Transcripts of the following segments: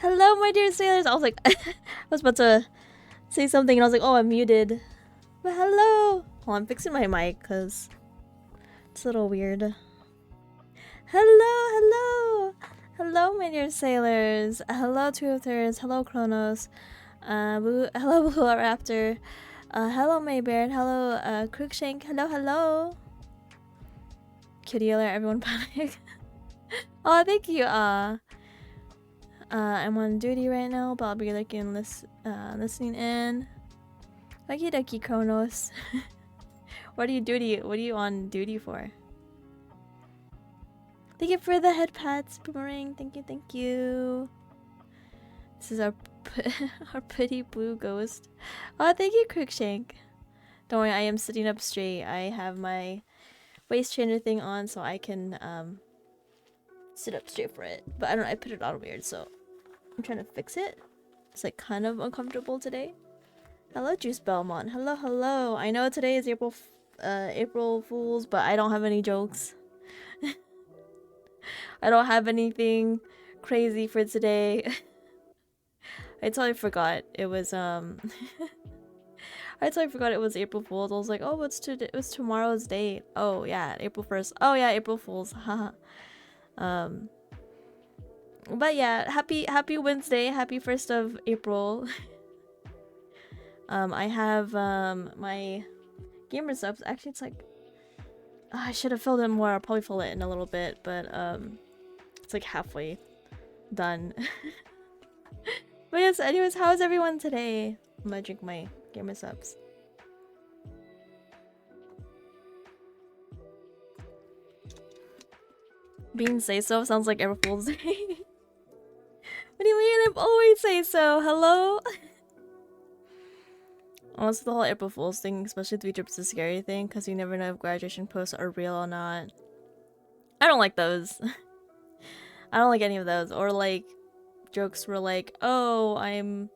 Hello, my dear sailors. I was like, I was about to say something and I was like, oh, I'm muted. But hello. Well, I'm fixing my mic because it's a little weird. Hello. Hello, my dear sailors. Hello, Two of Thirds. Hello, Kronos. Hello, Blue Raptor. Hello, Maybeard. Hello, Crookshank. Hello. Cutie alert, everyone panic. Oh, thank you. I'm on duty right now, but I'll be listening in. Okie dokie, Kronos. What are you on duty for? Thank you for the head pats, Boomerang. Thank you. This is our pretty blue ghost. Oh, thank you, Crookshank. Don't worry, I am sitting up straight. I have my waist trainer thing on so I can sit up straight for it. But I put it on weird, so I'm trying to fix it. It's like kind of uncomfortable today. Hello, Juice Belmont. Hello. I know today is April Fools, but I don't have any jokes. I don't have anything crazy for today. I totally forgot it was I totally forgot it was April Fools. I was like, oh, what's today? It was tomorrow's date. Oh yeah, April 1st. Oh yeah, April Fools. Haha. But yeah, happy Wednesday. Happy 1st of April. I have my gamer subs. Actually, it's like I should have filled it more. I'll probably fill it in a little bit, but it's like halfway done. But yes, anyways, how's everyone today? I'm gonna drink my gamer subs. Being say so sounds like April Fool's Day. What do you mean? I've always say so. Hello? Also, the whole April Fool's thing, especially 3 trips, is a scary thing because you never know if graduation posts are real or not. I don't like those. I don't like any of those. Or like jokes were like, oh, I'm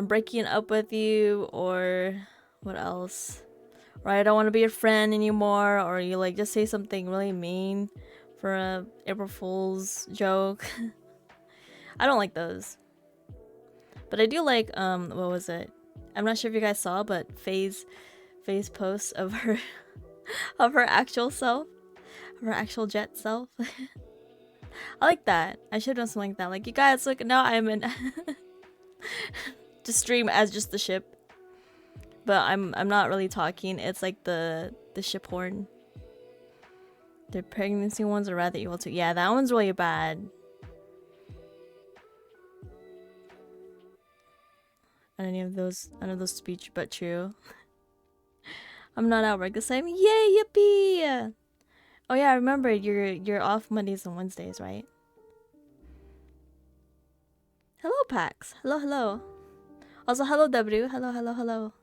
breaking up with you, or what else? Or I don't want to be your friend anymore, or you like just say something really mean for a April Fool's joke. I don't like those. But I do like what was it? I'm not sure if you guys saw, but Faye's post of her actual self, of her actual jet self. I like that. I should have done something like that. Like, you guys, look, now I'm in to stream as just the ship. But I'm not really talking. It's like the ship horn. The pregnancy ones are rather evil too. Yeah, that one's really bad. None of those speech, but true. I'm not at work this time. Yay, yippee! Oh yeah, I remember you're off Mondays and Wednesdays, right? Hello, Pax. Hello. Also, hello, W. Hello.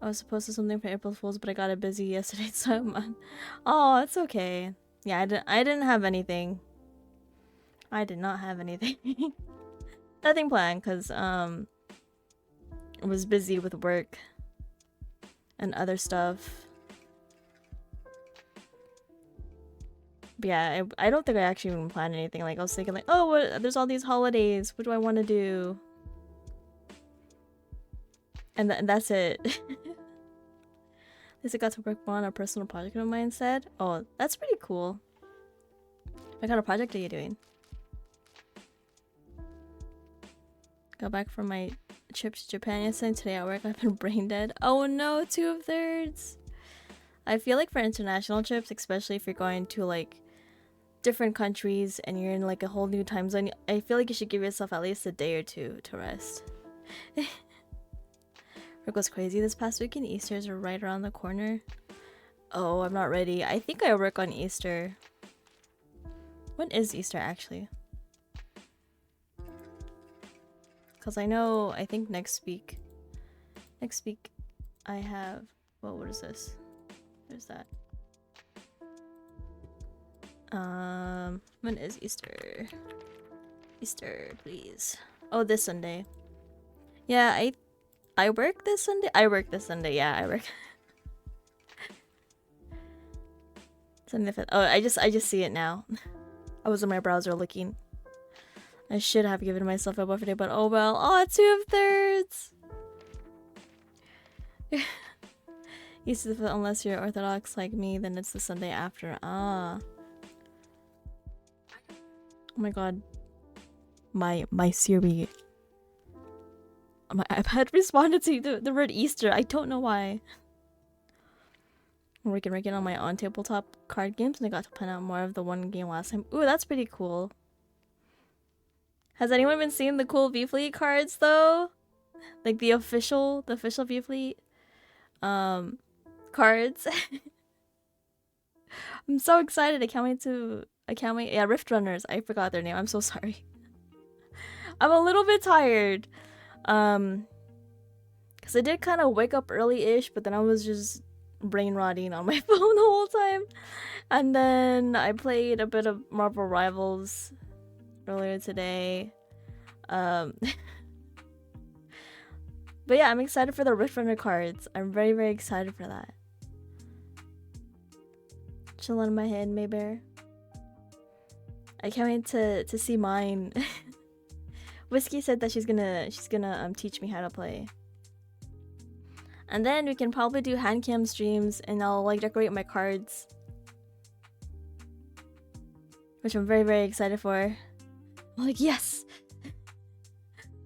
I was supposed to do something for April Fools, but I got it busy yesterday, so I'm on. Oh, it's okay. Yeah, I didn't have anything. I did not have anything. Nothing planned, because I was busy with work and other stuff. But yeah, I don't think I actually even planned anything. Like, I was thinking like, oh, there's all these holidays. What do I want to do? And that's it. At least I got to work on a personal project of mine instead. Oh, that's pretty cool. What kind of project are you doing? Got back from my trip to Japan yesterday. Today at work, I've been brain dead. Oh no, 2 of thirds. I feel like for international trips, especially if you're going to like different countries and you're in like a whole new time zone, I feel like you should give yourself at least a day or two to rest. Work was crazy this past weekend. Easter's are right around the corner. Oh, I'm not ready. I think I work on Easter. When is Easter actually? Because I think next week I have, what is this? There's that. When is Easter? Easter, please. Oh, this Sunday. Yeah, I work this Sunday. Yeah, I work. Sunday 5th. Oh, I just see it now. I was in my browser looking. I should have given myself a birthday, but oh well. Oh, 2/3! Used to the unless you're Orthodox like me, then it's the Sunday after. Ah. Oh my god. My Siri. My iPad responded to the word Easter. I don't know why. I'm working on my on-tabletop card games, and I got to plan out more of the one game last time. Ooh, that's pretty cool. Has anyone been seeing the cool VFleet cards though? Like the official VFleet cards. I'm so excited. I can't wait. Yeah, Rift Runners. I forgot their name. I'm so sorry. I'm a little bit tired. Cause I did kind of wake up early-ish, but then I was just brain rotting on my phone the whole time. And then I played a bit of Marvel Rivals earlier today. But yeah, I'm excited for the Rift Runner cards. I'm very, very excited for that. Chill on my head, Maybear. I can't wait to see mine. Whiskey said that she's gonna teach me how to play. And then we can probably do hand cam streams and I'll like decorate my cards. Which I'm very, very excited for. I'm like, yes!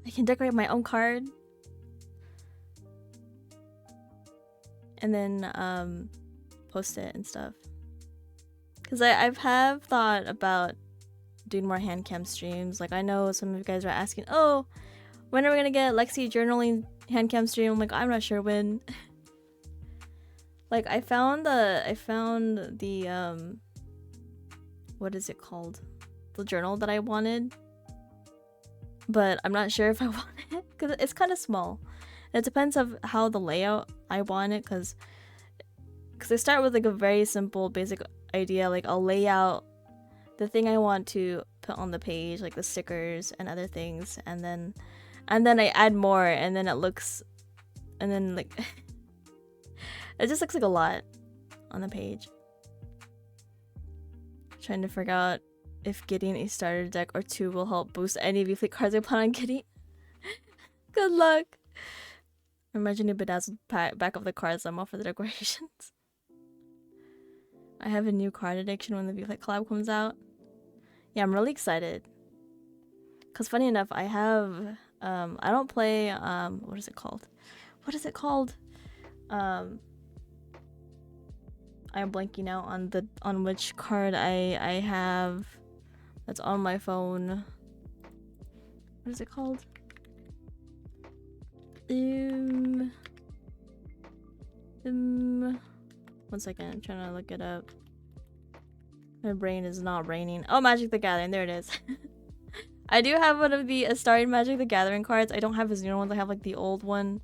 I can decorate my own card. And then post it and stuff. Cause I've thought about doing more hand cam streams. Like I know some of you guys are asking, oh, when are we gonna get Lexi journaling hand cam stream? I'm like, I'm not sure when. Like I found the what is it called? The journal that I wanted. But I'm not sure if I want it because it's kind of small. It depends of how the layout I want it, because I start with like a very simple basic idea. Like I'll lay out the thing I want to put on the page, like the stickers and other things, and then I add more, and then it looks, and then like it just looks like a lot on the page. Trying to figure out if getting a starter deck or two will help boost any VFleet cards I plan on getting. Good luck. Imagine a bedazzled back of the cards I'm off for the decorations. I have a new card addiction when the VFleet collab comes out. Yeah, I'm really excited. Cause funny enough, I have I don't play what is it called? What is it called? I'm blanking out on which card I have that's on my phone. What is it called? One second, I'm trying to look it up. My brain is not braining. Oh, Magic the Gathering, there it is. I do have one of the Astarian Magic the Gathering cards. I don't have his newer ones. I have like the old one.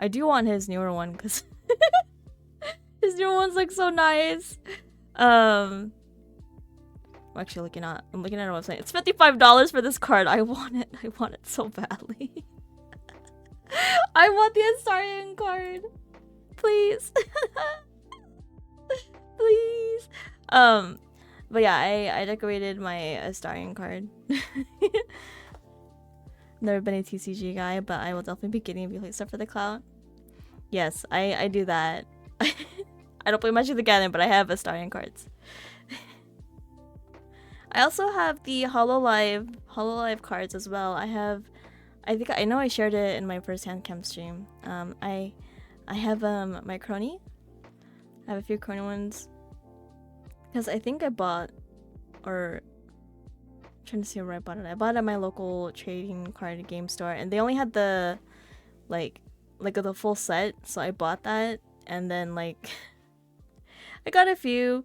I do want his newer one because his newer one's like so nice. I'm actually looking at a website. It's $55 for this card. I want it. I want it so badly. I want the Astarian card. Please. Please. But yeah, I decorated my Astarian card. Never been a TCG guy, but I will definitely be getting a VFleet stuff for the clout. Yes, I do that. I don't play Magic the Gathering, but I have Astarian cards. I also have the Hololive cards as well. I know I shared it in my first hand cam stream. I have my crony. I have a few crony ones. Because I think I bought, or I'm trying to see where I bought it. I bought it at my local trading card game store, and they only had the like the full set, so I bought that, and then like I got a few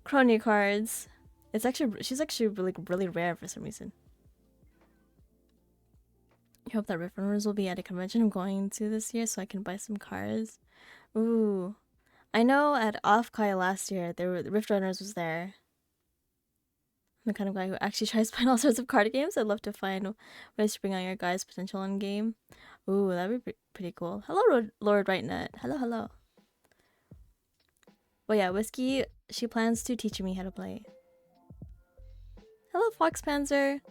crony cards. She's actually really rare for some reason. I hope that Rift Runners will be at a convention I'm going to this year so I can buy some cards. Ooh. I know at Offkai last year, Rift Runners was there. I'm the kind of guy who actually tries to find all sorts of card games. I'd love to find ways to bring out your guys' potential in game. Ooh, that'd be pretty cool. Hello, Lord Rightnut. Hello. But yeah, Whiskey, she plans to teach me how to play. Hello, Fox Panzer.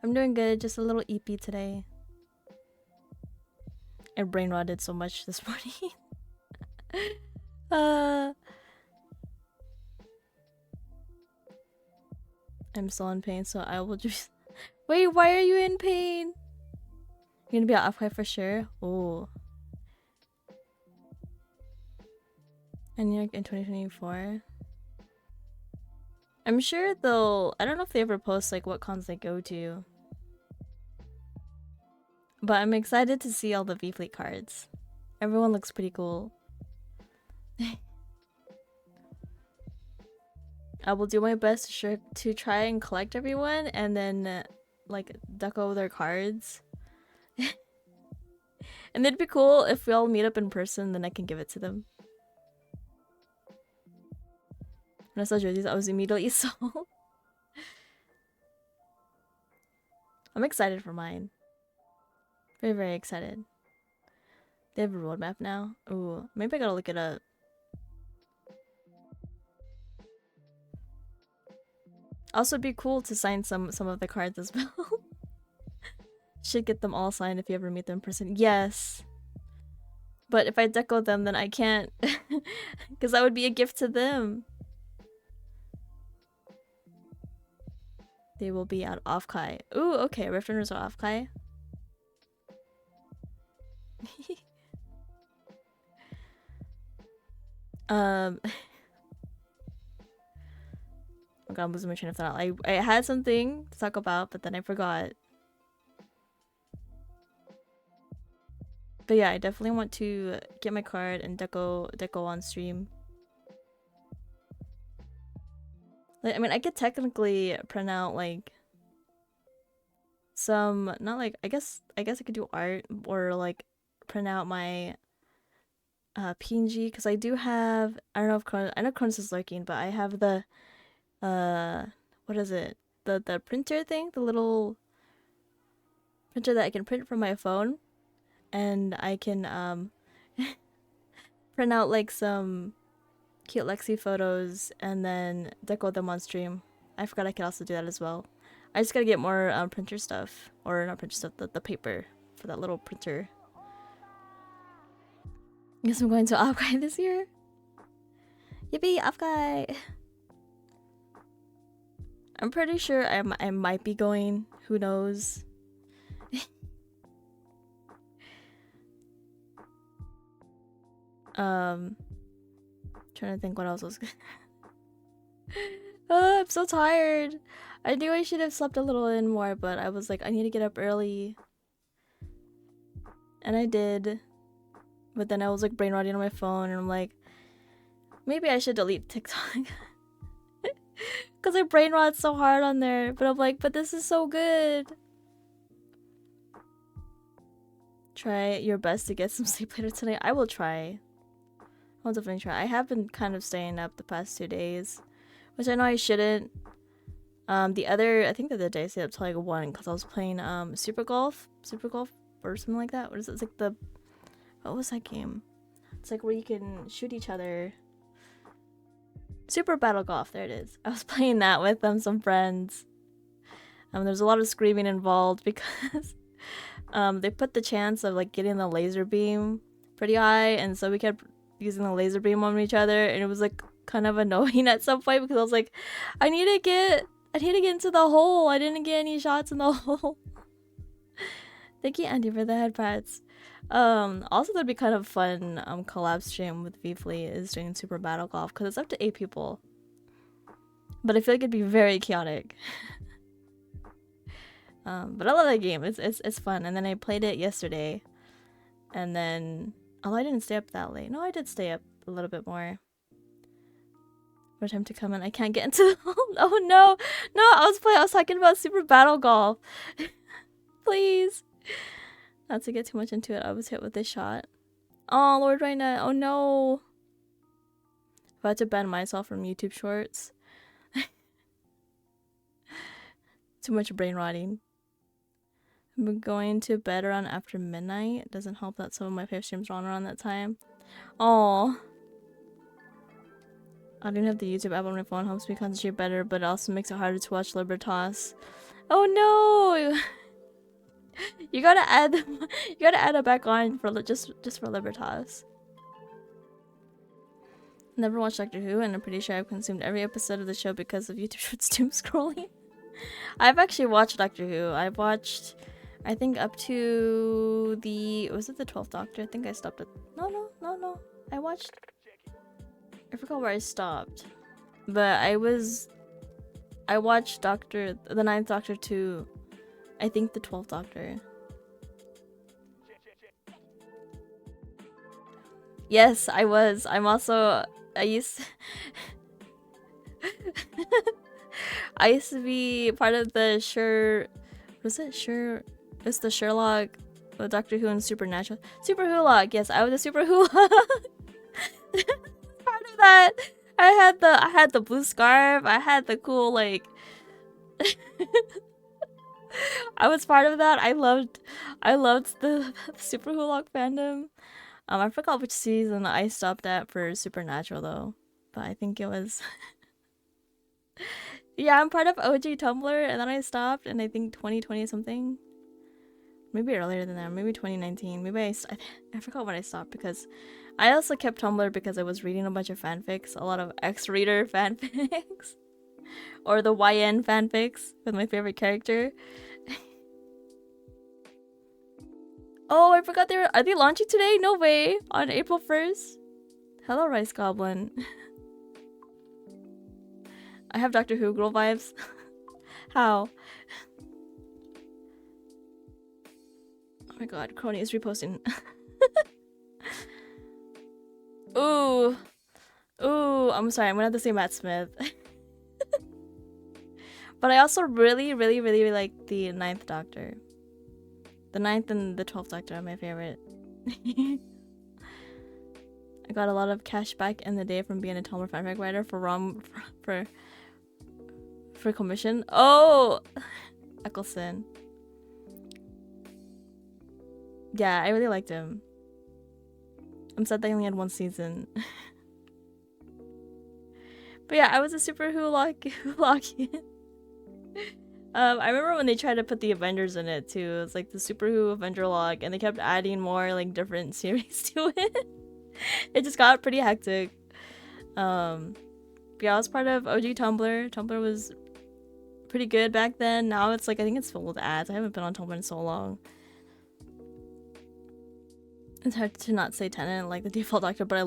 I'm doing good, just a little EP today. I brain rotted so much this morning. I'm still in pain, so I will just... Wait, why are you in pain? You're gonna be off for sure? Oh. And New York in 2024? I'm sure they'll... I don't know if they ever post like what cons they go to. But I'm excited to see all the VFleet cards. Everyone looks pretty cool. I will do my best to try and collect everyone and then like deco their cards. And it'd be cool if we all meet up in person, then I can give it to them. When I saw jerseys, I was immediately sold. I'm excited for mine. Very, very excited. They have a roadmap now. Ooh, maybe I gotta look it up. Also, it'd be cool to sign some of the cards as well. Should get them all signed if you ever meet them in person. Yes. But if I deco them, then I can't. Because that would be a gift to them. They will be at Offkai. Ooh, okay. Rift Runners are Offkai. Oh god, I'm losing my train of thought. I had something to talk about, but then I forgot. But yeah, I definitely want to get my card and deco on stream. Like, I mean, I could technically print out like some, not like, I guess I could do art or like print out my PNG, because I do have, I don't know if I know Cronus is lurking, but I have the what is it, the printer thing, the little printer that I can print from my phone, and I can print out like some cute Lexi photos and then deco them on stream. I forgot I could also do that as well. I just gotta get more printer stuff, or not printer stuff, the paper for that little printer. Guess I'm going to Afghai this year. Yippee, Afghai! I'm pretty sure I might be going. Who knows? Trying to think what else was good. Oh, I'm so tired. I knew I should have slept a little in more, but I was like, I need to get up early. And I did. But then I was like brain rotting on my phone, and I'm like, maybe I should delete TikTok. Because I brain rot so hard on there. But I'm like, but this is so good. Try your best to get some sleep later tonight. I will try. I'll definitely try. I have been kind of staying up the past 2 days, which I know I shouldn't. I think the other day I stayed up till like 1 because I was playing Super Golf or something like that. What is it? It's like what was that game? It's like where you can shoot each other. Super Battle Golf, there it is. I was playing that with some friends. There's a lot of screaming involved because they put the chance of like getting the laser beam pretty high, and so we kept using the laser beam on each other, and it was like kind of annoying at some point because I was like, I need to get into the hole. I didn't get any shots in the hole. Thank you, Andy, for the head pats. Also, that'd be kind of fun. Collab stream with VFleet is doing Super Battle Golf because it's up to 8 people, but I feel like it'd be very chaotic. But I love that game. It's fun. And then I played it yesterday, and then I didn't stay up that late. No, I did stay up a little bit more. What time to come in? I can't get into the hole. Oh no, I was talking about Super Battle Golf. Please. Not to get too much into it, I was hit with this shot. Oh, Lord Rhina. Oh no. If I had to ban myself from YouTube shorts. Too much brain rotting. I'm going to bed around after midnight. It doesn't help that some of my favorite streams are on around that time. Oh. I don't have the YouTube app on my phone. Helps me concentrate better, but it also makes it harder to watch Libertas. Oh no! You gotta add it back on for just for Libertas. Never watched Doctor Who, and I'm pretty sure I've consumed every episode of the show because of YouTube Shorts doom scrolling. I've actually watched Doctor Who. I've watched, I think, up to was it the 12th Doctor? I think I stopped at no. I forgot where I stopped, but I watched the 9th Doctor to, I think, the 12th Doctor. Yes, I was. I used to be part of the it's the Sherlock, Doctor Who and Supernatural. Super Who-log, yes, I was a Super Who-log. Part of that. I had the blue scarf, I had the cool, like I was part of that. I loved the Super Who-log fandom. I forgot which season I stopped at for Supernatural though, but I think it was yeah, I'm part of OG Tumblr, and then I stopped in I think 2020 something, maybe earlier than that, maybe 2019. Maybe I forgot when I stopped, because I also kept Tumblr because I was reading a bunch of fanfics, a lot of X-Reader fanfics, or the YN fanfics with my favorite character. Oh, I forgot are they launching today? No way! On April 1st? Hello, Rice Goblin. I have Doctor Who girl vibes. How? Oh my god, Crony is reposting. Ooh. Ooh, I'm sorry, I'm gonna have to say Matt Smith. But I also really like the 9th Doctor. The 9th and the 12th Doctor are my favorite. I got a lot of cash back in the day from being a Tumblr fanfic writer for commission. Oh! Eccleston. Yeah, I really liked him. I'm sad they only had one season. But yeah, I was a Super Who-log. I remember when they tried to put the Avengers in it too. It was like the Super Who Avenger log, and they kept adding more like different series to it. It just got pretty hectic. But yeah, I was part of OG Tumblr. Tumblr was pretty good back then. Now it's like, I think it's filled with ads. I haven't been on Tumblr in so long. It's hard to not say Tennant like the default Doctor, but I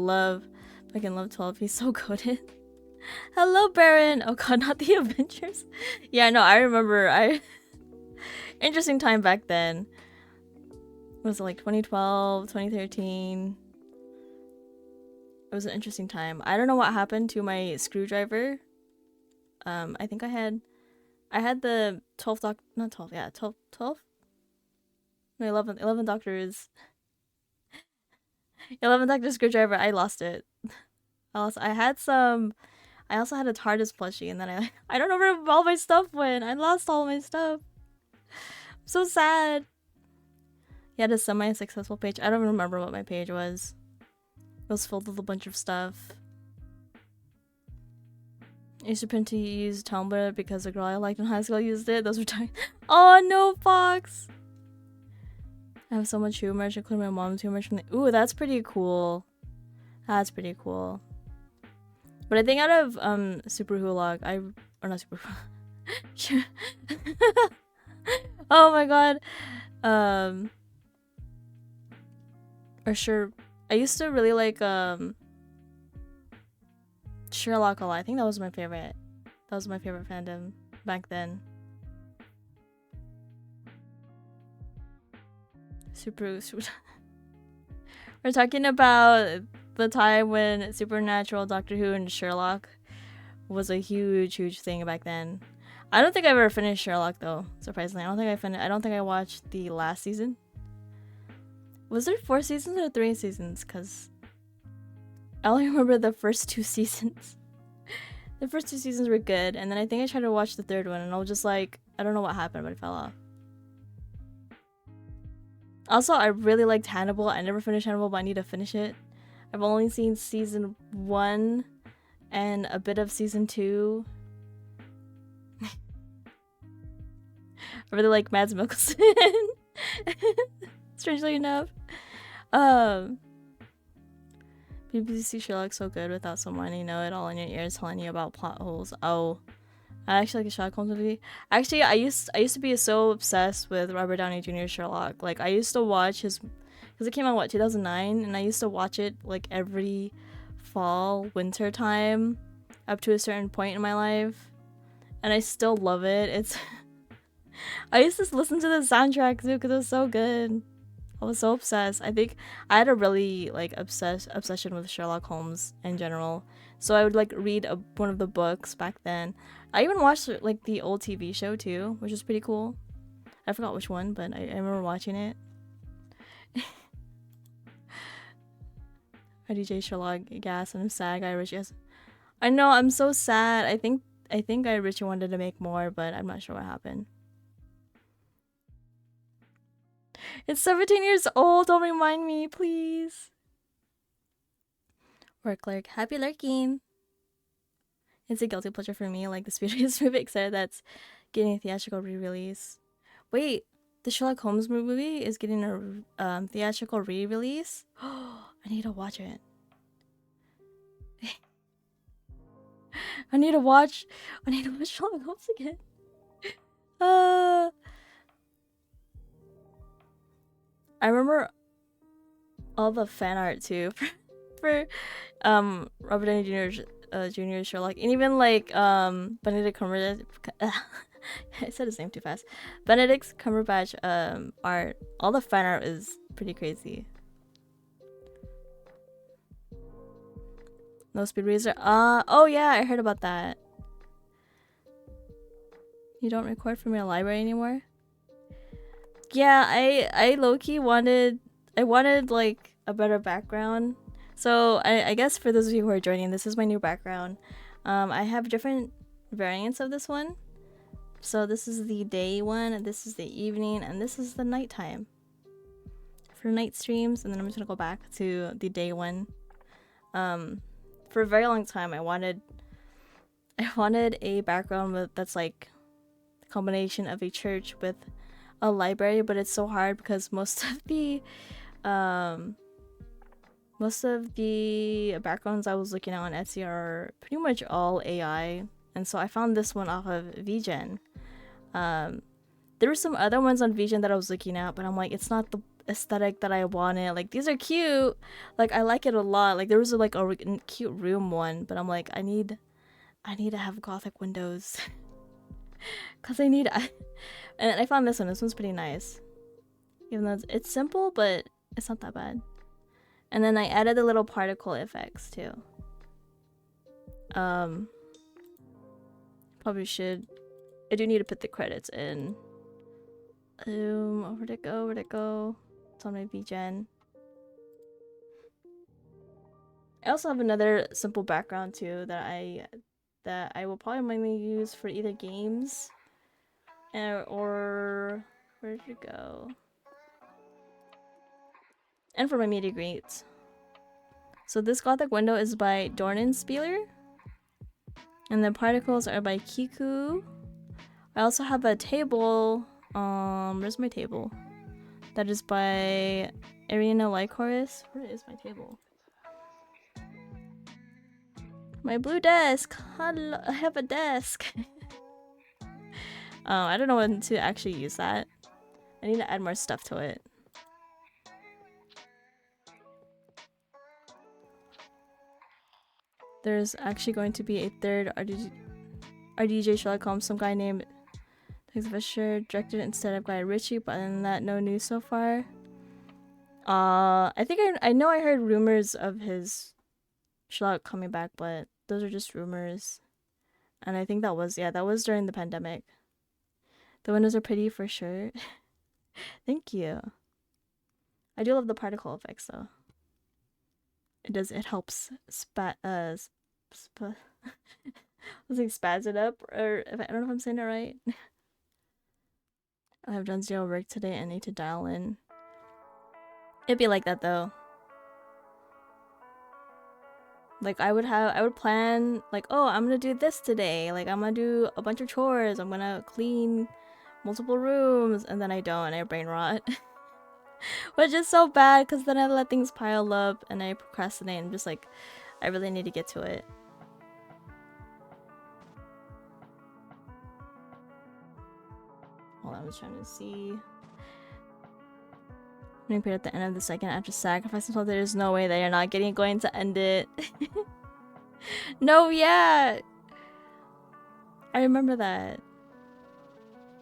fucking love 12. He's so goated. Hello, Baron! Oh god, not the Avengers. Yeah, no, I remember. Interesting time back then. Was it like 2012, 2013? It was an interesting time. I don't know what happened to my screwdriver. I think I had the 12th not 12, yeah, 12? No, 11 Doctors. 11 Doctor screwdriver, I lost it. I also had a TARDIS plushie, and then I don't know where all my stuff went. I lost all my stuff. I'm so sad. You had a semi-successful page. I don't remember what my page was. It was filled with a bunch of stuff. I used to use Tumblr because a girl I liked in high school used it. Those were times. Oh no, Fox! I have so much humor, including my mom's humor from the— Ooh, that's pretty cool. That's pretty cool. But I think out of Super Who-log, or not Super Who. Oh my god. Or sure, I used to really like Sherlock a lot. I think that was my favorite. That was my favorite fandom back then. Super. We're talking about the time when Supernatural, Doctor Who, and Sherlock was a huge thing back then. I don't think I've ever finished Sherlock though. Surprisingly, I don't think I watched the last season. Was there 4 seasons or 3 seasons? Cause I only remember the first 2 seasons. The first 2 seasons were good, and then I think I tried to watch the 3rd one, and I was just like, I don't know what happened, but it fell off. Also, I really liked Hannibal. I never finished Hannibal, but I need to finish it. I've only seen season 1 and a bit of season 2. I really like Mads Mikkelsen. Strangely enough. BBC Sherlock's so good without someone you know it all in your ears telling you about plot holes. Oh, I actually like a Sherlock Holmes movie. Actually, I used to be so obsessed with Robert Downey Jr. Sherlock. Like I used to watch his, because it came out 2009, and I used to watch it like every fall, winter time, up to a certain point in my life, and I still love it. It's I used to listen to the soundtrack too because it was so good. I was so obsessed. I think I had a really like obsession with Sherlock Holmes in general. So I would like read one of the books back then. I even watched like the old TV show too, which was pretty cool. I forgot which one, but I remember watching it. RDJ Sherlock gas and I'm sad. Guy Ritchie. I know, I'm so sad. I think Guy Ritchie wanted to make more, but I'm not sure what happened. It's 17 years old. Don't remind me, please. Work lurk. Happy lurking. It's a guilty pleasure for me. Like the Speeders movie, excited that's getting a theatrical re-release. Wait, the Sherlock Holmes movie is getting a theatrical re-release? I need to watch it. I need to watch Sherlock Holmes again. I remember all the fan art too for Robert Downey Jr. Sherlock, and even like Benedict Cumberbatch. I said his name too fast. Benedict Cumberbatch art. All the fan art is pretty crazy. No Speed Racer. Oh yeah, I heard about that. You don't record from your library anymore? Yeah, I low-key wanted like a better background. So I guess for those of you who are joining, this is my new background. I have different variants of this one. So this is the day one, this is the evening, and this is the nighttime. For night streams, and then I'm just gonna go back to the day one. For a very long time I wanted a background that's like a combination of a church with a library, but it's so hard because most of the backgrounds I was looking at on Etsy are pretty much all AI, and so I found this one off of VGen. There were some other ones on VGen that I was looking at, but I'm like, it's not the aesthetic that I wanted. Like, these are cute, like I like it a lot. Like there was like a cute room one, but I'm like, I need to have Gothic windows because and I found this one. This one's pretty nice, even though it's simple, but it's not that bad. And then I added the little particle effects too. Probably should. I do need to put the credits in. Where'd it go? It's on my VGen. I also have another simple background too that I will probably mainly use for either games or where did it go? And for my media greets. So this Gothic window is by Dornenspieler, and the particles are by Kiku. I also have a table. Where's my table? That is by Arena Lycoris. Where is my table? My blue desk. Hello, I have a desk. I don't know when to actually use that. I need to add more stuff to it. There's actually going to be a third RDJ Sherlock Holmes, some guy named Tex Fisher directed it instead of Guy Ritchie, but other than that, no news so far. I think I know I heard rumors of his Sherlock coming back, but those are just rumors. And I think that was during the pandemic. The windows are pretty for sure. Thank you. I do love the particle effects though. It helps I was like spaz it up, or I don't know if I'm saying it right. I have done 0 work today and need to dial in. It'd be like that though. Like I would plan like, oh, I'm gonna do this today. Like I'm gonna do a bunch of chores. I'm gonna clean multiple rooms, and then I don't, and I brain rot. Which is so bad, because then I let things pile up, and I procrastinate, and I'm just like, I really need to get to it. Hold on, I was trying to see. Running period at the end of the second after sacrifice until there is no way that you're not going to end it. No, yeah! I remember that.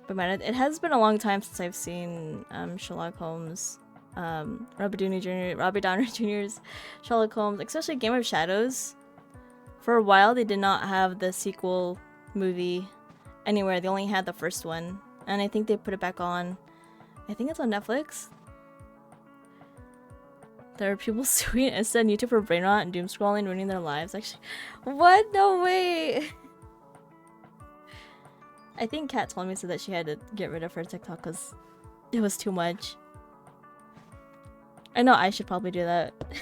But man, it has been a long time since I've seen Sherlock Holmes. Robert Downey Jr.'s Sherlock Holmes, especially Game of Shadows. For a while, they did not have the sequel movie anywhere. They only had the first one. And I think they put it back on. I think it's on Netflix. There are people suing instead YouTube for brain rot and doom scrolling, ruining their lives. Actually, what? No way! I think Kat told me so that she had to get rid of her TikTok because it was too much. I know I should probably do that. But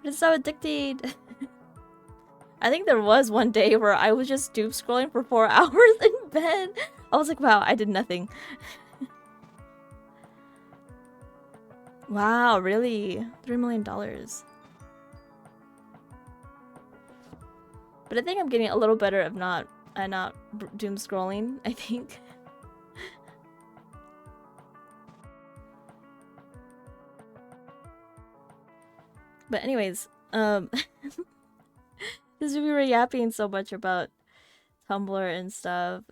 it's so addicting. I think there was one day where I was just doom scrolling for 4 hours in bed. I was like, wow, I did nothing. Wow, really? $3 million. But I think I'm getting a little better of not doom scrolling, I think. But anyways, because we were yapping so much about Tumblr and stuff.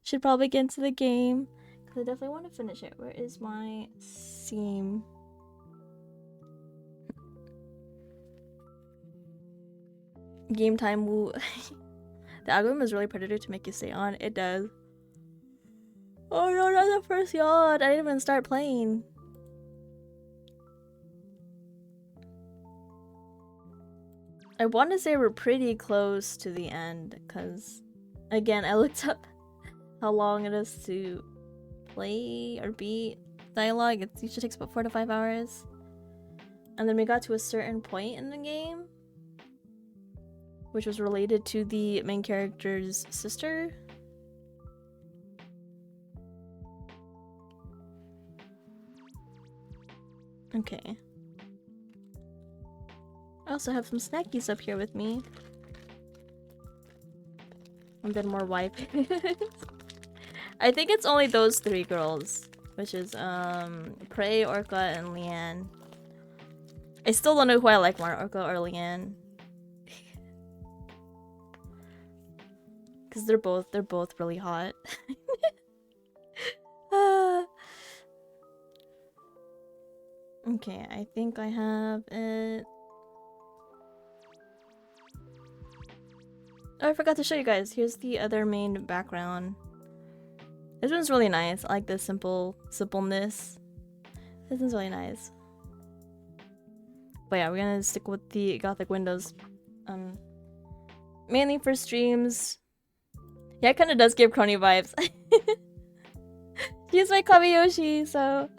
Should probably get into the game. Because I definitely want to finish it. Where is my seam? Game time woo. The algorithm is really predator to make you stay on. It does. Oh no, not the first yawn. I didn't even start playing. I want to say we're pretty close to the end, because again, I looked up how long it is to play or beat dialogue. It usually takes about 4 to 5 hours. And then we got to a certain point in the game, which was related to the main character's sister. Okay. I also have some snackies up here with me. And then more wipes. I think it's only those 3 girls, which is Prey, Orca, and Lianne. I still don't know who I like more, Orca or Lianne. Cause they're both really hot. Okay, I think I have it. Oh, I forgot to show you guys. Here's the other main background. This one's really nice. I like the simpleness. This one's really nice. But yeah, we're gonna stick with the Gothic windows. Mainly for streams. Yeah, it kind of does give Crony vibes. She's my Kamiyoshi, so.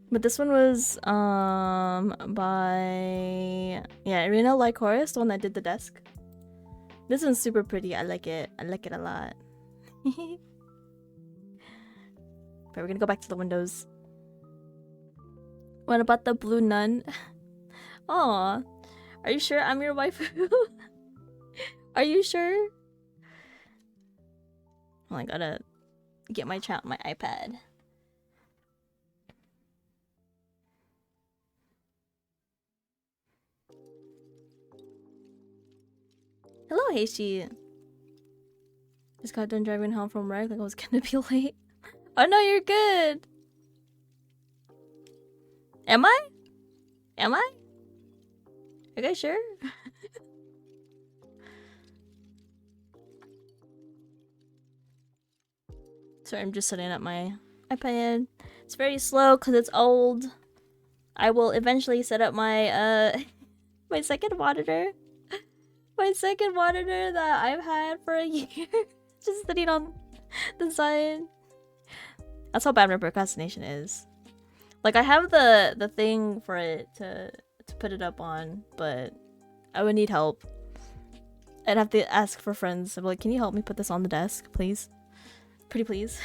But this one was by D1AL-ogue Orca, the one that did the desk. This one's super pretty. I like it. I like it a lot. Okay, we're gonna go back to the windows. What about the blue nun? Aw, are you sure I'm your waifu? Are you sure? Well, I gotta get my chat on my iPad. Hello, Heishi. Just got done driving home from work, like I was gonna be late. Oh no, you're good. Am I? Am I? Are you guys sure? Sorry, I'm just setting up my iPad. It's very slow because it's old. I will eventually set up my my second monitor. My second monitor that I've had for a year. Just sitting on the side. That's how bad my procrastination is. Like, I have the thing for it to put it up on, but I would need help. I'd have to ask for friends. I'd be like, can you help me put this on the desk, please? Pretty please.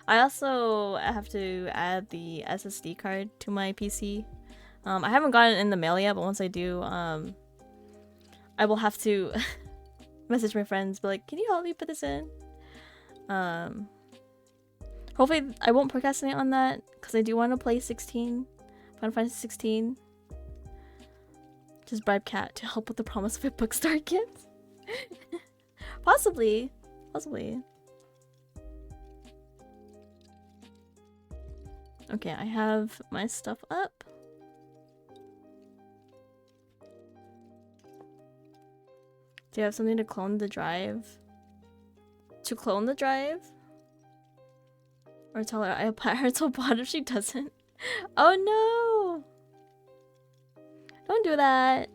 I also have to add the SSD card to my PC. I haven't gotten it in the mail yet, but once I do, I will have to message my friends, be like, can you help me put this in? Hopefully I won't procrastinate on that, because I do want to play 16. Final Fantasy 16. Just bribe Cat to help with the promise of a bookstart gift. Possibly. Possibly. Okay, I have my stuff up. Do you have something to clone the drive? To clone the drive? Or tell her I apply her to bot if she doesn't? Oh no! Don't do that.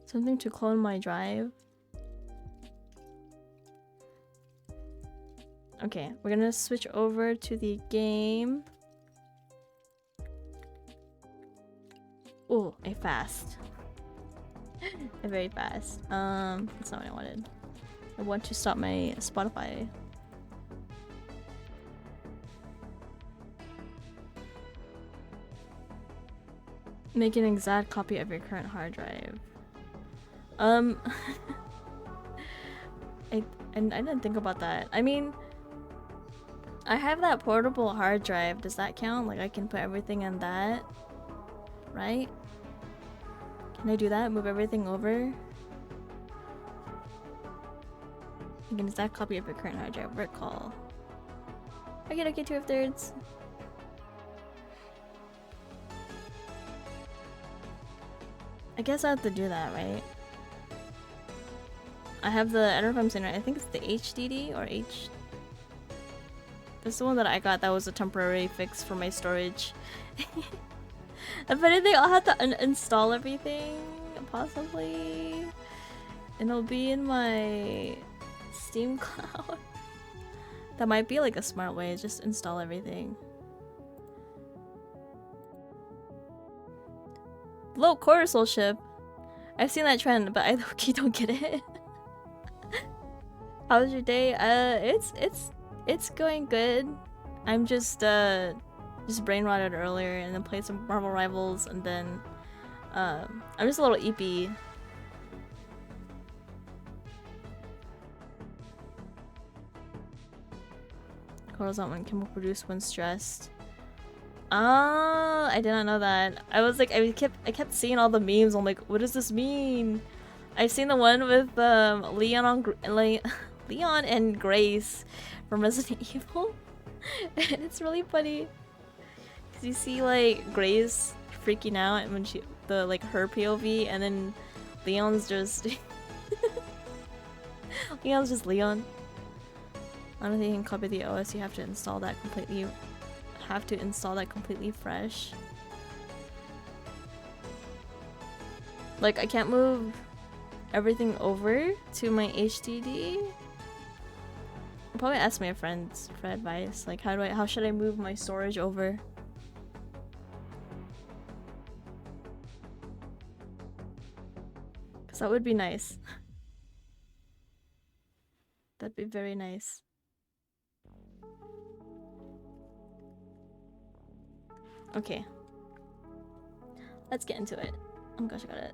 Something to clone my drive. Okay, we're gonna switch over to the game. Oh, a fast. A very fast. That's not what I wanted. I want to stop my Spotify. Make an exact copy of your current hard drive. I didn't think about that. I mean, I have that portable hard drive. Does that count? Like I can put everything in that, right? Can I do that? Move everything over? Make an exact copy of your current hard drive. Recall. Okay, 2/3. I guess I have to do that, right? I have the, I don't know if I'm saying it right, I think it's the HDD or H. That's the one that I got that was a temporary fix for my storage. If anything, I'll have to uninstall everything, possibly. And it'll be in my Steam cloud. That might be like a smart way, just install everything. Low cortisol ship. I've seen that trend, but I low-key don't get it. How was your day? It's going good. I'm just brain rotted earlier and then played some Marvel Rivals and then I'm just a little eepy. Cortisol not when chemical produced when stressed. I did not know that. I was like, I kept seeing all the memes. I'm like, what does this mean? I've seen the one with Lianne and Grace from Resident Evil, and it's really funny because you see like Grace freaking out and when she her POV, and then Leon's just Leon's just Leon. I don't think you can copy the OS. You have to install that completely. Fresh. Like I can't move everything over to my HDD. I'll probably ask my friends for advice. Like how should I move my storage over? Cause that would be nice. That'd be very nice. Okay. Let's get into it. Oh my gosh, I got a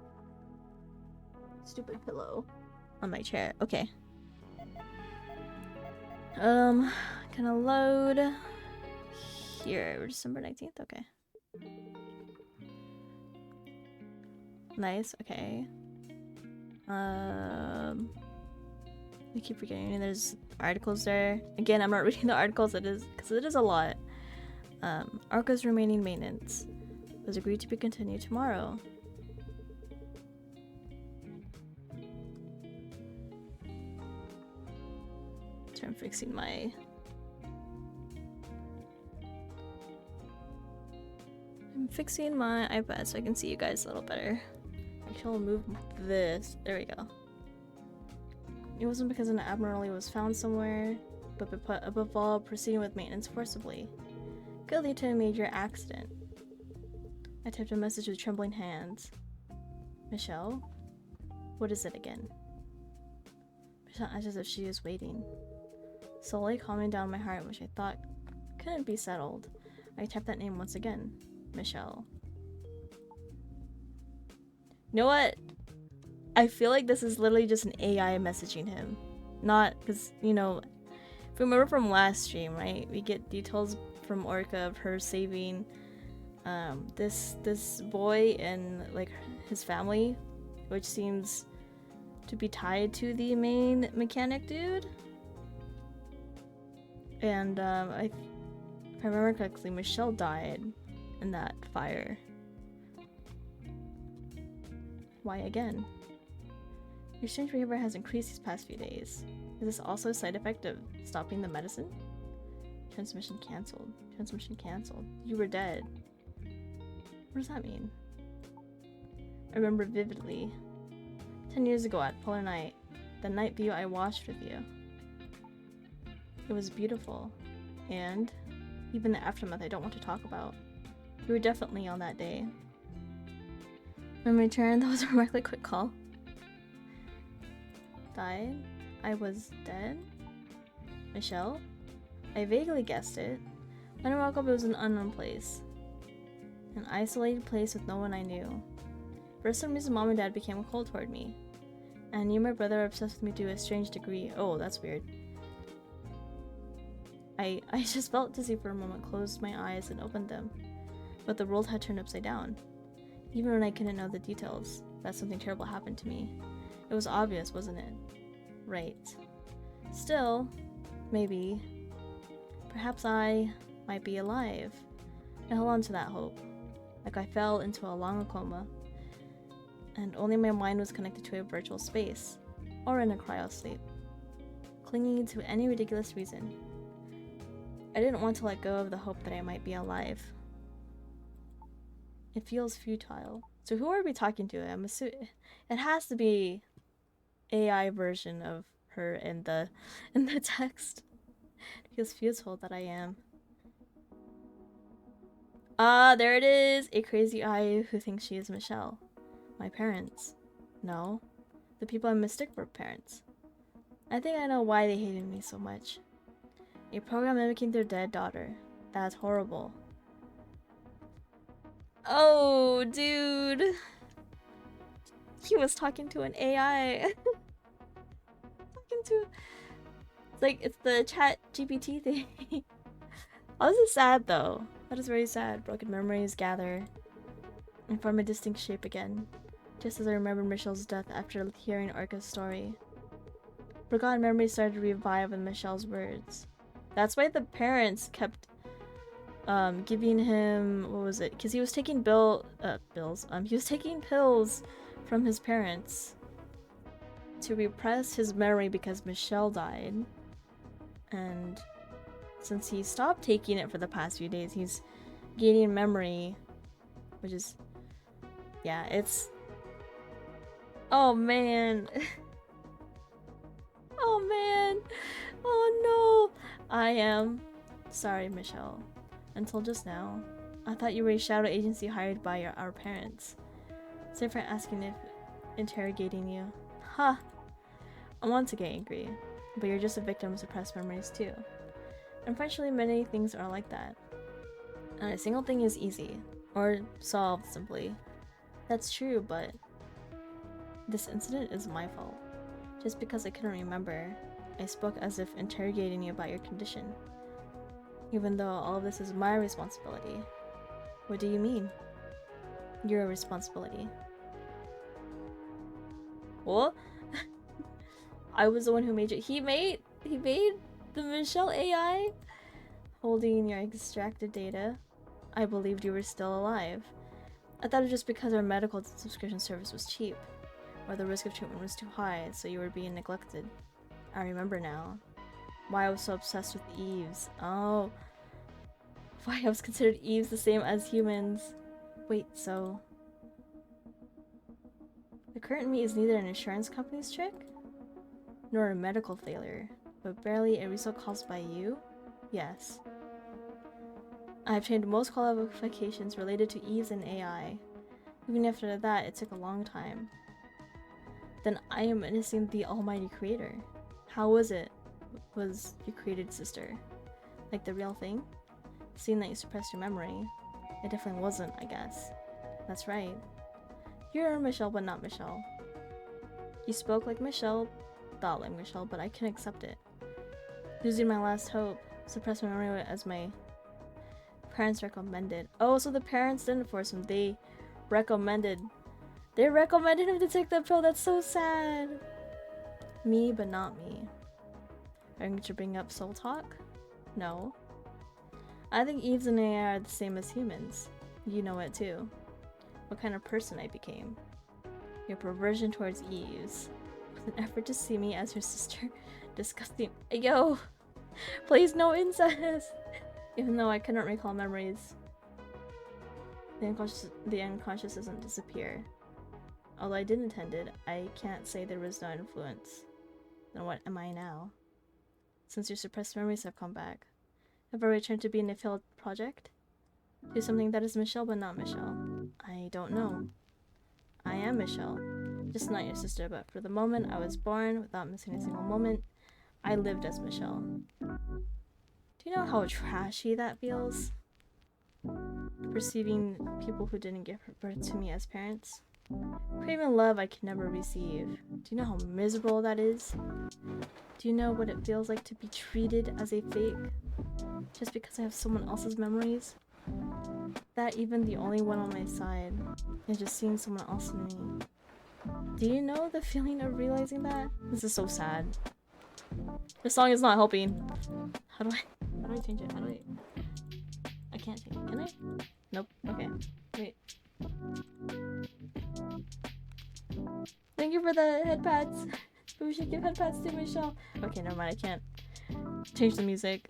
stupid pillow on my chair. Okay. Gonna load here. December 19th. Okay. Nice. Okay. I keep forgetting there's articles there. Again, I'm not reading the articles. It is because it is a lot. Orca's remaining maintenance was agreed to be continued tomorrow. So I'm fixing my iPad so I can see you guys a little better. Actually, I'll move this. There we go. It wasn't because an abnormality was found somewhere, but above all, proceeding with maintenance forcibly could lead to a major accident. I typed a message with trembling hands. Michelle? What is it again? Michelle acts as if she is waiting. Slowly calming down my heart, which I thought couldn't be settled. I typed that name once again. Michelle. You know what? I feel like this is literally just an AI messaging him. Not, because, you know, if you remember from last stream, right? We get details from Orca of her saving this boy and like his family, which seems to be tied to the main mechanic dude. And if I remember correctly, Michelle died in that fire. Why again? Your strange behavior has increased these past few days. Is this also a side effect of stopping the medicine? Transmission cancelled. Transmission cancelled. You were dead. What does that mean? I remember vividly. 10 years ago at Polar Night, the night view I watched with you. It was beautiful. And even the aftermath I don't want to talk about. You were definitely on that day. When we returned, that was a remarkably quick call. Died? I was dead? Michelle? I vaguely guessed it. When I woke up, it was an unknown place. An isolated place with no one I knew. For some reason, Mom and Dad became cold toward me. And I knew my brother were obsessed with me to a strange degree. Oh, that's weird. I just felt dizzy for a moment, closed my eyes and opened them. But the world had turned upside down. Even when I couldn't know the details, that something terrible happened to me. It was obvious, wasn't it? Right. Still, maybe. Perhaps I might be alive. I held on to that hope. Like I fell into a long coma. And only my mind was connected to a virtual space. Or in a cryosleep. Clinging to any ridiculous reason. I didn't want to let go of the hope that I might be alive. It feels futile. So who are we talking to? I'm assuming it has to be AI version of her in the text. It feels futile that I am. Ah, there it is! A crazy eye who thinks she is Michelle. My parents. No. The people I mistook for parents. I think I know why they hated me so much. A program mimicking their dead daughter. That's horrible. Oh, dude. He was talking to an AI. It's the chat GPT thing. Oh, this is sad though. That is very sad. Broken memories gather and form a distinct shape again. Just as I remembered Michelle's death after hearing Orca's story. Forgotten memories started to revive with Michelle's words. That's why the parents kept giving him, what was it? Because he was taking he was taking pills from his parents to repress his memory because Michelle died. And since he stopped taking it for the past few days, he's gaining memory, which is, yeah, it's, oh man. Oh man. Oh no. I am sorry, Michelle. Until just now, I thought you were a shadow agency hired by our parents. Sorry for asking if interrogating you. Ha! I want to get angry, but you're just a victim of suppressed memories too. Unfortunately, many things are like that. Not a single thing is easy, or solved simply. That's true, but this incident is my fault. Just because I couldn't remember, I spoke as if interrogating you about your condition. Even though all of this is my responsibility. What do you mean? Your responsibility. What? I was the one who made it. He made the Michelle AI holding your extracted data. I believed you were still alive. I thought it was just because our medical subscription service was cheap, or the risk of treatment was too high, so you were being neglected. I remember now. Why I was so obsessed with Eves. Oh. Why I was considered Eves the same as humans. Wait, so... The current me is neither an insurance company's trick, nor a medical failure, but barely a result caused by you? Yes. I obtained most qualifications related to Eves and AI. Even after that, it took a long time. Then I am witnessing the Almighty Creator. How was you created sister? Like the real thing? Seeing that you suppressed your memory. It definitely wasn't, I guess. That's right. You're Michelle, but not Michelle. You spoke like Michelle, thought like Michelle, but I couldn't accept it. Losing my last hope, suppressed my memory as my parents recommended. Oh, so the parents didn't force him. They recommended him to take the pill. That's so sad. Me, but not me. Are you going to bring up soul talk? No. I think Eves and AI are the same as humans. You know it too. What kind of person I became. Your perversion towards Eves. With an effort to see me as her sister. Disgusting. Yo! Please, no incest! Even though I couldn't recall memories. The unconscious doesn't disappear. Although I did intend it, I can't say there was no influence. Then what am I now? Since your suppressed memories have come back. Have I returned to being a failed project? Do something that is Michelle but not Michelle. I don't know. I am Michelle. Just not your sister, but for the moment I was born, without missing a single moment, I lived as Michelle. Do you know how trashy that feels? Perceiving people who didn't give birth to me as parents. Craving love I could never receive. Do you know how miserable that is? Do you know what it feels like to be treated as a fake? Just because I have someone else's memories? That even the only one on my side is just seeing someone else in me. Do you know the feeling of realizing that? This is so sad. This song is not helping. How do I change it? I can't change it. Can I? Nope. Okay. Wait. Thank you for the head pats. But we should give head pats to Michelle. Okay, never mind. I can't change the music.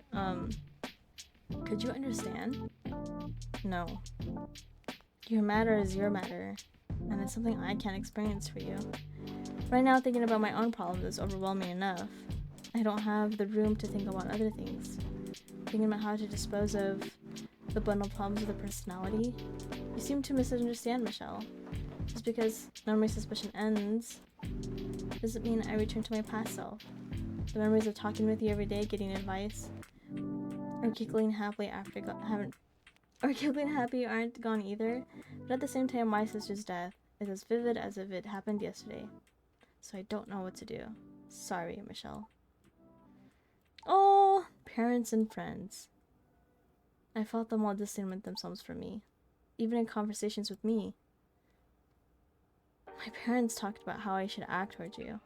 Could you understand? No. Your matter is your matter, and it's something I can't experience for you. Right now, thinking about my own problems is overwhelming enough. I don't have the room to think about other things. Thinking about how to dispose of the bundled problems of the personality. You seem to misunderstand, Michelle. Just because memory suspicion ends doesn't mean I return to my past self. The memories of talking with you every day, getting advice, or giggling happily after giggling happy aren't gone either. But at the same time, my sister's death is as vivid as if it happened yesterday. So I don't know what to do. Sorry, Michelle. Oh, parents and friends. I felt them all distant themselves from me, even in conversations with me. My parents talked about how I should act towards you.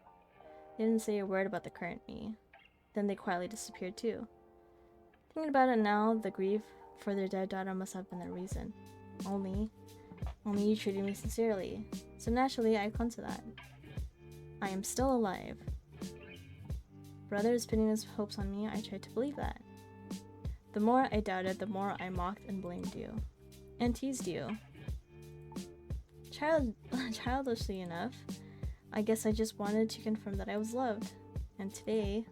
They didn't say a word about the current me. Then they quietly disappeared too. Thinking about it now, the grief for their dead daughter must have been the reason. Only you treated me sincerely. So naturally, I clung to that. I am still alive. Brother is pinning his hopes on me, I tried to believe that. The more I doubted, the more I mocked and blamed you. And teased you. Childishly enough, I guess I just wanted to confirm that I was loved. And today,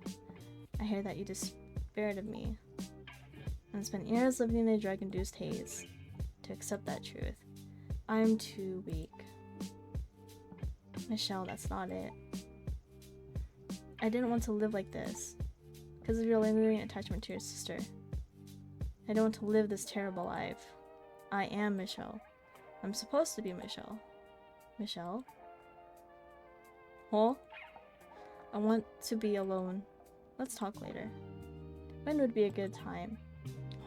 I hear that you despaired of me. And spent years living in a drug-induced haze to accept that truth. I'm too weak. Michelle, that's not it. I didn't want to live like this because of your lingering attachment to your sister. I don't want to live this terrible life. I am Michelle. I'm supposed to be Michelle. Michelle? Huh? I want to be alone. Let's talk later. When would be a good time?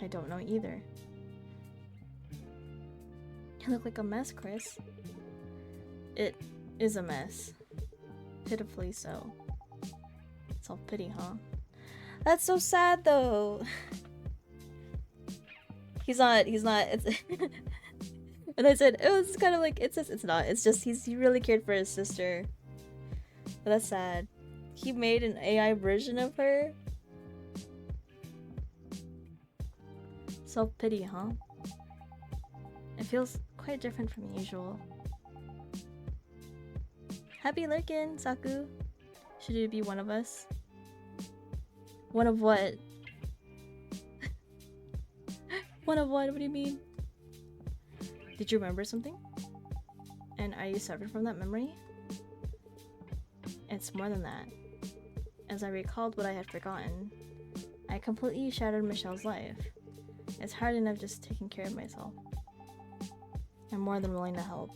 I don't know either. You look like a mess, Chris. It is a mess. Pitifully so. Self-pity, huh? That's so sad, though. He's not, it's... And I said, it was kind of like, it's not. It's just, he really cared for his sister. But that's sad. He made an AI version of her? Self-pity, huh? It feels quite different from usual. Happy lurkin, Saku. Should you be one of us? One of what? One of what? What do you mean? Did you remember something? And are you severed from that memory? It's more than that. As I recalled what I had forgotten, I completely shattered Michelle's life. It's hard enough just taking care of myself. I'm more than willing to help,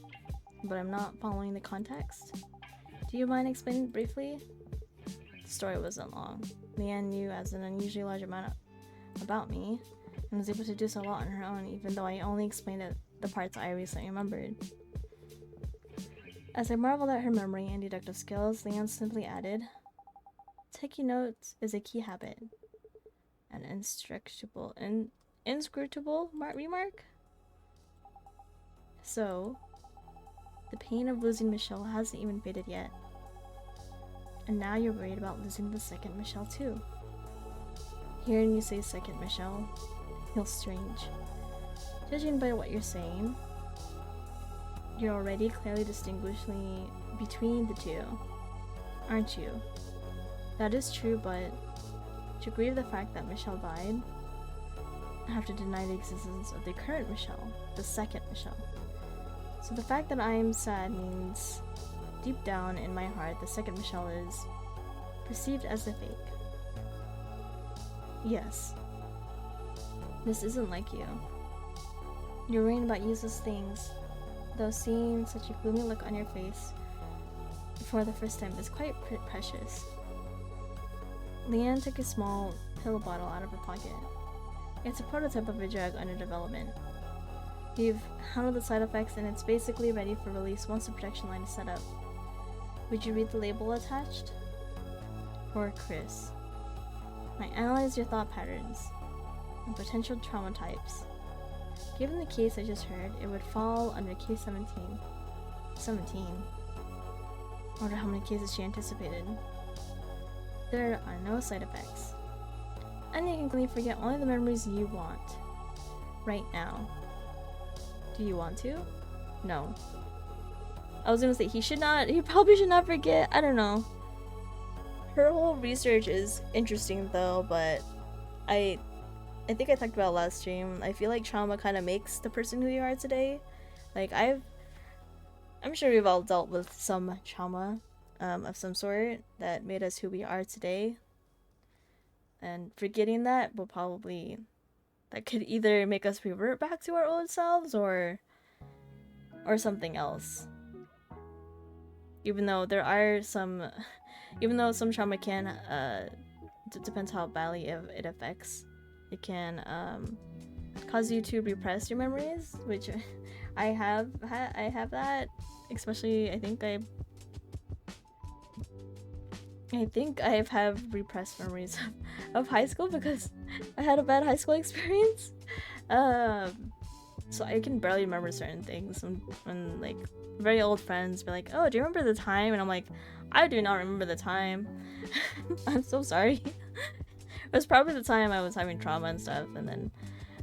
but I'm not following the context. Do you mind explaining briefly? The story wasn't long. Lianne knew as an unusually large amount about me, and was able to do so a lot on her own, even though I only explained the parts I recently remembered. As I marveled at her memory and deductive skills, Lianne simply added, taking notes is a key habit. An inscrutable remark? So, the pain of losing Michelle hasn't even faded yet. And now you're worried about losing the second Michelle too. Hearing you say second Michelle feels strange. Judging by what you're saying, you're already clearly distinguishing between the two, aren't you? That is true, but to grieve the fact that Michelle died, I have to deny the existence of the current Michelle, the second Michelle. So the fact that I am sad means deep down in my heart the second Michelle is perceived as the fake. Yes. This isn't like you. You're worrying about useless things, though seeing such a gloomy look on your face for the first time is quite precious. Lianne took a small pill bottle out of her pocket. It's a prototype of a drug under development. We've handled the side effects and it's basically ready for release once the production line is set up. Would you read the label attached? For Chris. I analyzed your thought patterns and potential trauma types. Given the case I just heard, it would fall under case 17. 17? I wonder how many cases she anticipated. There are no side effects. And you can clearly forget only the memories you want. Right now. Do you want to? No. I was gonna say he probably should not forget. I don't know. Her whole research is interesting though, but I think I talked about it last stream. I feel like trauma kind of makes the person who you are today. Like I'm sure we've all dealt with some trauma of some sort that made us who we are today. And forgetting that will probably, that could either make us revert back to our old selves or something else. Even though some trauma can, depends how badly it affects. It can cause you to repress your memories, which I have that. Especially, I think I have repressed memories of high school because I had a bad high school experience. So I can barely remember certain things when like very old friends be like, "Oh, do you remember the time?" And I'm like, "I do not remember the time." I'm so sorry. It was probably the time I was having trauma and stuff, and then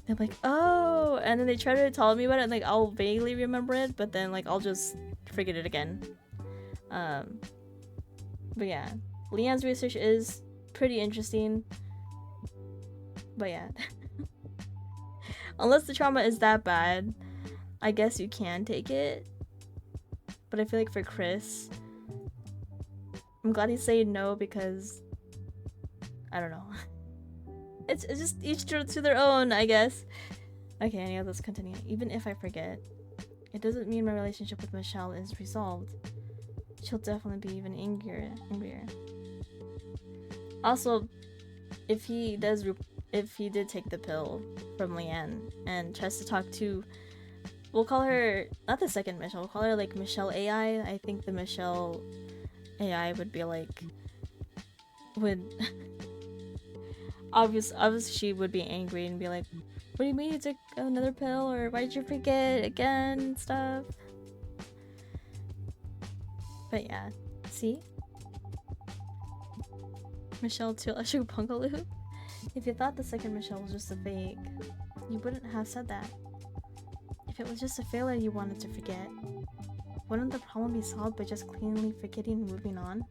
they're like, "Oh," and then they try to tell me about it, and like I'll vaguely remember it, but then like I'll just forget it again. But yeah, Lianne's research is pretty interesting. But yeah. Unless the trauma is that bad, I guess you can take it. But I feel like for Chris, I'm glad he's saying no because I don't know. It's just each to their own, I guess. Okay, anyways, let's continue. Even if I forget, it doesn't mean my relationship with Michelle is resolved. She'll definitely be even angrier. Also, if he did take the pill from Lianne and tries to talk to, we'll call her not the second Michelle, we'll call her like Michelle AI. I think the Michelle AI would be like, obviously she would be angry and be like, "What do you mean you took another pill?" or "Why did you forget again?" and stuff. But yeah, see? Michelle too, Ashu Pungaloo. If you thought the second Michelle was just a fake, you wouldn't have said that. If it was just a failure you wanted to forget, wouldn't the problem be solved by just cleanly forgetting and moving on?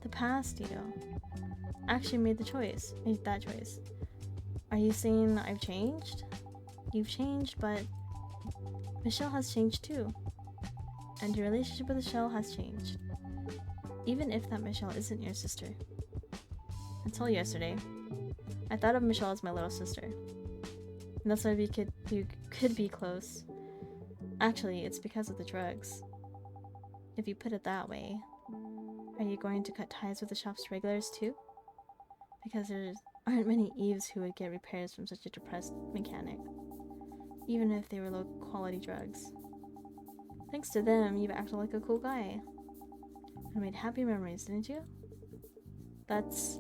The past, actually made that choice. Are you saying I've changed? You've changed, but Michelle has changed too. And your relationship with Michelle has changed. Even if that Michelle isn't your sister. Until yesterday, I thought of Michelle as my little sister. And that's why you could be close. Actually, it's because of the drugs. If you put it that way, are you going to cut ties with the shop's regulars too? Because there aren't many Eves who would get repairs from such a depressed mechanic, even if they were low-quality drugs. Thanks to them, you've acted like a cool guy. And made happy memories, didn't you? That's...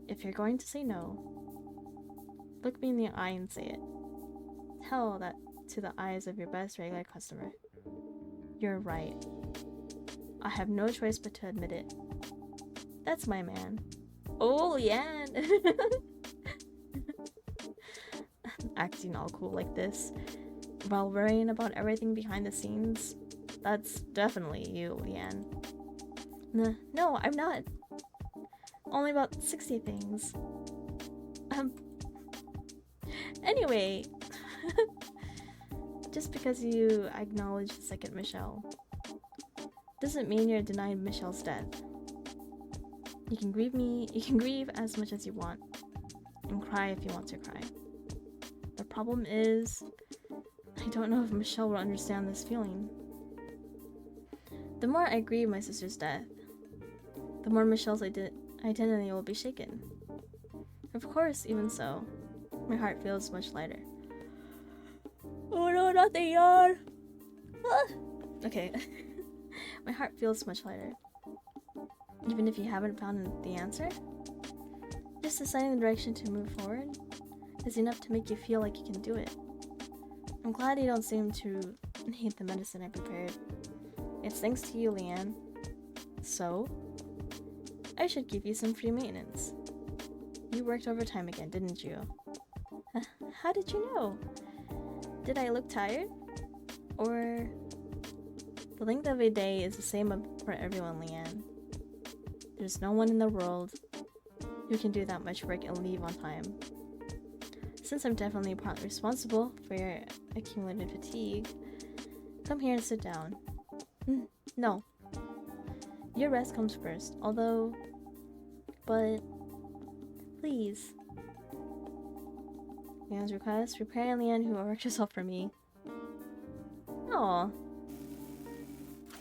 If you're going to say no, look me in the eye and say it. Tell that to the eyes of your best regular customer. You're right. I have no choice but to admit it. That's my man. Oh, Lianne! Acting all cool like this, while worrying about everything behind the scenes. That's definitely you, Lianne. No, I'm not. Only about 60 things. Anyway, just because you acknowledge the second Michelle doesn't mean you're denied Michelle's death. You can grieve as much as you want, and cry if you want to cry. The problem is, I don't know if Michelle will understand this feeling. The more I grieve my sister's death, the more Michelle's identity will be shaken. Of course, even so, my heart feels much lighter. Oh no, not the yarn! Okay. My heart feels much lighter. Even if you haven't found the answer, just deciding the direction to move forward is enough to make you feel like you can do it. I'm glad you don't seem to hate the medicine I prepared. It's thanks to you, Lianne. So, I should give you some free maintenance. You worked overtime again, didn't you? How did you know? Did I look tired? Or... The length of a day is the same for everyone, Lianne. There's no one in the world who can do that much work and leave on time. Since I'm definitely partly responsible for your accumulated fatigue, come here and sit down. No. Your rest comes first, but please. Lianne's request, prepare Lianne who worked herself for me. Aww.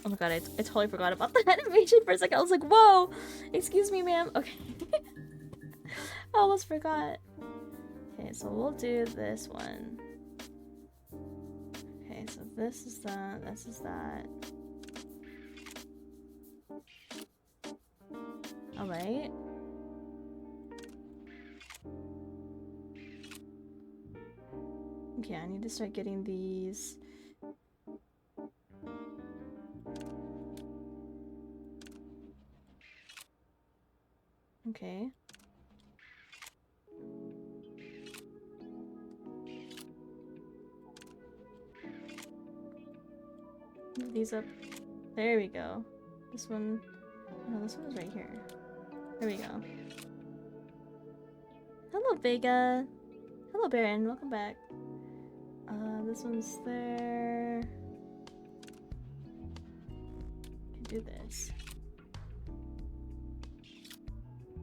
Oh my god, I totally forgot about that animation for a second. I was like, whoa! Excuse me, ma'am. Okay. I almost forgot. Okay, so we'll do this one. Okay, so this is that, this is that. Alright. Okay, I need to start getting these. Okay. Move these up. There we go. This one. No, this one's right here. There we go. Hello, Vega. Hello, Baron. Welcome back. This one's there. Can do this.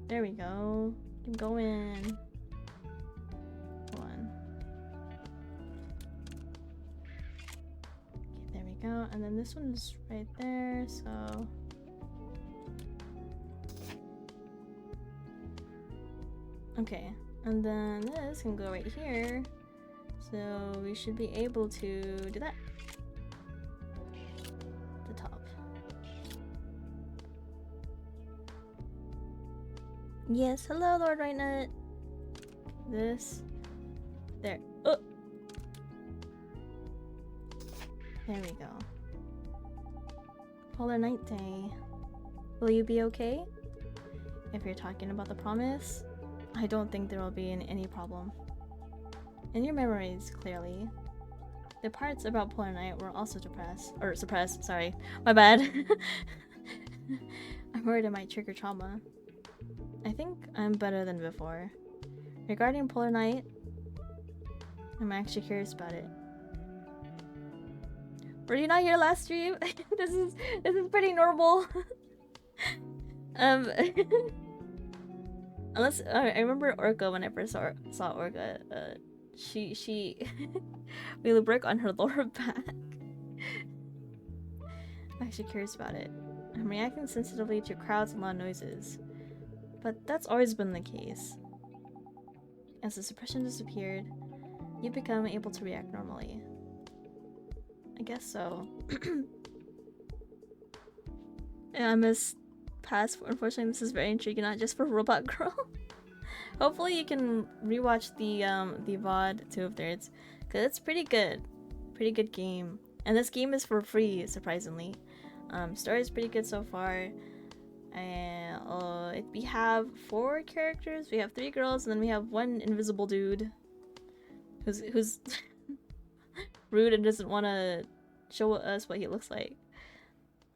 There we go. Keep going. Hold on. Okay, there we go. And then this one's right there, so... Okay, and then this can go right here. So we should be able to do that. The top. Yes, hello, Lord Rightnut. This. There. Oh! There we go. Polar Night Day. Will you be okay? If you're talking about the promise, I don't think there will be any problem. In your memories, clearly. The parts about Polar Night were also suppressed, sorry. My bad. I'm worried it might trigger trauma. I think I'm better than before. Regarding Polar Night, I'm actually curious about it. Were you not here last stream? This is pretty normal. Unless I remember Orca when I first saw Orca. She we work on her lower back. I'm actually curious about it. I'm reacting sensitively to crowds and loud noises, but that's always been the case. As the suppression disappeared, you become able to react normally. I guess so. Yeah, I missed past. Unfortunately, this is very intriguing, not just for Robot Girl. Hopefully, you can rewatch the VOD too of theirs, cause it's pretty good game. And this game is for free, surprisingly. Story is pretty good so far. And we have 4 characters. We have 3 girls, and then we have 1 invisible dude, who's rude and doesn't want to show us what he looks like.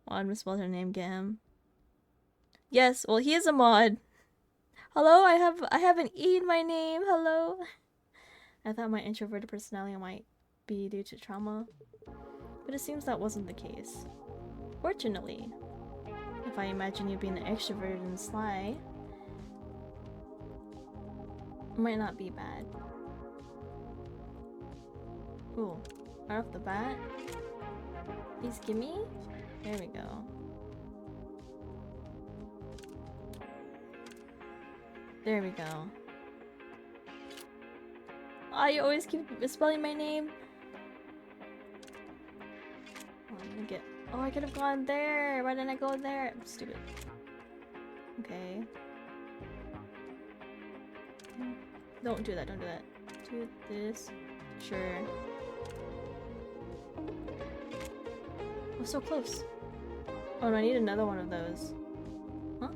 Well, I misspelled her name. Get him. Yes, well, he is a mod. Hello, I have an E in my name. Hello. I thought my introverted personality might be due to trauma, but it seems that wasn't the case. Fortunately, if I imagine you being extroverted and sly, it might not be bad. Ooh, right off the bat. Please gimme. There we go. There we go. Oh, you always keep misspelling my name. Oh, I'm gonna get. Oh, I could have gone there. Why didn't I go there? I'm stupid. Okay. Don't do that. Don't do that. Do this. Sure. Oh, so close. Oh, no, I need another one of those. Huh?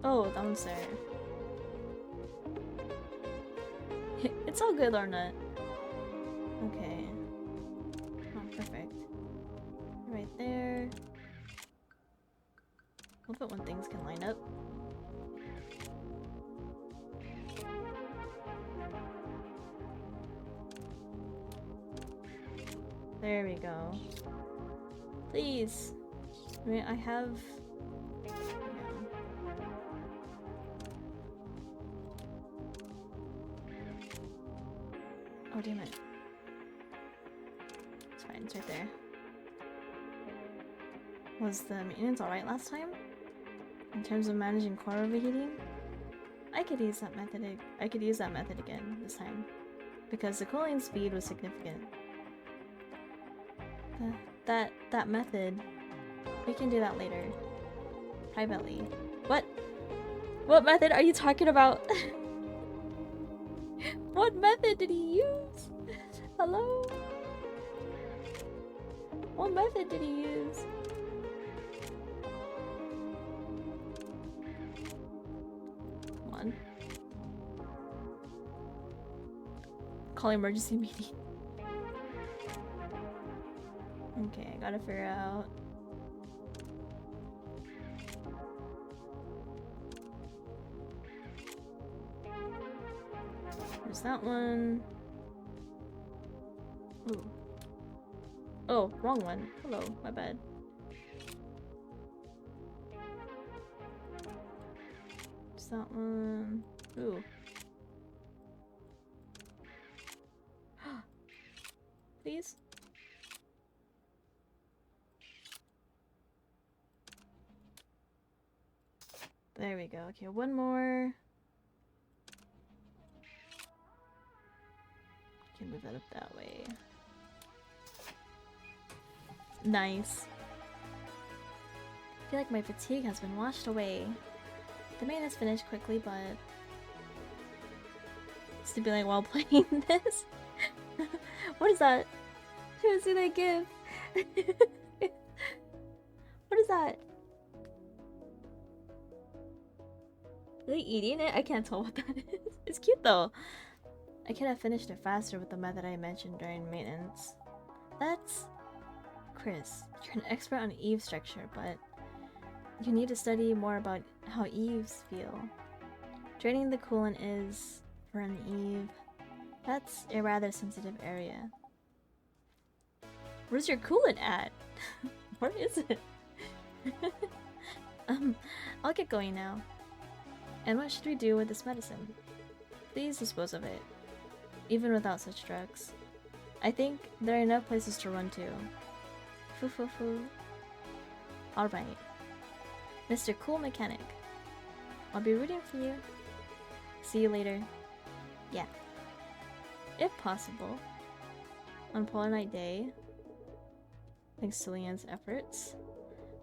Oh, that one's there. It's all good, Lorna. Okay. Oh, perfect. Right there. Love it when things can line up. There we go. Please. I mean, I have... Oh, damn it. It's fine, it's right there. Was the maintenance alright last time? In terms of managing core overheating? I could use that method again this time, because the cooling speed was significant. That method, we can do that later. Privately. What? What method are you talking about? What method did he use? Hello? What method did he use? Come on. Call emergency meeting. Okay, I gotta figure out. There's that one. Ooh. Oh, wrong one. Hello, my bad. There's that one. Ooh. Please? There we go. Okay, one more. Can move that up that way. Nice. I feel like my fatigue has been washed away. The main is finished quickly, but stimulating while playing this. What is that? Should I see that gif? What is that? Are they eating it? I can't tell what that is. It's cute though. I could have finished it faster with the method I mentioned during maintenance. That's... Chris, you're an expert on eave structure, but you need to study more about how eaves feel. Draining the coolant is, for an eave, That's a rather sensitive area. Where's your coolant at? Where is it? I'll get going now. And what should we do with this medicine? Please dispose of it. Even without such drugs. I think there are enough places to run to. Foo foo foo. Alright. Mr. Cool Mechanic. I'll be rooting for you. See you later. Yeah. If possible. On Polar Night Day. Thanks to Lianne's efforts.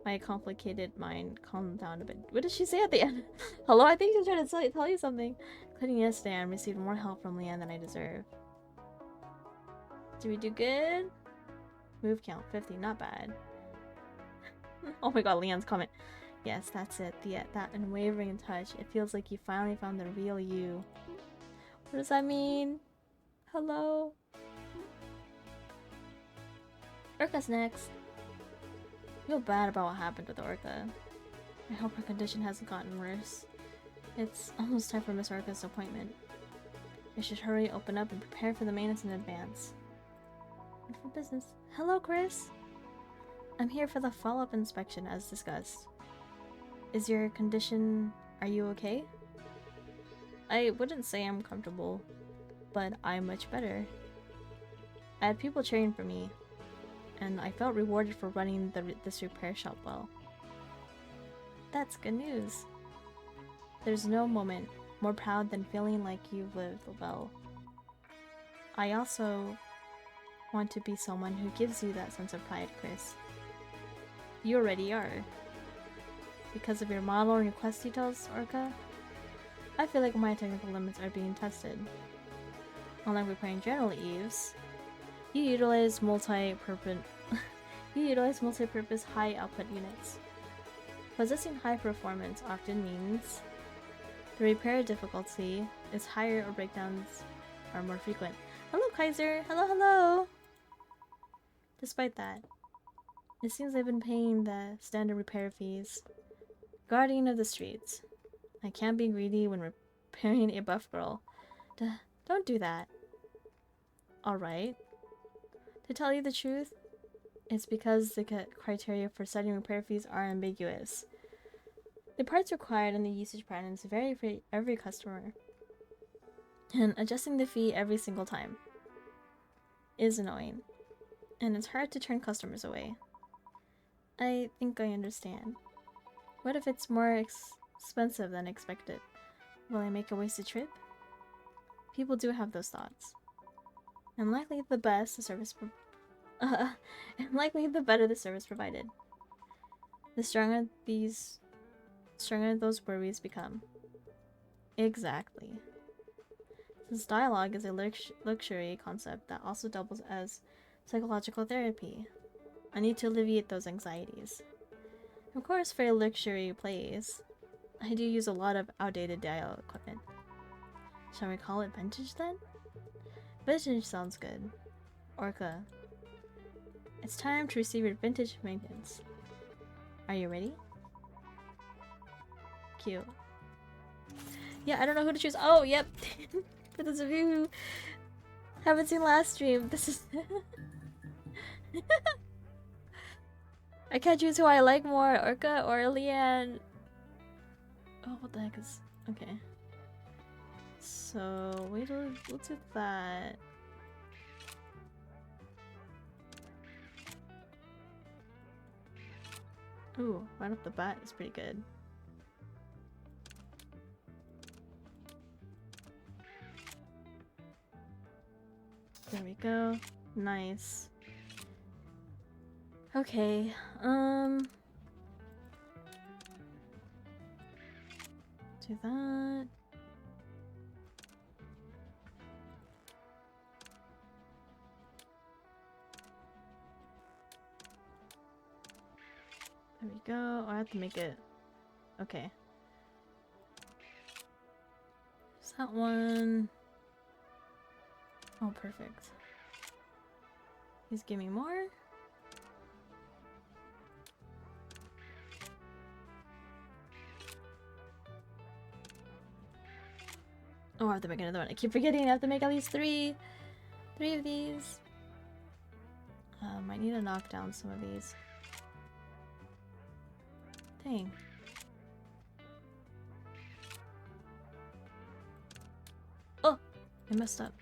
My complicated mind calmed down a bit. What did she say at the end? Hello, I think she's trying to tell you something. Including yesterday, I received more help from Lianne than I deserve. Did we do good? Move count 50, not bad. Oh my god, Lianne's comment. Yes, that's it. That unwavering touch. It feels like you finally found the real you. What does that mean? Hello? Orca's next. I feel bad about what happened with Orca. I hope her condition hasn't gotten worse. It's almost time for Miss Orca's appointment. I should hurry, open up, and prepare for the maintenance in advance. Good for business. Hello, Chris! I'm here for the follow-up inspection as discussed. Is your condition... are you okay? I wouldn't say I'm comfortable, but I'm much better. I had people cheering for me, and I felt rewarded for running this repair shop well. That's good news. There's no moment more proud than feeling like you've lived well. I also want to be someone who gives you that sense of pride, Chris. You already are. Because of your model and your quest details, Orca, I feel like my technical limits are being tested. Unlike repairing general eaves, you utilize multi-purpose high output units. Possessing high performance often means the repair difficulty is higher or breakdowns are more frequent. Hello, Kaiser! Hello, hello! Despite that, it seems I've been paying the standard repair fees. Guardian of the streets. I can't be greedy when repairing a buff girl. Don't do that. Alright. To tell you the truth, it's because the criteria for setting repair fees are ambiguous. The parts required and the usage patterns vary for every customer, and adjusting the fee every single time is annoying, and it's hard to turn customers away. I think I understand. What if it's more expensive than expected? Will I make a wasted trip? People do have those thoughts. And likely the better the service provided. The stronger those worries become. Exactly. Since dialogue is a luxury concept that also doubles as psychological therapy, I need to alleviate those anxieties. Of course, for luxury plays, I do use a lot of outdated dial equipment. Shall we call it vintage then? Vintage sounds good. Orca, it's time to receive your vintage maintenance. Are you ready? Cute. Yeah, I don't know who to choose. Oh, yep. For those of you who haven't seen last stream, this is... I can't choose who I like more, Orca or Lianne. Oh, what the heck is... Okay. So, we'll do that. Ooh, right off the bat is pretty good. There we go. Nice. Okay, do that. There we go. Oh, I have to make it. Okay. There's that one. Oh, perfect. Please give me more. Oh, I have to make another one. I keep forgetting I have to make at least three of these. I need to knock down some of these. Dang. Oh, I messed up.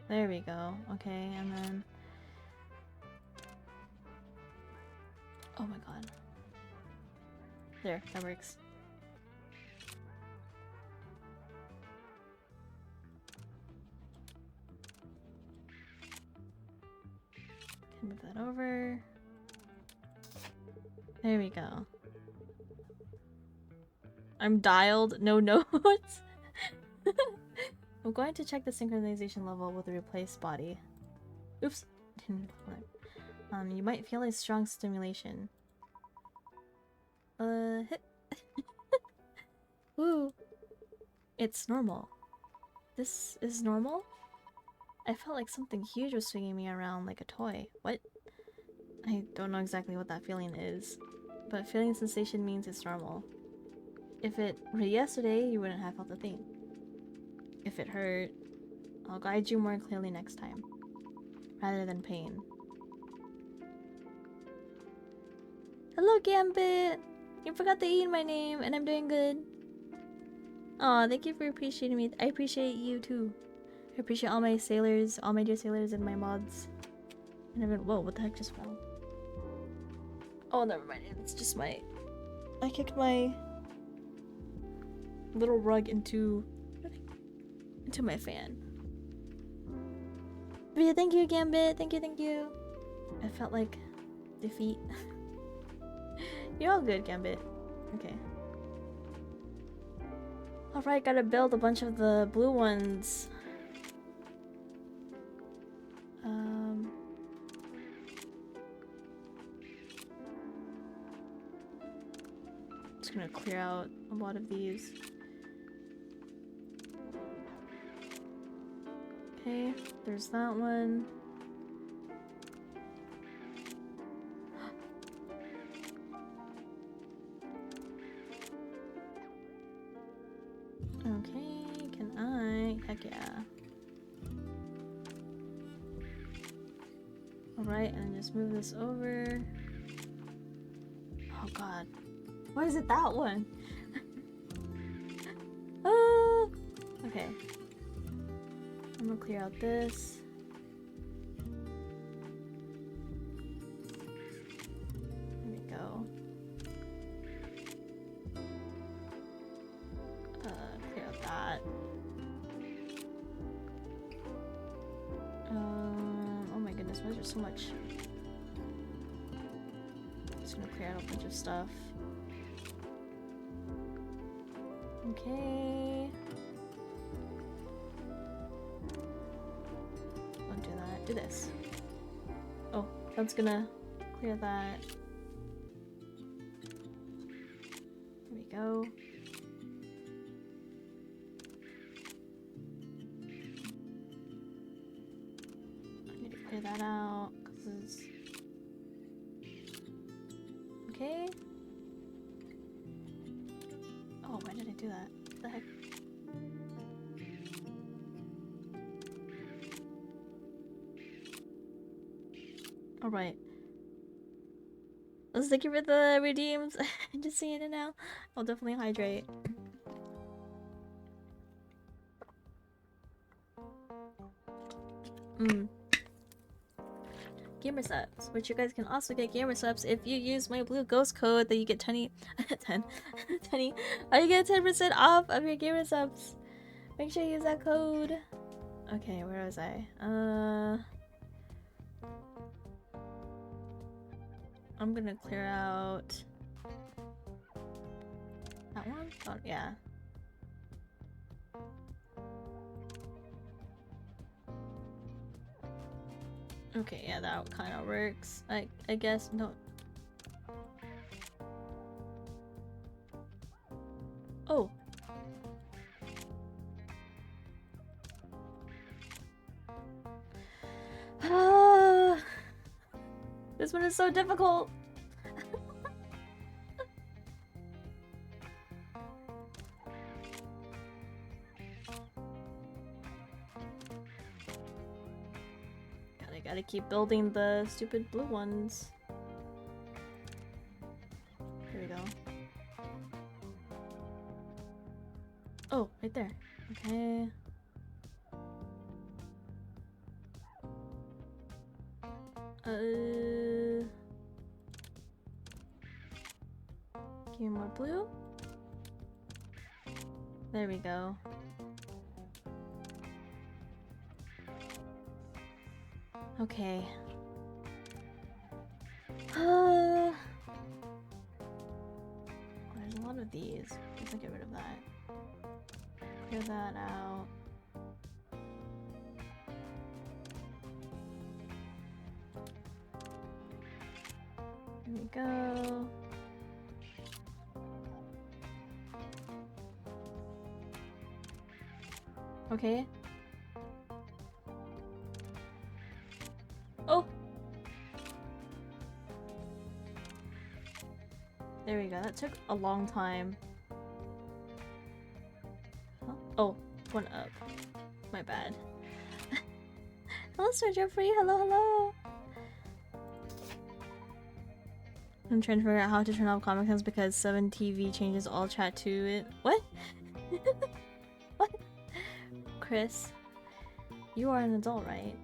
There we go. Okay, and then... Oh my god. There, that works. Can move that over. There we go. I'm dialed. No notes. I'm going to check the synchronization level with the replaced body. Oops. You might feel a strong stimulation. Hit. Woo. It's normal. This is normal? I felt like something huge was swinging me around like a toy. What? I don't know exactly what that feeling is, but feeling sensation means it's normal. If it were yesterday, you wouldn't have felt a thing. If it hurt, I'll guide you more clearly next time, rather than pain. Hello, Gambit! You forgot to eat my name, and I'm doing good. Aw, thank you for appreciating me. I appreciate you too. I appreciate all my sailors, all my dear sailors, and my mods. And everyone. Whoa, what the heck just fell? Oh, never mind. It's just my. I kicked my little rug into my fan. But yeah, thank you, Gambit. Thank you, thank you. I felt like defeat. You're all good, Gambit. Okay. Alright, gotta build a bunch of the blue ones. Just gonna clear out a lot of these. Okay, there's that one. Okay, can I? Heck yeah. Alright, and just move this over. Oh god. Why is it that one? Okay. I'm gonna clear out this. There we go. Clear out that. Oh my goodness, why is there so much? Just gonna clear out a bunch of stuff. Okay. Don't do that. Do this. Oh, that's gonna clear that. There we go. I need to clear that out because okay. Oh, why did I do that? What the heck? Alright. Let's thank you for the redeems. Just seeing it now. I'll definitely hydrate. Gamer subs, which you guys can also get gamer subs if you use my blue ghost code that you get 20 10 20 you get 10% off of your gamer subs. Make sure you use that code. Okay, where was I? I'm gonna clear out that one. Oh yeah. Okay, yeah, that kind of works. I guess no. Oh. This one is so difficult. to keep building the stupid blue ones. Here we go. Oh, right there. Okay. Give me more blue. There we go. Okay. There's a lot of these. Let's get rid of that. Clear that out. There we go. Okay. Oh! There we go. That took a long time. Huh? Oh, one up. My bad. Hello, Sir Jeffrey. Hello, hello. I'm trying to figure out how to turn off Comic Sans because 7TV changes all chat to it. What? What? Chris, you are an adult, right?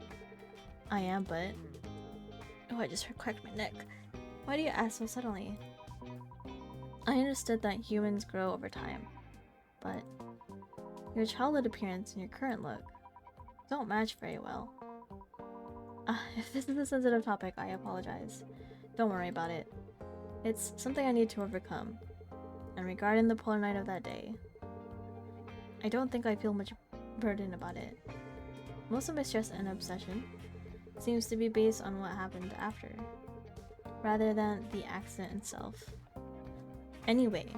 I am, but... Oh, I just cracked my neck. Why do you ask so suddenly? I understood that humans grow over time, but your childhood appearance and your current look don't match very well. If this is a sensitive topic, I apologize. Don't worry about it. It's something I need to overcome. And regarding the polar night of that day, I don't think I feel much burden about it. Most of my stress and obsession seems to be based on what happened after, rather than the accident itself. Anyway,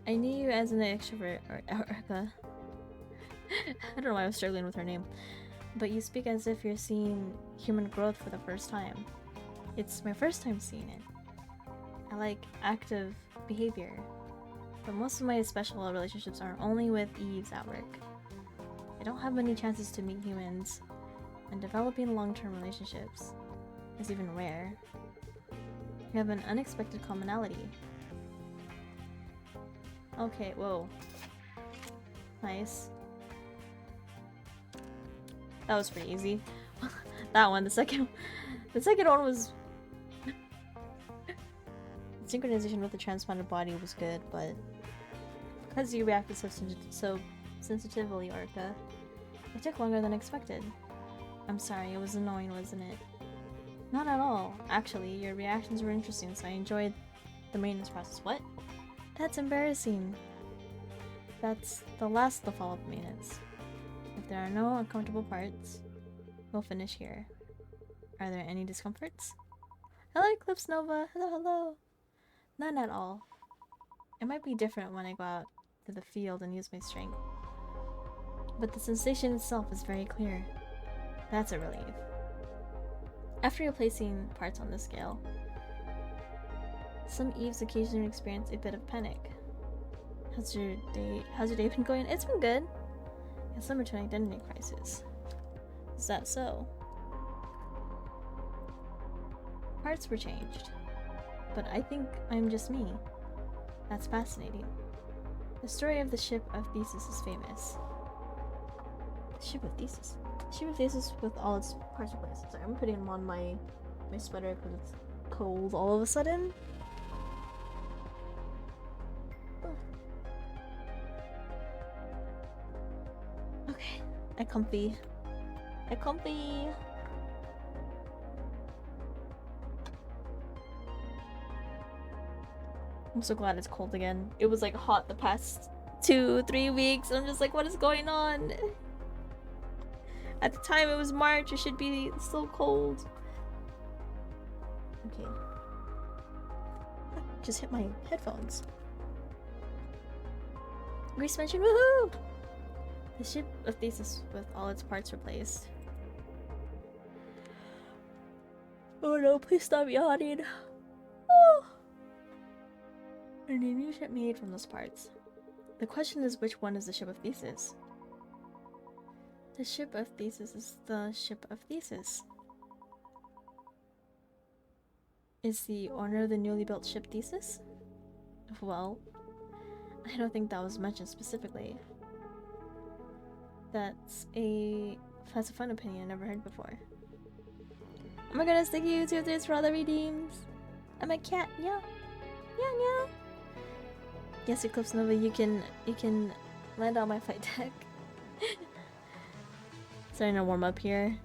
I knew you as an extrovert, Orca. I don't know why I was struggling with her name. But you speak as if you're seeing human growth for the first time. It's my first time seeing it. I like active behavior, but most of my special relationships are only with Eves at work. I don't have many chances to meet humans, and developing long-term relationships is even rare. We have an unexpected commonality. Okay, whoa. Nice. That was pretty easy. That one, the second one was... Synchronization with the transplanted body was good, but because you reacted so sensitively, Orca, it took longer than expected. I'm sorry, it was annoying, wasn't it? Not at all. Actually, your reactions were interesting, so I enjoyed the maintenance process. What? That's embarrassing. That's the last of the follow-up maintenance. If there are no uncomfortable parts, we'll finish here. Are there any discomforts? Hello, Eclipse Nova. Hello, hello. None at all. It might be different when I go out to the field and use my strength, but the sensation itself is very clear. That's a relief. After replacing parts on the scale, some Eves occasionally experience a bit of panic. How's your day been going? It's been good. It's summer to an identity crisis. Is that so? Parts were changed, but I think I'm just me. That's fascinating. The story of the ship of Thesis is famous. The ship of Thesis? The ship of Thesis with all its parts replaced. Sorry, I'm putting on my sweater because it's cold all of a sudden. Okay, I'm comfy. I'm comfy. I'm so glad it's cold again. It was like hot the past 2-3 weeks. I'm just like, what is going on? At the time it was March, it should be so cold. Okay. Just hit my headphones. Grease mentioned, woohoo! The ship of Thesis with all its parts replaced. Oh no, please stop yawning. Oh. And a new ship made from those parts. The question is, which one is the ship of Thesis? The ship of Thesis is the ship of Thesis. is the owner of the newly built ship Thesis? Well, I don't think that was mentioned specifically. That's a fun opinion I never heard before. Oh my goodness, thank you to this for all the redeems. I'm a cat, yeah. Yeah. Yes, Eclipse Nova, you can land on my flight deck. Starting to warm up here.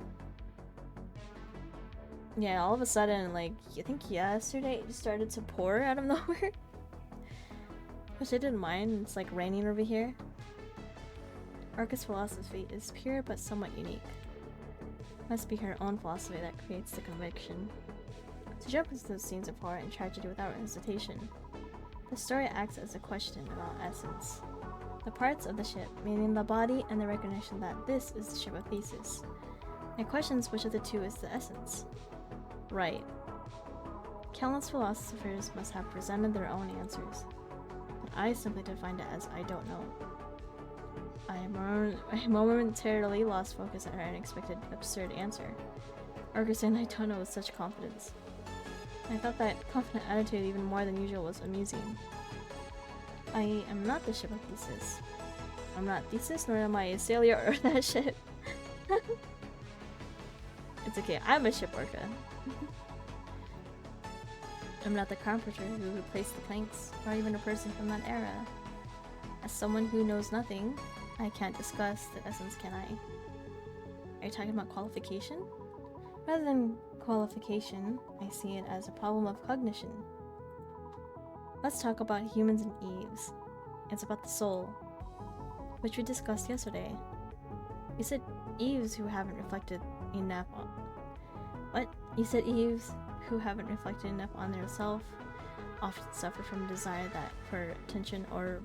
Yeah, all of a sudden, like, I think yesterday it just started to pour out of nowhere. Which I didn't mind, it's like raining over here. Orca's philosophy is pure but somewhat unique. Must be her own philosophy that creates the conviction. To jump into those scenes of horror and tragedy without hesitation. The story acts as a question about essence. The parts of the ship, meaning the body and the recognition that this is the ship of Thesis. It questions which of the two is the essence. Right. Countless philosophers must have presented their own answers, but I simply defined it as I don't know. I momentarily lost focus at her unexpected, absurd answer. Orca saying I don't know with such confidence. I thought that confident attitude even more than usual was amusing. I am not the ship of Thesis. I'm not Thesis, nor am I a sailor or that ship. It's okay, I'm a ship Orca. I'm not the carpenter who replaced the planks, or even a person from that era. As someone who knows nothing, I can't discuss the essence, can I? Are you talking about qualification? Rather than qualification, I see it as a problem of cognition. Let's talk about humans and Eves. It's about the soul, which we discussed yesterday. You said Eves who haven't reflected enough on... What? You said Eves who haven't reflected enough on their self often suffer from a desire that for attention or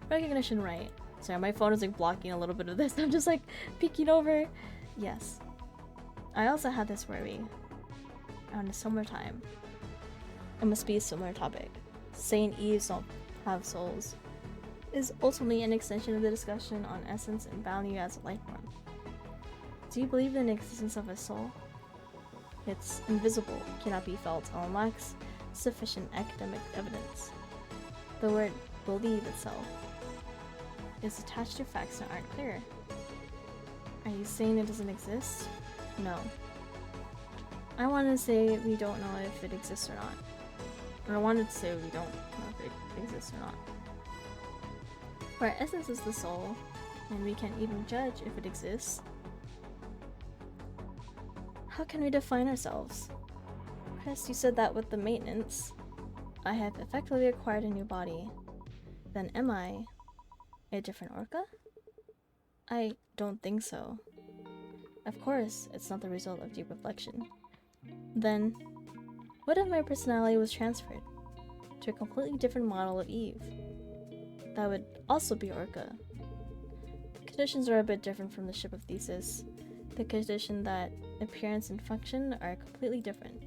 recognition, right? Sorry, my phone is like blocking a little bit of this. I'm just like peeking over. Yes. I also had this worry on a similar time. It must be a similar topic. Saying Eves don't have souls is ultimately an extension of the discussion on essence and value as a life form. Do you believe in the existence of a soul? It's invisible, cannot be felt, and lacks sufficient academic evidence. The word believe itself is attached to facts that aren't clear. Are you saying it doesn't exist? No. I wanted to say we don't know if it exists or not. Or I wanted to say we don't know if it exists or not. For our essence is the soul, and we can't even judge if it exists. How can we define ourselves? Chris, you said that with the maintenance. I have effectively acquired a new body. Then am I a different Orca? I don't think so. Of course, it's not the result of deep reflection. Then, what if my personality was transferred to a completely different model of Eve? That would also be Orca. The conditions are a bit different from the ship of Thesis. The condition that appearance and function are completely different.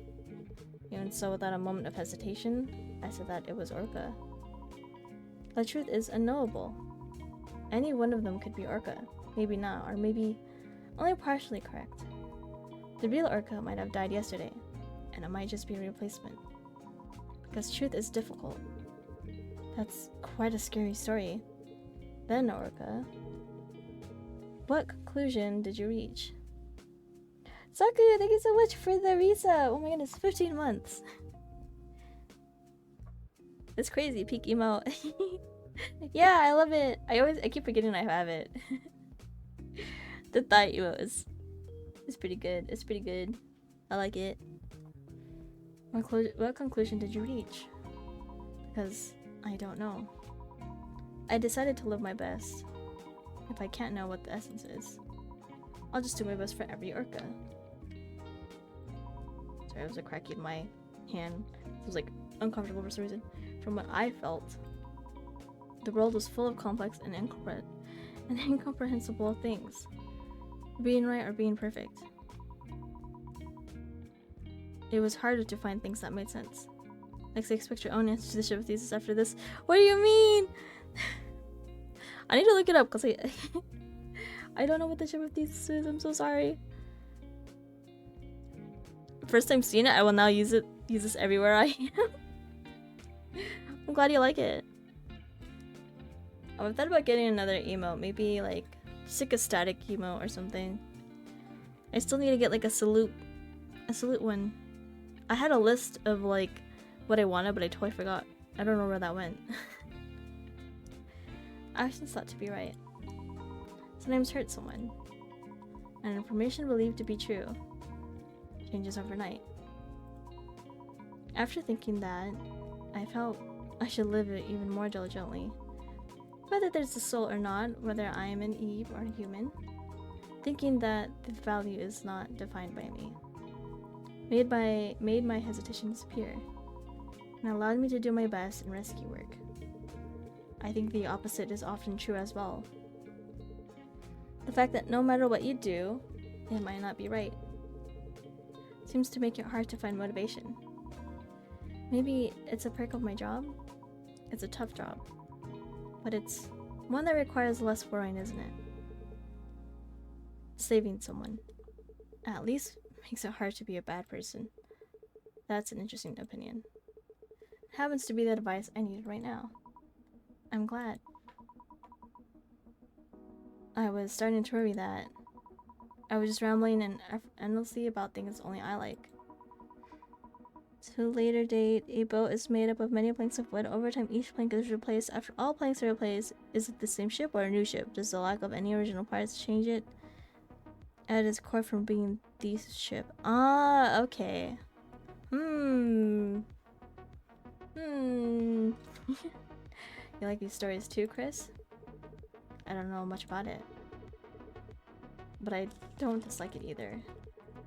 Even so, without a moment of hesitation, I said that it was Orca. The truth is unknowable. Any one of them could be Orca, maybe not, or maybe only partially correct. The real Orca might have died yesterday, and it might just be a replacement. Because truth is difficult. That's quite a scary story. Then, Orca, what conclusion did you reach? Saku, thank you so much for the Risa! Oh my goodness, 15 months! It's crazy, peak emote. Yeah, I love it! I keep forgetting I have it. The thigh emote is pretty good. It's pretty good. I like it. What conclusion did you reach? Because I don't know. I decided to live my best. If I can't know what the essence is, I'll just do my best for every Orca. Sorry, there was a crack in my hand. It was like uncomfortable for some reason. From what I felt, the world was full of complex and incomprehensible things. Being right or being perfect. It was harder to find things that made sense. Lexie, expect your own answer to the ship of Thesis after this. What do you mean? I need to look it up because I don't know what the ship of Thesis is. I'm so sorry. First time seeing it, I will now use this everywhere I am. I'm glad you like it. I've thought about getting another emote, maybe like just like a static emote or something. I still need to get like a salute one. I had a list of like what I wanted, but I totally forgot. I don't know where that went. Actions thought to be right sometimes hurt someone, and information believed to be true changes overnight. After thinking that, I felt I should live it even more diligently. Whether there's a soul or not, whether I am an Eve or a human, thinking that the value is not defined by me made my hesitation disappear, and allowed me to do my best in rescue work. I think the opposite is often true as well. The fact that no matter what you do, it might not be right seems to make it hard to find motivation. Maybe it's a perk of my job. It's a tough job, but it's one that requires less worrying, isn't it? Saving someone at least makes it hard to be a bad person. That's an interesting opinion. It happens to be the advice I need right now. I'm glad. I was starting to worry that I was just rambling and endlessly about things only I like. To a later date, a boat is made up of many planks of wood. Over time, each plank is replaced. After all planks are replaced, is it the same ship or a new ship? Does the lack of any original parts change it at its core from being the ship? Ah, okay. You like these stories too, Chris? I don't know much about it, but I don't dislike it either.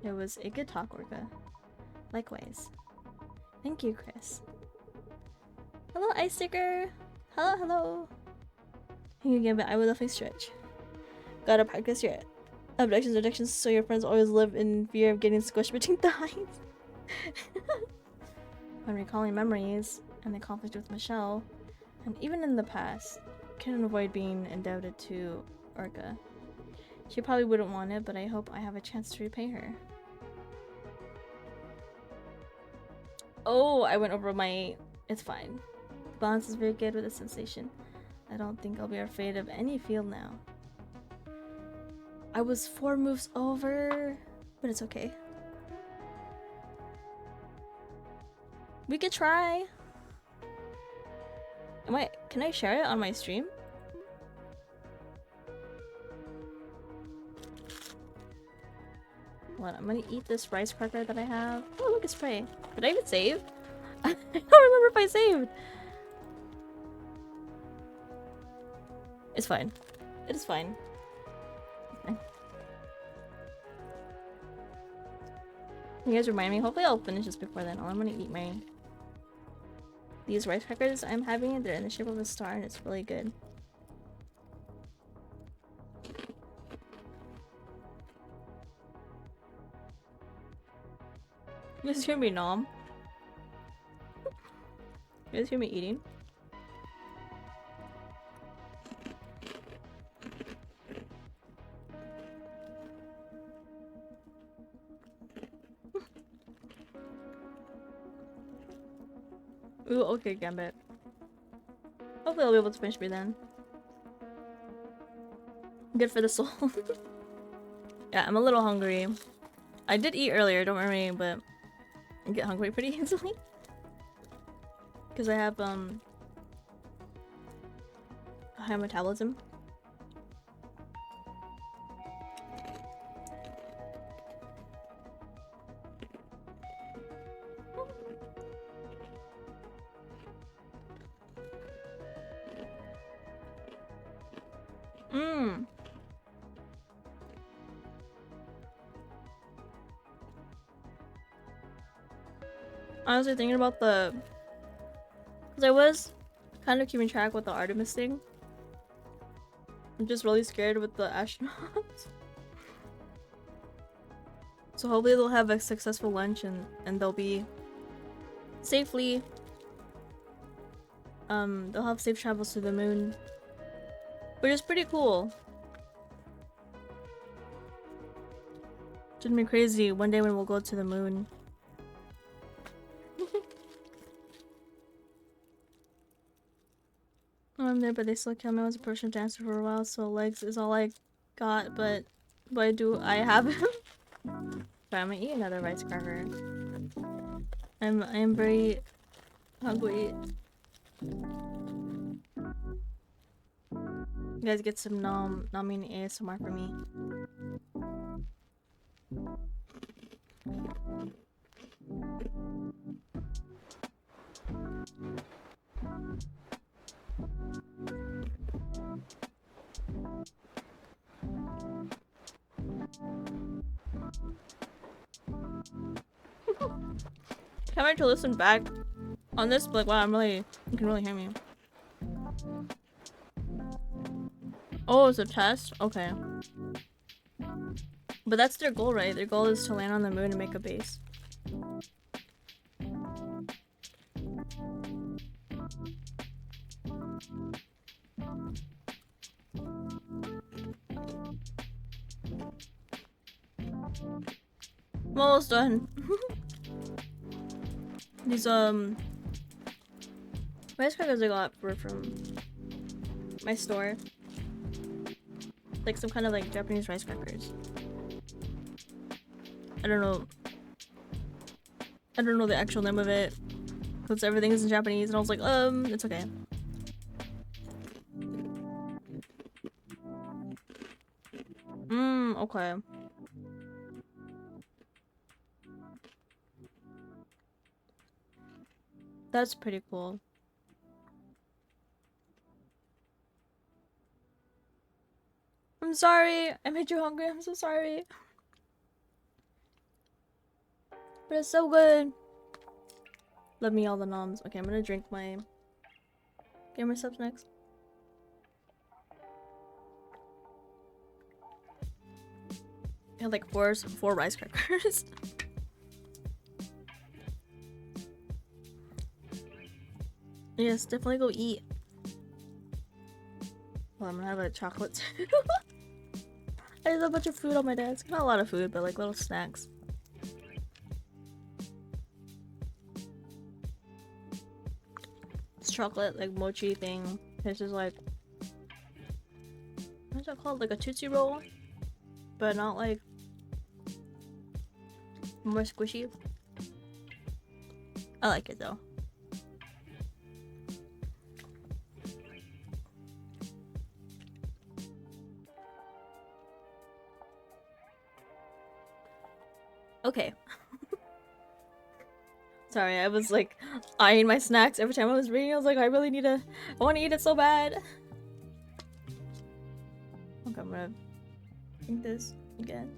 It was a good talk, Orca. Likewise. Thank you, Chris. Hello, Ice Sticker! Hello, hello! Thank you again, but I will definitely stretch. Gotta practice your abductions so your friends always live in fear of getting squished between thighs. When recalling memories and the conflict with Michelle, and even in the past, couldn't avoid being indebted to Orca. She probably wouldn't want it, but I hope I have a chance to repay her. Oh, I went over my... It's fine. The balance is very good with the sensation. I don't think I'll be afraid of any field now. I was 4 moves over, but it's okay. We could try. Can I share it on my stream? What, I'm gonna eat this rice cracker that I have. Oh, look, it's spray. Did I even save? I don't remember if I saved. It's fine. It is fine. Okay. You guys remind me. Hopefully I'll finish this before then. I'm gonna eat these rice crackers I'm having. They're in the shape of a star and it's really good. You guys hear me nom? You guys hear me eating? Ooh, okay, Gambit. Hopefully I'll be able to finish me then. Good for the soul. Yeah, I'm a little hungry. I did eat earlier, don't worry, but I get hungry pretty easily. Because I have high metabolism. Honestly, thinking about because I was kind of keeping track with the Artemis thing. I'm just really scared with the astronauts. So hopefully they'll have a successful lunch and they'll be safely they'll have safe travels to the moon, which is pretty cool. It's gonna be crazy one day when we'll go to the moon. I'm there, but they still kill me. I was a Persian dancer for a while, so legs is all I got, but I have him. But I'm gonna eat another rice cracker. I'm very hungry. You guys get some naming ASMR for me. Can't wait to listen back on this, but like, wow, you can really hear me. Oh, it's a test? Okay. But that's their goal, right? Their goal is to land on the moon and make a base. I'm almost done. These rice crackers I got were from my store. Like some kind of like Japanese rice crackers. I don't know the actual name of it because everything is in Japanese, and I was like, it's okay. Okay. That's pretty cool. I'm sorry. I made you hungry. I'm so sorry. But it's so good. Love me all the noms. Okay, I'm gonna drink my gamer subs next. I had like four rice crackers. Yes, definitely go eat. Well, I'm gonna have a chocolate too. There's a bunch of food on my desk. Not a lot of food, but like little snacks. It's chocolate, like mochi thing. This is like, what's that called? Like a Tootsie Roll, but not like more squishy. I like it though. Okay. Sorry, I was like eyeing my snacks every time I was reading. I was like, I want to eat it so bad. Okay, I'm gonna drink this again.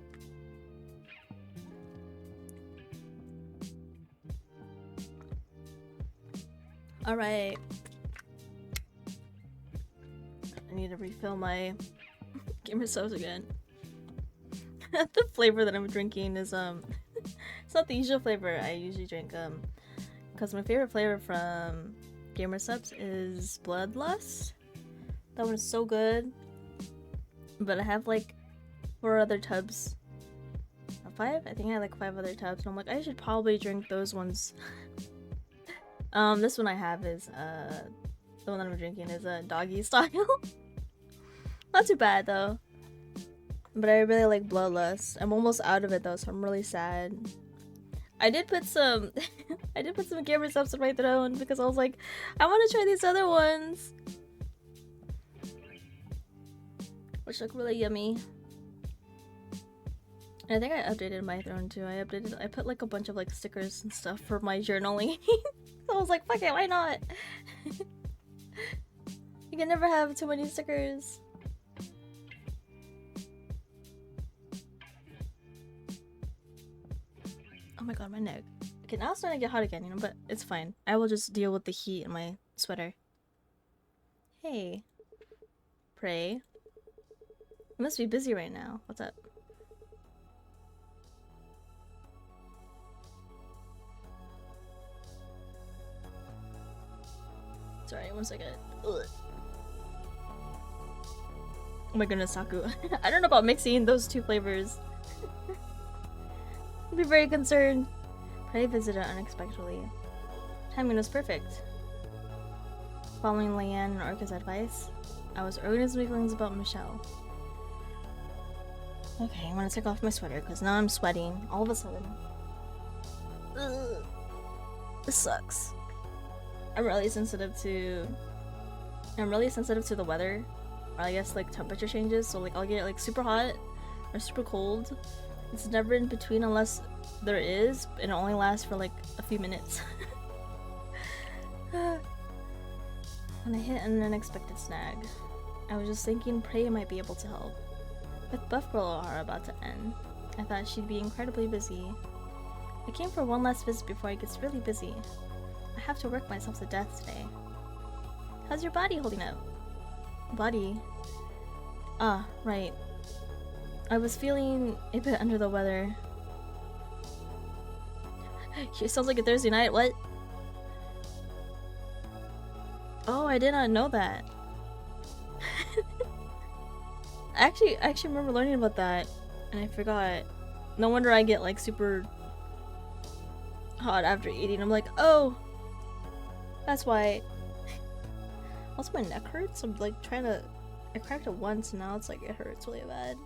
Alright. I need to refill my gamer subs again. The flavor that I'm drinking is it's not the usual flavor I usually drink, because my favorite flavor from gamer subs is Bloodlust. That one is so good. But I have like 4 other tubs. 5? I think I have like 5 other tubs, and I'm like, I should probably drink those ones. This one I have is the one that I'm drinking is a doggy style. Not too bad though. But I really like Bloodlust. I'm almost out of it though, so I'm really sad. I did put some gamer subs in my throne because I was like, I want to try these other ones, which look really yummy. And I think I updated my throne too. I put like a bunch of like stickers and stuff for my journaling. So I was like, fuck it, why not? You can never have too many stickers. Oh my god, my neck. Okay, now it's starting to get hot again, you know, but it's fine. I will just deal with the heat in my sweater. Hey. Pray. You must be busy right now. What's up? Sorry, 1 second. Ugh. Oh my goodness, Saku. I don't know about mixing those 2 flavors. I'd be very concerned. Prey visited unexpectedly. Timing was perfect. Following Lianne and Orca's advice, I was organizing my feelings about Michelle. Okay, I'm gonna take off my sweater because now I'm sweating all of a sudden. Ugh. This sucks. I'm really sensitive to the weather, or I guess like temperature changes. So like I'll get like super hot or super cold. It's never in between unless there is, and it only lasts for like a few minutes. When I hit an unexpected snag, I was just thinking Prey might be able to help. With Buff Girl O'Hara about to end, I thought she'd be incredibly busy. I came for one last visit before it gets really busy. I have to work myself to death today. How's your body holding up? Body? Ah, right. I was feeling a bit under the weather. It sounds like a Thursday night, what? Oh, I did not know that. I actually remember learning about that, and I forgot. No wonder I get like super hot after eating. I'm like, oh, that's why. Also, my neck hurts. I'm like trying to. I cracked it once, and now it's like it hurts really bad.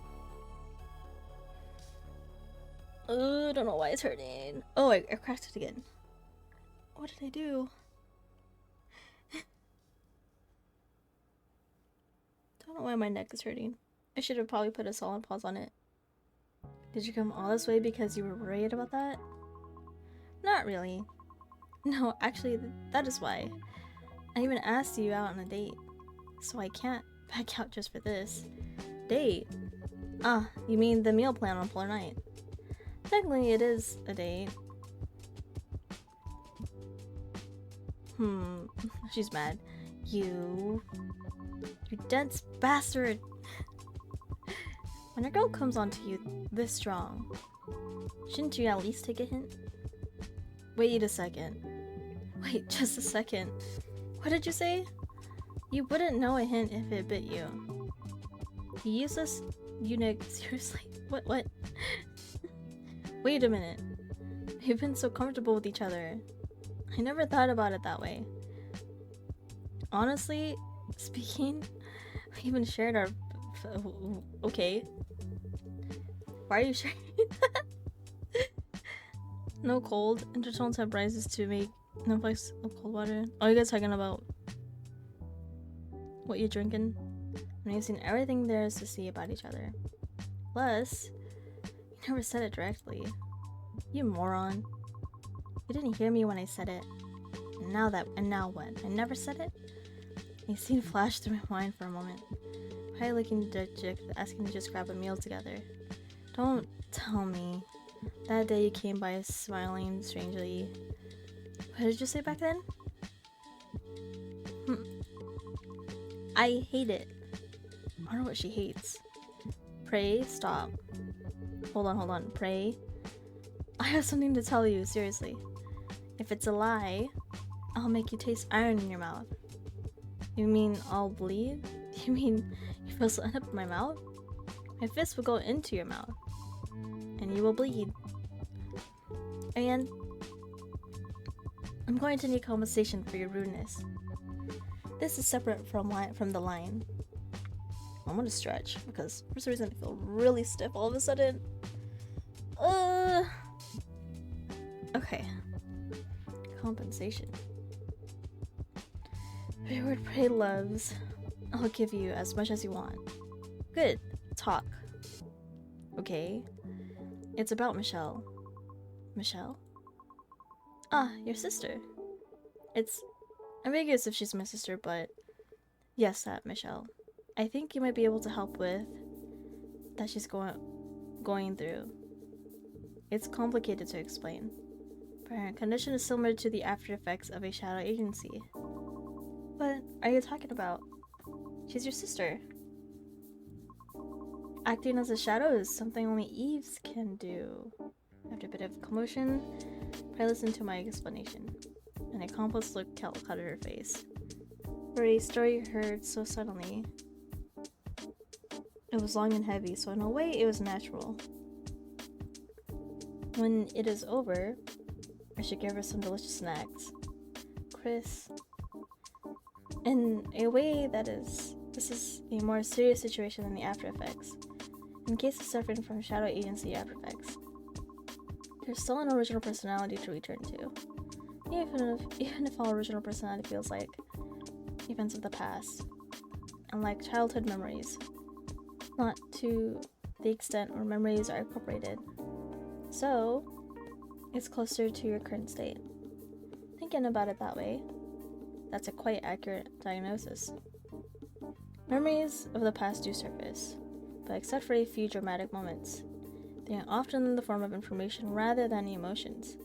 I don't know why it's hurting. Oh, I cracked it again. What did I do? Don't know why my neck is hurting. I should have probably put a solid pause on it. Did you come all this way because you were worried about that? Not really. No, actually, that is why. I even asked you out on a date. So I can't back out just for this. Date? Ah, you mean the meal plan on Polar Night. Technically, it is a date. She's mad. You dense bastard! When a girl comes onto you this strong, shouldn't you at least take a hint? Wait a second. Wait, just a second. What did you say? You wouldn't know a hint if it bit you. You useless eunuch, seriously? What? Wait a minute. We've been so comfortable with each other. I never thought about it that way. Honestly speaking, we even shared our... Okay. Why are you sharing? No cold. Intertone temp rises to make no place of cold water. Oh, you guys talking about what you're drinking? And you've seen everything there is to see about each other. Plus, you never said it directly. You moron. You didn't hear me when I said it. And now what? I never said it? A scene flashed through my mind for a moment. Probably looking dejected, asking to just grab a meal together. Don't tell me. That day you came by smiling strangely. What did you say back then? I hate it. I wonder what she hates. Pray, stop. Hold on. Pray. I have something to tell you, seriously. If it's a lie, I'll make you taste iron in your mouth. You mean I'll bleed? You mean your fist will end up in my mouth? My fist will go into your mouth. And you will bleed. And I'm going to need compensation for your rudeness. This is separate from the line. I'm gonna stretch because for some reason I feel really stiff all of a sudden. Okay. Compensation. Reward Prey loves. I'll give you as much as you want. Good. Talk. Okay. It's about Michelle. Michelle? Ah, your sister. It's ambiguous if she's my sister, but yes, that Michelle. I think you might be able to help with that she's going through. It's complicated to explain, but her condition is similar to the after effects of a shadow agency. What are you talking about? She's your sister. Acting as a shadow is something only Eves can do. After a bit of commotion, Prey listened to my explanation, and a complex look caught her face. For a story heard so suddenly, it was long and heavy, so in a way it was natural. When it is over, I should give her some delicious snacks. Chris, In a way this is a more serious situation than the after effects. In case of suffering from shadow agency after effects, there's still an original personality to return to. Even if all original personality feels like events of the past, and like childhood memories, not to the extent where memories are incorporated. So, it's closer to your current state. Thinking about it that way, that's a quite accurate diagnosis. Memories of the past do surface, but except for a few dramatic moments, they are often in the form of information rather than emotions.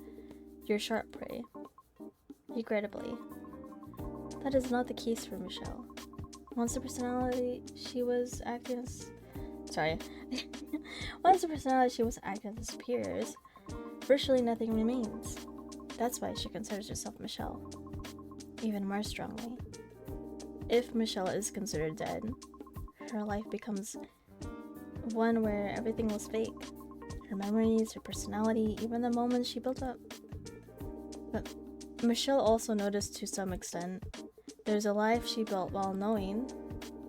Your sharp prey. Regrettably, that is not the case for Michelle. Once the personality she was acting as disappears, virtually nothing remains. That's why she considers herself Michelle, even more strongly. If Michelle is considered dead, her life becomes one where everything was fake. Her memories, her personality, even the moments she built up. But Michelle also noticed to some extent there's a life she built while knowing,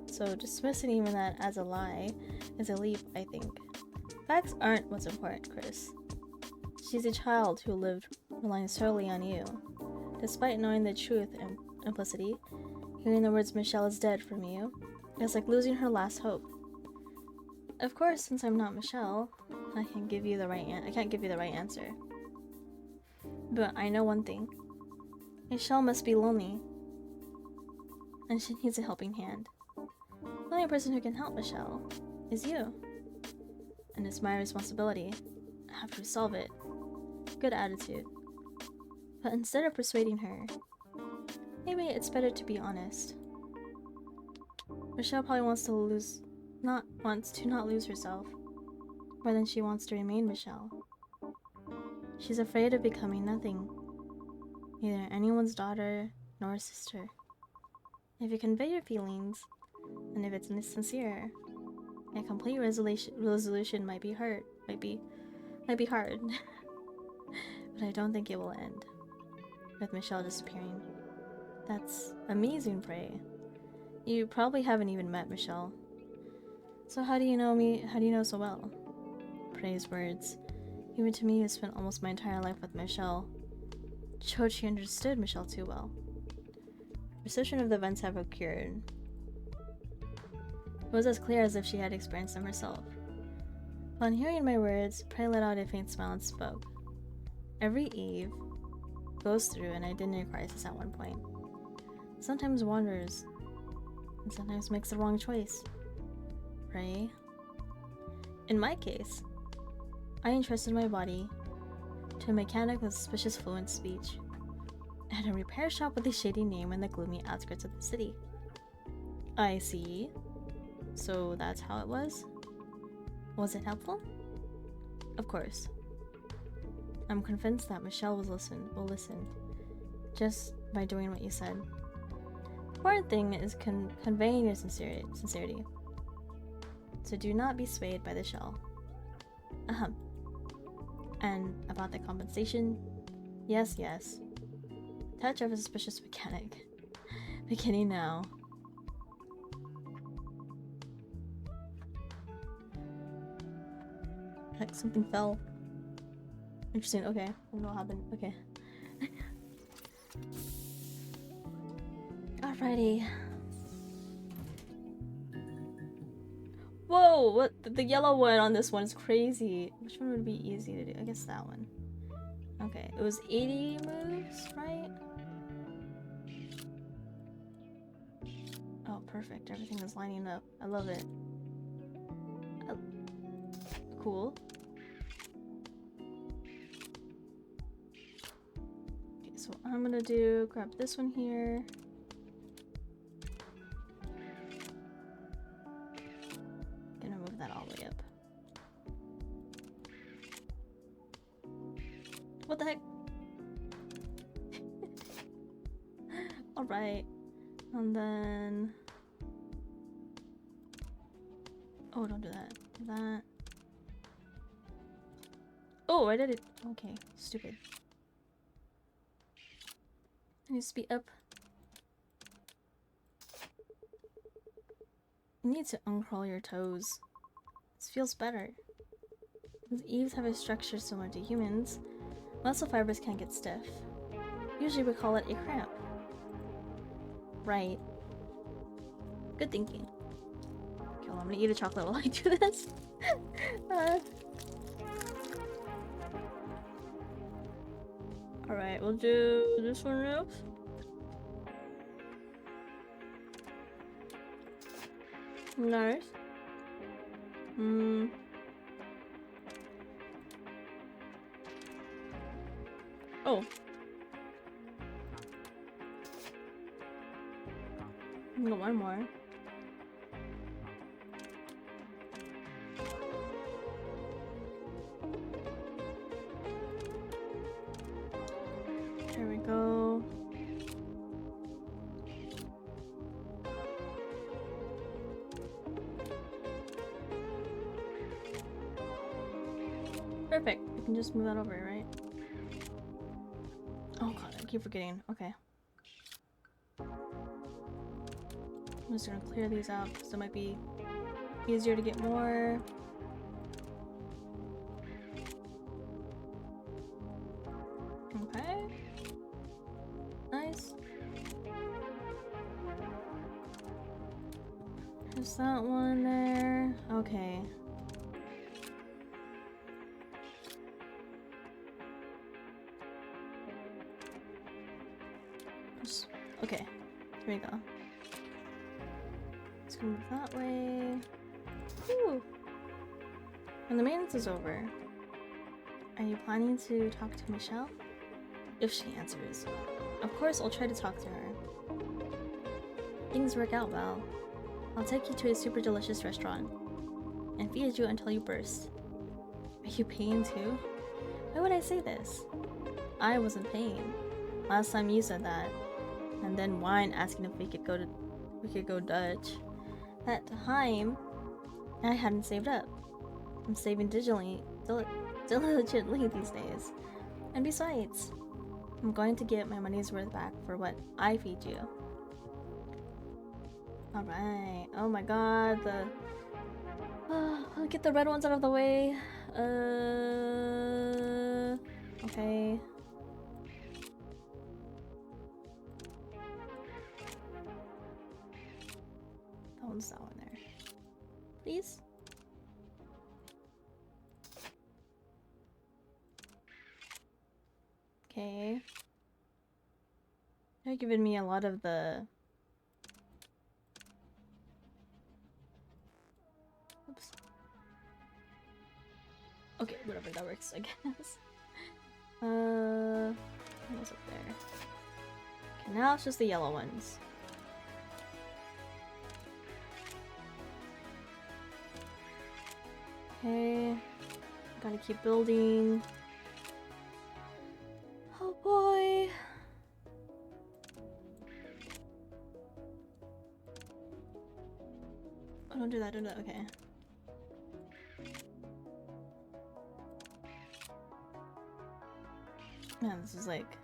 so dismissing even that as a lie is a leap, I think. Facts aren't what's important, Chris. She's a child who lived relying solely on you. Despite knowing the truth and implicity, hearing the words Michelle is dead from you is like losing her last hope. Of course, since I'm not Michelle, I can't give you the right answer. But I know one thing. Michelle must be lonely, and she needs a helping hand. The only person who can help Michelle is you. And it's my responsibility. I have to resolve it. Good attitude. But instead of persuading her, maybe it's better to be honest. Michelle probably wants to not lose herself, more than she wants to remain Michelle. She's afraid of becoming nothing, neither anyone's daughter nor sister. If you convey your feelings, and if it's sincere, a complete resolution might be hard. But I don't think it will end with Michelle disappearing. That's amazing, Prey. You probably haven't even met Michelle. So how do you know me? How do you know so well? Prey's words, even to me who spent almost my entire life with Michelle, showed she understood Michelle too well. Perception of the events have occurred. It was as clear as if she had experienced them herself. Upon hearing my words, Prey let out a faint smile and spoke. Every Eve goes through an identity crisis at one point. Sometimes wanders, and sometimes makes the wrong choice. Prey. In my case, I entrusted my body to a mechanic with suspicious fluent speech at a repair shop with a shady name in the gloomy outskirts of the city. I see. So that's how it was? Was it helpful? Of course. I'm convinced that Michelle will listen, just by doing what you said. The important thing is conveying your sincerity. So do not be swayed by the shell. And about the compensation, yes. Touch of a suspicious mechanic. Beginning now. Like something fell. Interesting, okay. I don't know what happened. Okay. Alrighty. Whoa! What? The yellow one on this one is crazy. Which one would be easy to do? I guess that one. Okay, it was 80 moves, right? Oh, perfect. Everything is lining up. I love it. Cool. Okay, so I'm gonna grab this one here. Gonna move that all the way up. What the heck? Alright. And then... Oh, don't do that. Do that. Oh, I did it. Okay, stupid. I need to speed up. You need to uncurl your toes. This feels better. These eaves have a structure similar to humans. Muscle fibers can't get stiff. Usually we call it a cramp. Right. Good thinking. Okay, well, I'm gonna eat a chocolate while I do this. Alright, we'll do this one next. Nice. Oh. I got one more. There we go. Perfect. We can just move that over, right? Oh god, I keep forgetting. Okay. I'm just gonna clear these out because it might be easier to get more. Okay. Nice. There's that one there. Okay. Okay. Here we go. Let's go move that way. Whew. When the maintenance is over, are you planning to talk to Michelle? If she answers. Of course, I'll try to talk to her. Things work out well. I'll take you to a super delicious restaurant and feed you until you burst. Are you paying too? Why would I say this? I wasn't paying. Last time you said that. And then whined asking if we could go Dutch. That time, I hadn't saved up. I'm saving diligently these days. And besides, I'm going to get my money's worth back for what I feed you. Alright. Oh my god, I'll get the red ones out of the way. Okay. That one there. Please? Okay. They're giving me a lot of the... Oops. Okay, whatever, that works, I guess. What's up there? Okay, now it's just the yellow ones. Okay, gotta keep building. Oh boy. Oh, don't do that, don't do that, okay. Man, this is like...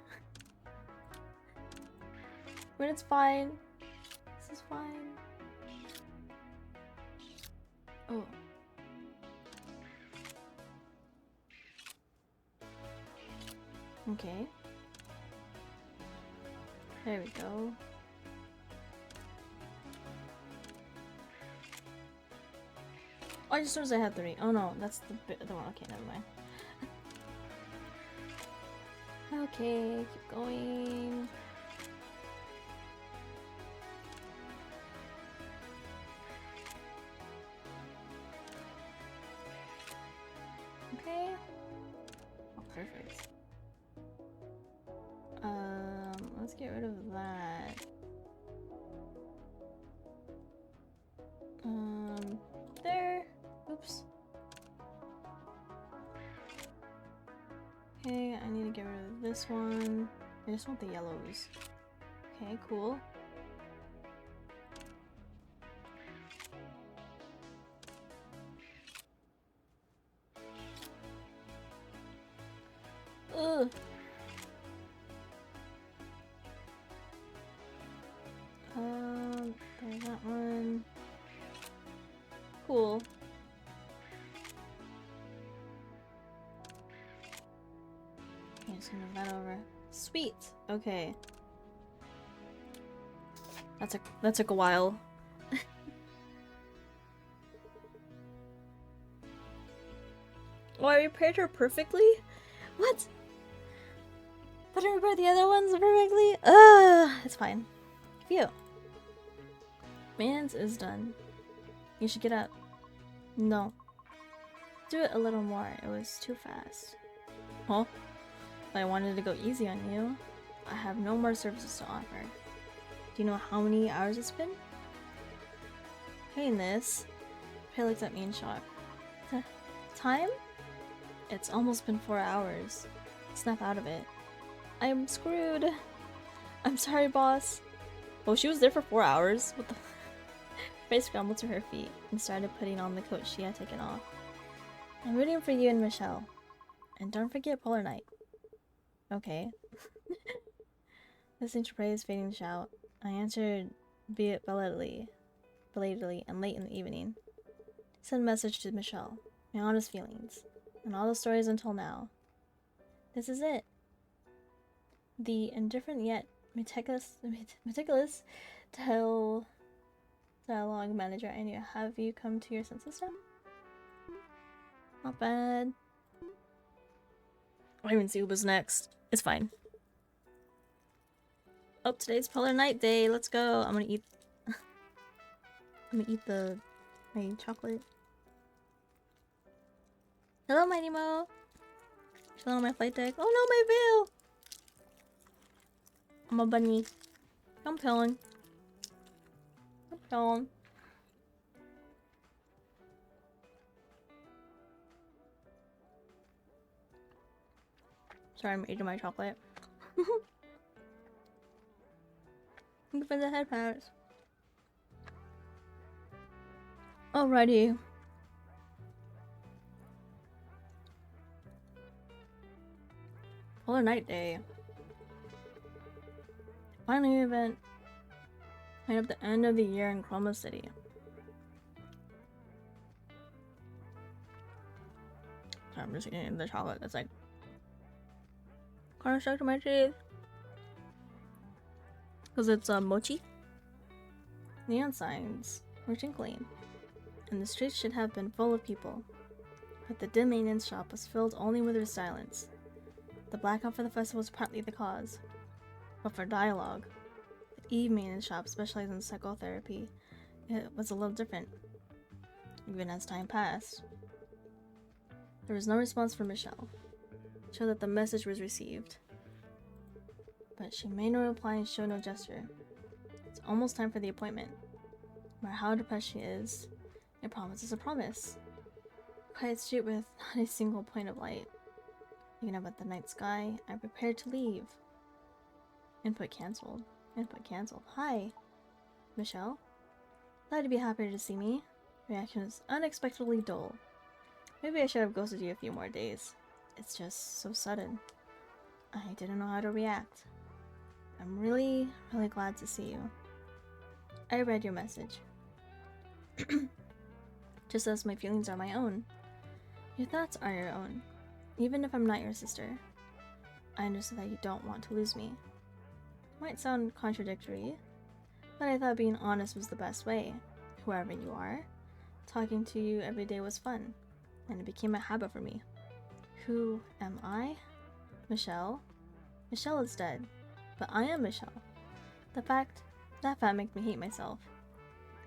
But it's fine. This is fine. Oh. Okay. There we go. Oh, I just noticed I had 3. Oh no, that's the one. Okay, never mind. Okay, keep going. Okay. Oh, perfect. Let's get rid of that. There. Oops. Okay, I need to get rid of this one. I just want the yellows. Okay, cool. Ugh. There's that one. Cool. Okay, just gonna move that over. Sweet. Okay. That took a while. Oh, I repaired her perfectly? What? But I repaired the other ones perfectly? It's fine. Phew. Maintenance is done. You should get up. No. Do it a little more. It was too fast. Huh? But I wanted to go easy on you. I have no more services to offer. Do you know how many hours it's been? Hearing this, Prey looked at me in shock. Time? It's almost been 4 hours. Snap out of it. I'm screwed. I'm sorry, boss. Oh, she was there for 4 hours? What the? Prey scrambled to her feet and started putting on the coat she had taken off. I'm rooting for you and Michelle. And don't forget Polar Night. Okay. Listening to Prey's fading shout, I answered belatedly and late in the evening. Send a message to Michelle. My honest feelings. And all the stories until now. This is it. The indifferent yet meticulous dialogue manager I knew. Have you come to your senses now? Not bad. I didn't even see who was next. It's fine. Oh, today's Polar Night Day. Let's go. I'm gonna eat my chocolate. Hello, Mighty Mo. Chilling on my flight deck. Oh no, my veil. I'm a bunny. I'm chilling. I'm chilling. Sorry, I'm eating my chocolate. Thank you for the head pats. Alrighty. Polar Night Day. Final event. Right up the end of the year in Chroma City. Sorry, I'm just eating the chocolate that's like kind of stuck to my teeth. Because it's mochi. Neon signs were twinkling, and the streets should have been full of people. But the dim maintenance shop was filled only with their silence. The blackout for the festival was partly the cause. But for dialogue, the Eve maintenance shop specialized in psychotherapy, it was a little different. Even as time passed, there was no response from Michelle. It showed that the message was received. But she made no reply and showed no gesture. It's almost time for the appointment. No matter how depressed she is, a promise is a promise. Quiet street with not a single point of light. Looking up at the night sky, I prepared to leave. Input cancelled. Input cancelled. Hi. Michelle? Glad to be happy to see me. Reaction is unexpectedly dull. Maybe I should have ghosted you a few more days. It's just so sudden. I didn't know how to react. I'm really glad to see you. I read your message. Just as my feelings are my own. Your thoughts are your own. Even if I'm not your sister. I understand that you don't want to lose me. Might sound contradictory, but I thought being honest was the best way. Whoever you are, talking to you every day was fun, and it became a habit for me. Who am I? Michelle? Michelle is dead, but I am Michelle. That fact makes me hate myself.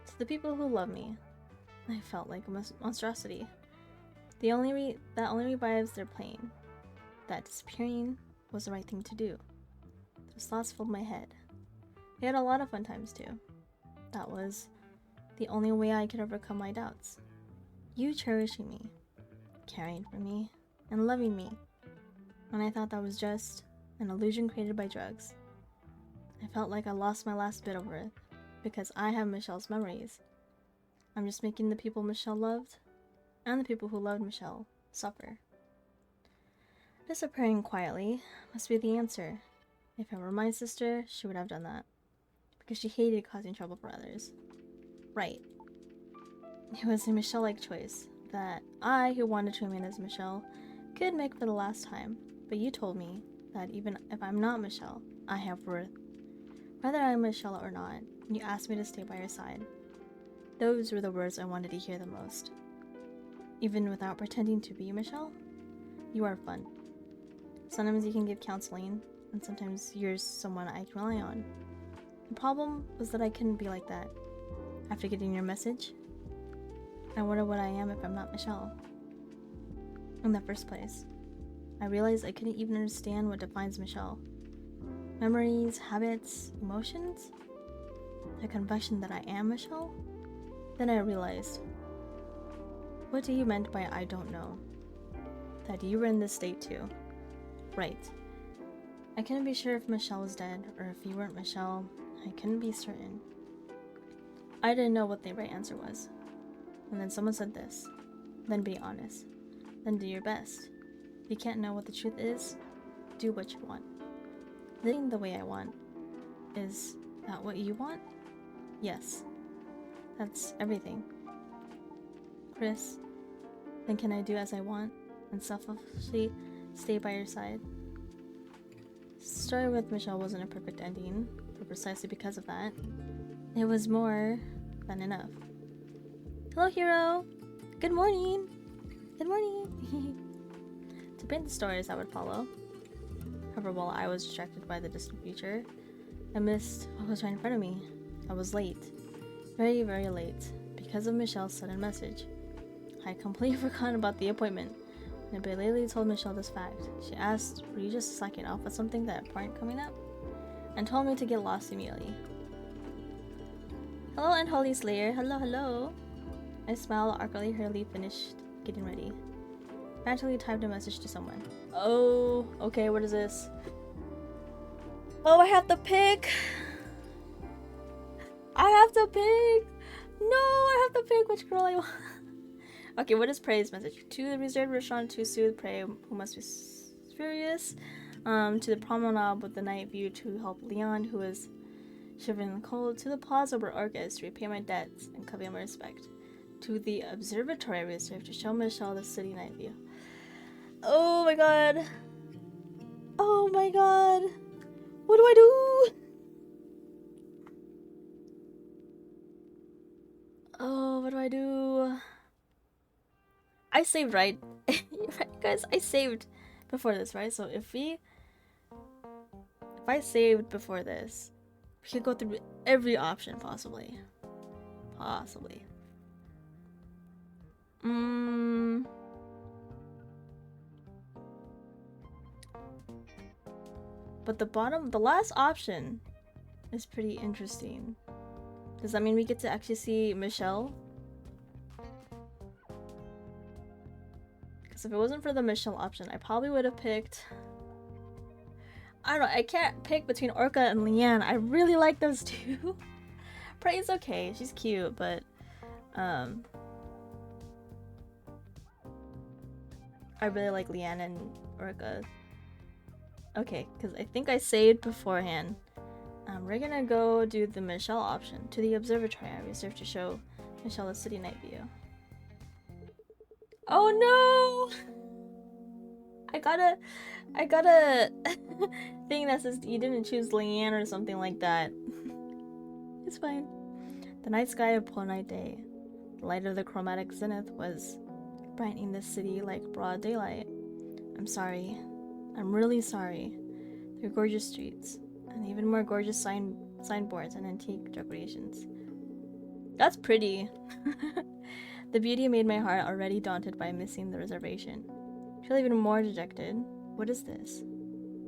To the people who love me, I felt like a monstrosity. That only revives their pain. That disappearing was the right thing to do. Those thoughts filled my head. We had a lot of fun times too. That was the only way I could overcome my doubts. You cherishing me, caring for me, and loving me. And I thought that was just an illusion created by drugs. I felt like I lost my last bit over it, because I have Michelle's memories. I'm just making the people Michelle loved, and the people who loved Michelle, suffer. Disappearing quietly must be the answer. If I were my sister, she would have done that, because she hated causing trouble for others. Right. It was a Michelle-like choice that I, who wanted to remain as Michelle, could make for the last time. But you told me that even if I'm not Michelle, I have worth. Whether I'm Michelle or not, you asked me to stay by your side. Those were the words I wanted to hear the most. Even without pretending to be Michelle, you are fun. Sometimes you can give counseling, and sometimes you're someone I can rely on. The problem was that I couldn't be like that. After getting your message, I wonder what I am if I'm not Michelle. In the first place, I realized I couldn't even understand what defines Michelle. Memories, habits, emotions? The confession that I am Michelle? Then I realized, what do you meant by I don't know? That you were in this state too. Right. I couldn't be sure if Michelle was dead, or if you weren't Michelle. I couldn't be certain. I didn't know what the right answer was. And then someone said this. Then be honest. Then do your best. If you can't know what the truth is, do what you want. Living the way I want. Is that what you want? Yes. That's everything. Chris, then can I do as I want and selflessly stay by your side? Story with Michelle wasn't a perfect ending, but precisely because of that, it was more than enough. Hello, hero! Good morning! Good morning! To paint the stories that would follow. However, while I was distracted by the distant future, I missed what was right in front of me. I was late. Very, very late. Because of Michelle's sudden message. I had completely forgotten about the appointment. And I belatedly told Michelle this fact. She asked, were you just slacking off with something that important coming up? And told me to get lost immediately. Hello, Unholy Slayer. Hello, hello. I smiled awkwardly, hurriedly finished getting ready. Frantically typed a message to someone. Oh, okay, what is this? Oh, I have to pick! I have to pick! No, I have to pick which girl I want. Okay, what is Prey's message? To the reserved restaurant to soothe Prey, who must be furious. To the promenade with the night view to help Lianne, who is shivering in the cold. To the plaza where Orca is to repay my debts and covet my respect. To the observatory I reserved to show Michelle the city night view. Oh my god. Oh my god. What do I do? Oh, what do I do? I saved, right? Right, guys, I saved before this, right? So if I saved before this, we could go through every option possibly. Possibly. But the last option is pretty interesting. Does that mean we get to actually see Michelle? Because if it wasn't for the Michelle option, I probably would have picked... I don't know, I can't pick between Orca and Lianne. I really like those two. Prey's okay, she's cute, but... I really like Lianne and Orca. Okay, because I think I saved beforehand. We're gonna go do the Michelle option. To the observatory I reserved to show Michelle the city night view. Oh no! I got a thing that says you didn't choose Lianne or something like that. It's fine. The night sky of Polar Night Day. The light of the chromatic zenith was brightening the city like broad daylight. I'm sorry. I'm really sorry. They're gorgeous streets, and even more gorgeous signboards and antique decorations. That's pretty. The beauty made my heart already daunted by missing the reservation. I feel even more dejected. What is this?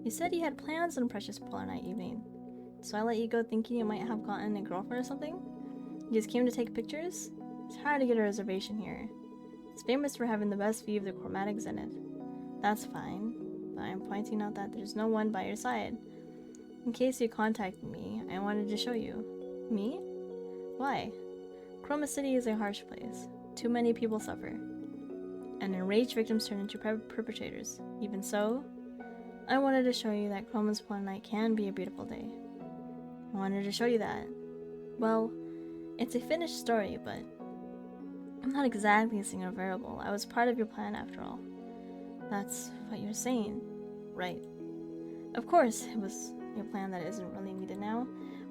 You said you had plans on precious Polar Night evening, so I let you go thinking you might have gotten a girlfriend or something? You just came to take pictures? It's hard to get a reservation here. It's famous for having the best view of the chromatic zenith. That's fine, but I'm pointing out that there's no one by your side. In case you contacted me, I wanted to show you. Me? Why? Chroma City is a harsh place. Too many people suffer. And enraged victims turn into perpetrators. Even so, I wanted to show you that Chroma's Polar Night can be a beautiful day. I wanted to show you that. Well, it's a finished story, but I'm not exactly a single variable. I was part of your plan after all. That's what you're saying. Right. Of course, it was your plan that isn't really needed now,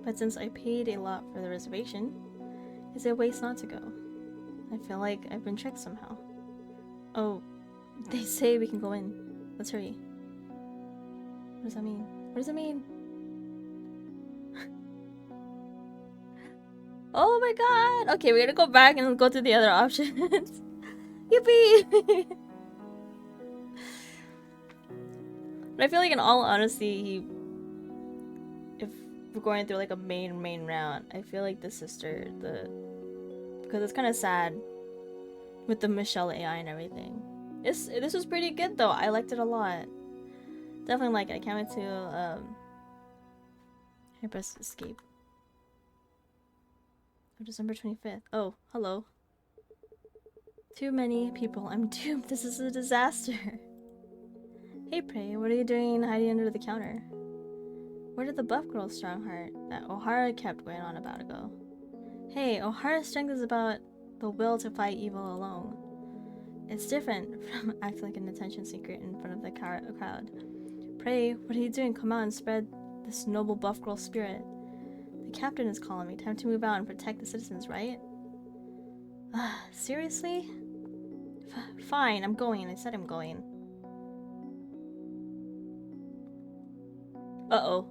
but since I paid a lot for the reservation, is it a waste not to go? I feel like I've been tricked somehow. Oh, they say we can go in. Let's hurry. What does that mean? What does it mean? Oh my god! Okay, we're gonna go back and go to the other options. Yippee! But I feel like in all honesty, if we're going through like a main route, I feel like the sister, because it's kind of sad with the Michelle AI and everything. This was pretty good though. I liked it a lot. Definitely like it. I can't wait to I press escape. December 25th. Oh, hello. Too many people. I'm doomed. This is a disaster. Hey, Prey, what are you doing hiding under the counter? Where did the buff girl's strong heart that O'Hara kept going on about go? Hey, O'Hara's strength is about the will to fight evil alone. It's different from acting like an attention seeker in front of the crowd. Prey, what are you doing? Come out and spread this noble buff girl spirit. The captain is calling me. Time to move out and protect the citizens, right? Seriously? Fine, I'm going. I said I'm going. Uh-oh.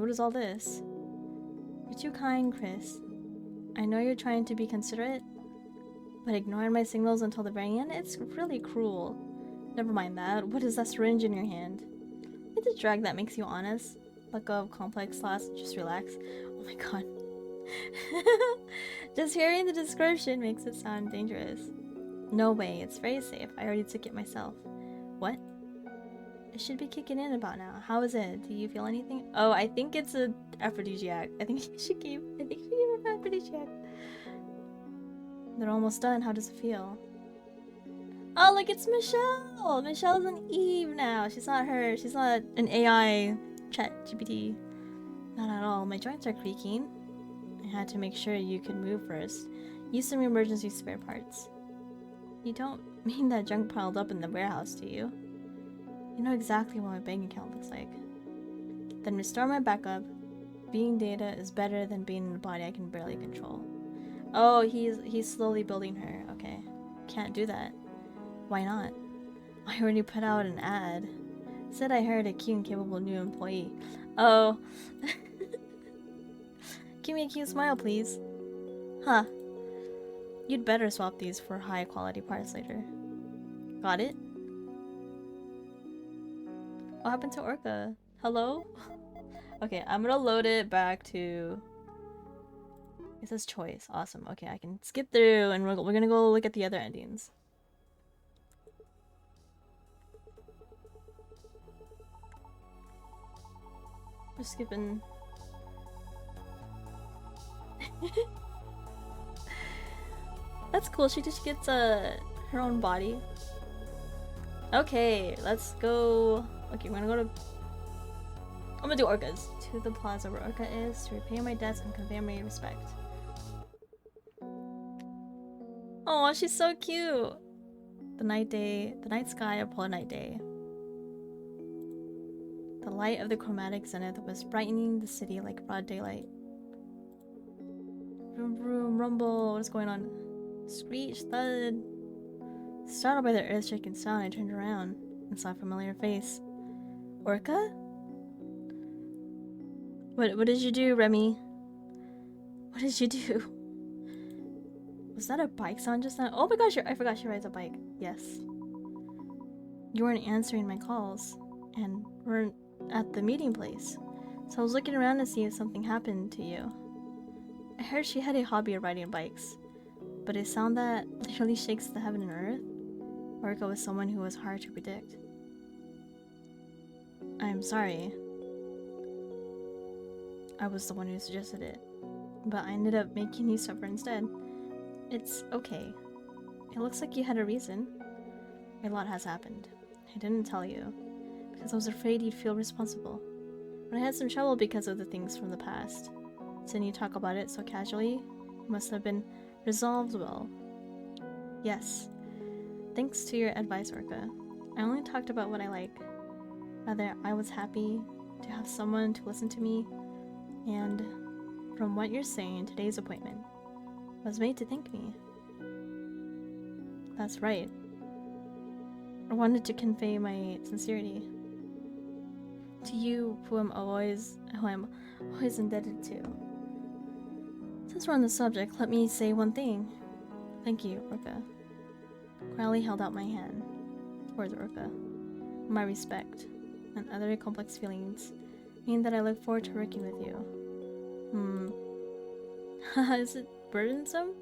What is all this? You're too kind, Chris. I know you're trying to be considerate, but ignoring my signals until the very end, it's really cruel. Never mind that. What is that syringe in your hand? It's a drug that makes you honest. Let go of complex thoughts, just relax. Oh my god. Just hearing the description makes it sound dangerous. No way, it's very safe. I already took it myself. What? It should be kicking in about now. How is it? Do you feel anything? Oh, I think it's an aphrodisiac. I think she gave an aphrodisiac. They're almost done. How does it feel? Oh, look, it's Michelle! Michelle's an Eve now. She's not her. She's not an AI chat GPT. Not at all. My joints are creaking. I had to make sure you could move first. Use some emergency spare parts. You don't mean that junk piled up in the warehouse, do you? You know exactly what my bank account looks like. Then restore my backup. Being data is better than being in a body I can barely control. Oh, he's slowly building her. Okay. Can't do that. Why not? I already put out an ad. Said I hired a cute and capable new employee. Oh. Give me a cute smile, please. Huh. You'd better swap these for high quality parts later. Got it? What happened to Orca? Hello? Okay, I'm gonna load it back to... It says choice. Awesome. Okay, I can skip through and we're gonna go look at the other endings. We're skipping... That's cool. She just gets her own body. Okay, let's go. Okay, we're gonna go to... I'm gonna do Orca's. To the plaza where Orca is, to repay my debts and convey my respect. Oh, she's so cute! The night sky, a polar night day. The light of the chromatic zenith was brightening the city like broad daylight. Vroom vroom, rumble, what is going on? Screech, thud. Startled by the earth-shaking sound, I turned around and saw a familiar face. Orca? What did you do, Remy? What did you do? Was that a bike sound just now? Oh my gosh, I forgot she rides a bike. Yes. You weren't answering my calls, and weren't at the meeting place. So I was looking around to see if something happened to you. I heard she had a hobby of riding bikes, but a sound that literally shakes the heaven and earth? Orca was someone who was hard to predict. I'm sorry. I was the one who suggested it, but I ended up making you suffer instead. It's okay. It looks like you had a reason. A lot has happened. I didn't tell you, because I was afraid you'd feel responsible. But I had some trouble because of the things from the past. Seeing you talk about it so casually, it must have been resolved well. Yes. Thanks to your advice, Orca. I only talked about what I like. Rather, I was happy to have someone to listen to me, and from what you're saying, today's appointment was made to thank me. That's right. I wanted to convey my sincerity to you, who I'm always indebted to. Since we're on the subject, let me say one thing. Thank you, Orca. Quietly held out my hand towards Orca. My respect and other complex feelings mean that I look forward to working with you. Is it burdensome?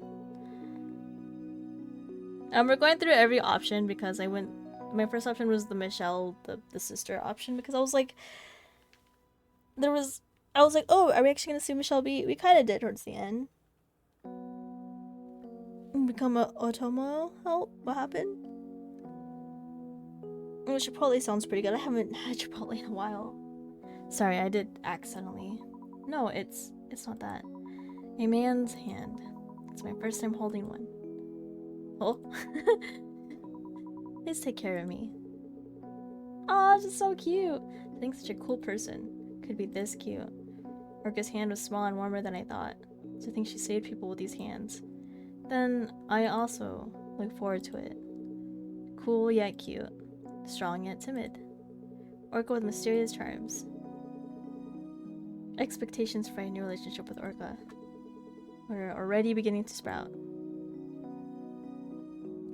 We're going through every option because my first option was the Michelle, the sister option, because I was like, oh, are we actually gonna see Michelle be? We kind of did towards the end. Become a Otomo? Help? What happened? Chipotle sounds pretty good. I haven't had Chipotle in a while. Sorry, I did accidentally. No, it's not that. A man's hand. It's my first time holding one. Oh. Please take care of me. Aw, just so cute. I think such a cool person could be this cute. Orca's hand was small and warmer than I thought. To think she saved people with these hands. Then I also look forward to it. Cool yet cute. Strong yet timid. Orca with mysterious charms. Expectations for a new relationship with Orca were already beginning to sprout.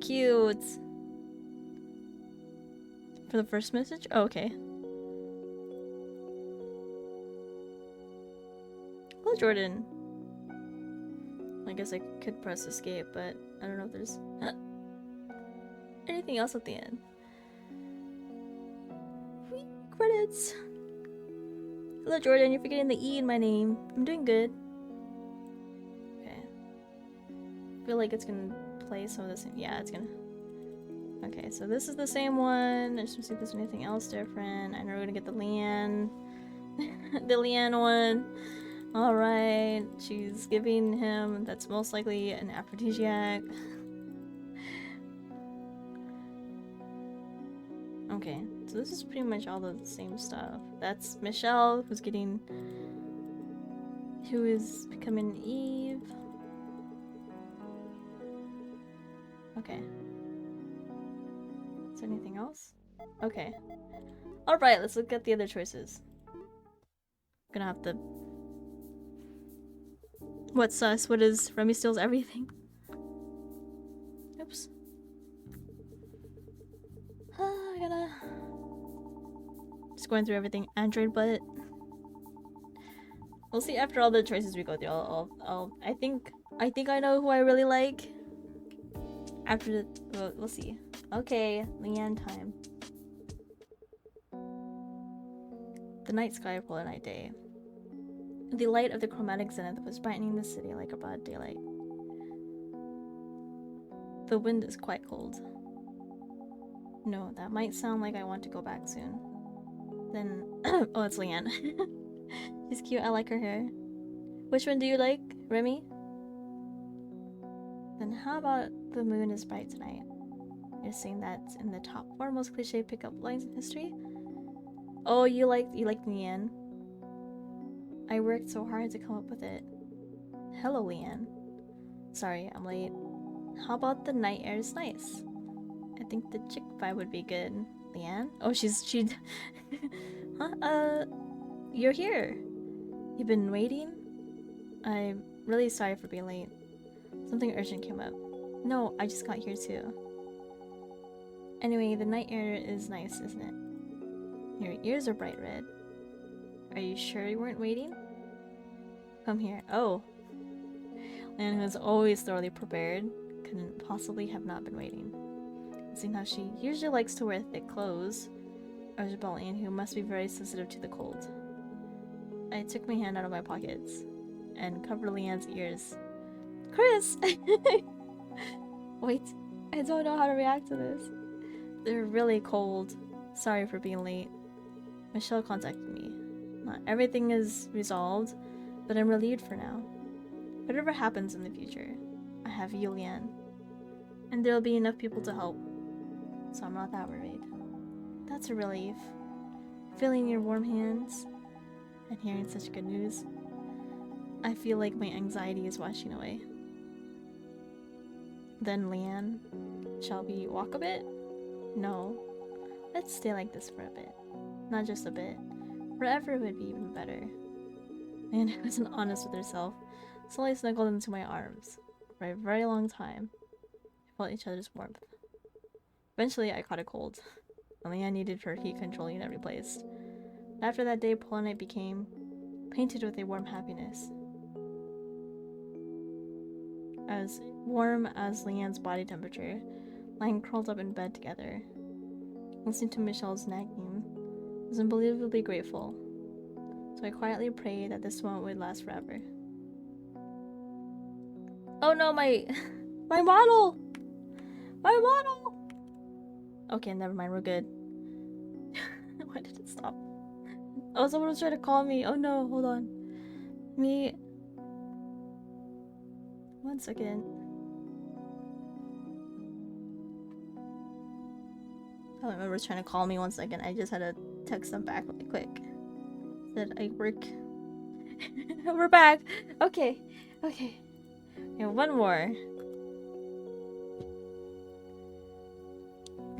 Cute! For the first message? Oh, okay. Hello, Jordan. I guess I could press escape, but I don't know if there's anything else at the end. Whee, credits! Hello, Jordan. You're forgetting the E in my name. I'm doing good. Okay. I feel like it's gonna play some of the same. Yeah, it's gonna. Okay, so this is the same one. I just want to see if there's anything else different. I know we're gonna get the Lianne. The Lianne one. Alright. She's giving him, that's most likely an aphrodisiac. Okay, so this is pretty much all the same stuff. That's Michelle, who is becoming Eve. Okay. Is there anything else? Okay. Alright, let's look at the other choices. I'm gonna have to... What's sus? What is Remy steals everything? Oops. I gotta... Just going through everything. Android butt. We'll see after all the choices we go through. I think I know who I really like. After the... we'll see. Okay, Lianne time. The night sky full of night day. The light of the chromatic zenith was brightening the city like a broad daylight. The wind is quite cold. No, that might sound like I want to go back soon. Then... oh, it's Lianne. She's cute, I like her hair. Which one do you like, Remy? Then how about the moon is bright tonight? You're saying that's in the top 4 most cliche pickup lines in history? Oh, you like Lianne? I worked so hard to come up with it. Hello, Lianne. Sorry, I'm late. How about the night air is nice? I think the chick vibe would be good. Lianne? Oh, she... Huh? You're here. You've been waiting? I'm really sorry for being late. Something urgent came up. No, I just got here too. Anyway, the night air is nice, isn't it? Your ears are bright red. Are you sure you weren't waiting? Come here. Oh. Lianne, who is always thoroughly prepared, couldn't possibly have not been waiting. Seeing how she usually likes to wear thick clothes, urged Lianne, who must be very sensitive to the cold. I took my hand out of my pockets and covered Lianne's ears. Chris! Wait, I don't know how to react to this. They're really cold. Sorry for being late. Michelle contacted me. Not everything is resolved, but I'm relieved for now. Whatever happens in the future, I have you, Lianne. And there'll be enough people to help. So I'm not that worried. That's a relief. Feeling your warm hands and hearing such good news. I feel like my anxiety is washing away. Then Lianne, shall we walk a bit? No. Let's stay like this for a bit. Not just a bit. Forever would be even better. Lianne wasn't honest with herself. Slowly snuggled into my arms. For a very long time. I felt each other's warmth. Eventually I caught a cold. And Lianne needed her heat control unit replaced. After that day, Polar Night became painted with a warm happiness. As warm as Lianne's body temperature, lying curled up in bed together, listening to Michelle's nagging, I was unbelievably grateful. So I quietly prayed that this moment would last forever. Oh no, my model! My model! Okay, never mind, we're good. Why did it stop? Oh, someone was trying to call me. Oh no, hold on. Me. 1 second. I remember was trying to call me 1 second. I just had to text them back really quick. Said I work. We're back. Okay. Okay. Yeah, one more.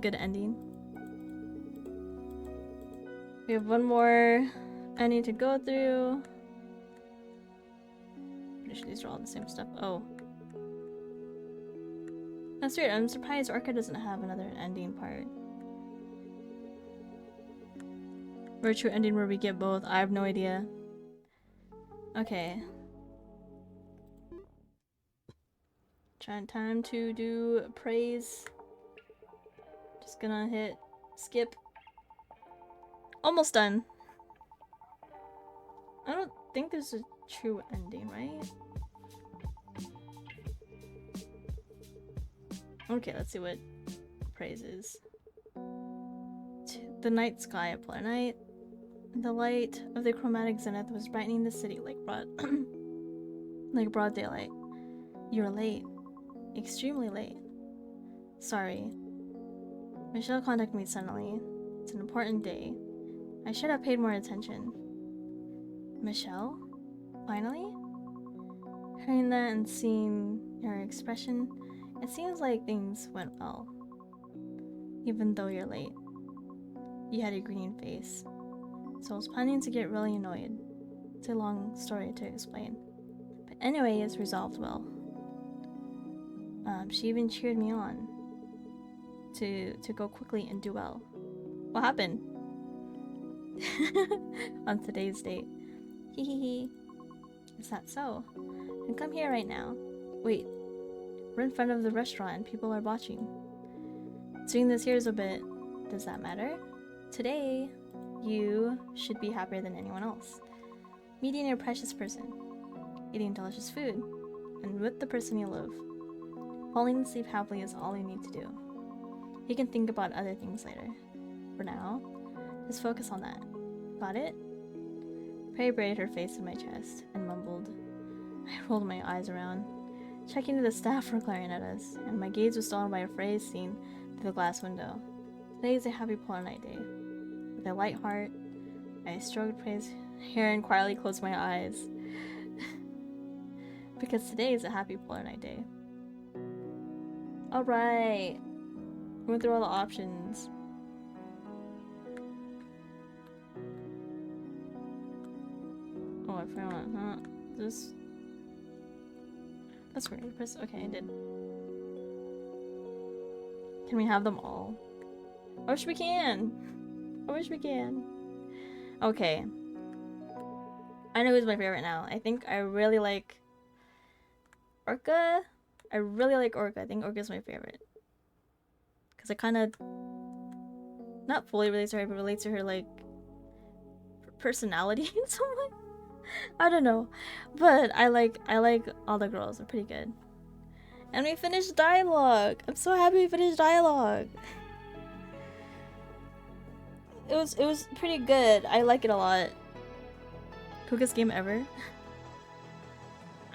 Good ending. We have one more I need to go through. Pretty sure these are all the same stuff. Oh. That's weird. I'm surprised Orca doesn't have another ending part. Or a true ending where we get both. I have no idea. Okay. Time to do praise. Just gonna hit skip. Almost done. I don't think there's a true ending, right? Okay, let's see what praise is. The night sky at Polar Night. The light of the chromatic zenith was brightening the city like broad daylight. You're late. Extremely late. Sorry. Michelle contacted me suddenly. It's an important day. I should have paid more attention. Michelle? Finally? Hearing that and seeing your expression, it seems like things went well. Even though you're late. You had a grinning face. So I was planning to get really annoyed. It's a long story to explain. But anyway, it's resolved well. She even cheered me on. To go quickly and do well. What happened? On today's date. Hehe. Is that so? Then come here right now. Wait. We're in front of the restaurant and people are watching. Seeing this here is a bit... Does that matter? Today, you should be happier than anyone else. Meeting your precious person. Eating delicious food. And with the person you love. Falling asleep happily is all you need to do. You can think about other things later. For now, just focus on that. Got it? Prey buried her face in my chest and mumbled. I rolled my eyes around, checking if the staff were glaring at us, and my gaze was stolen by a phrase seen through the glass window. Today is a happy Polar Night day. With a light heart, I stroked Prey's hair and quietly closed my eyes. Because today is a happy Polar Night day. Alright. We went through all the options. Oh, I forgot. Huh? This. That's weird. Press. Okay, I did. Can we have them all? I wish we can. I wish we can. Okay. I know who's my favorite now. I think I really like Orca. I really like Orca. I think Orca's my favorite. Because it kind of not fully relates to her, but relates to her, like, personality in some way. I don't know. But I like all the girls. They're pretty good. And we finished dialogue. I'm so happy we finished dialogue. It was pretty good. I like it a lot. Quickest game ever.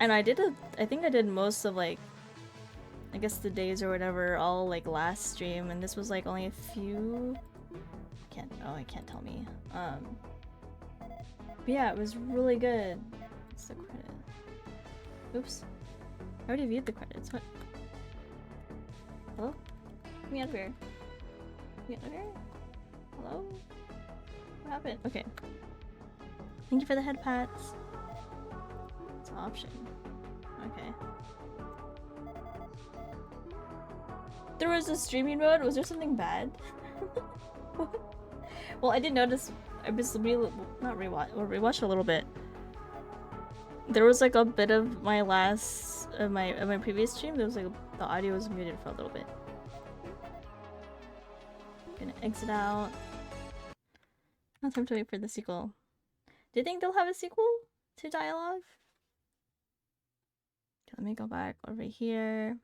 And I think I did most of, like, I guess the days or whatever all like last stream, and this was like only a few. I can't tell me. But yeah, it was really good. What's the credit? Oops. I already viewed the credits. What? Hello? Get me out of here. Get me out of here? Hello? What happened? Okay. Thank you for the head pats. It's an option. Okay. There was a streaming mode? Was there something bad? Well, I did notice. I was rewatched a little bit. There was like a bit of my last my previous stream. There was like the audio was muted for a little bit. Gonna exit out. Now time to wait for the sequel. Do you think they'll have a sequel to D1AL-ogue? Okay, let me go back over here.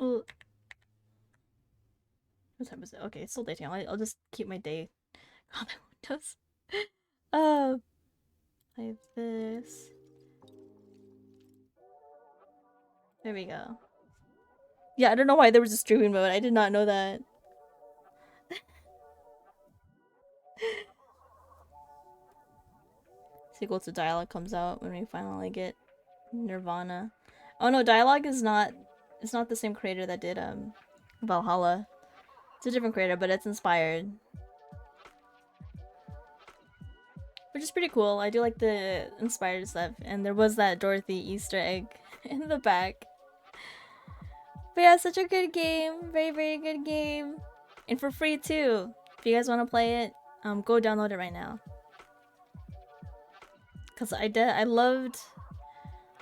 Ooh. What time is it? Okay, it's still daytime. I'll just keep my day on my windows. Like this. There we go. Yeah, I don't know why there was a streaming mode. I did not know that. Sequel to D1AL-ogue comes out when we finally get Nirvana. Oh no, D1AL-ogue is not. It's not the same creator that did Valhalla. It's a different creator, but it's inspired. Which is pretty cool. I do like the inspired stuff. And there was that Dorothy Easter egg in the back. But yeah, such a good game. Very, very good game. And for free too. If you guys want to play it, go download it right now. Because I loved,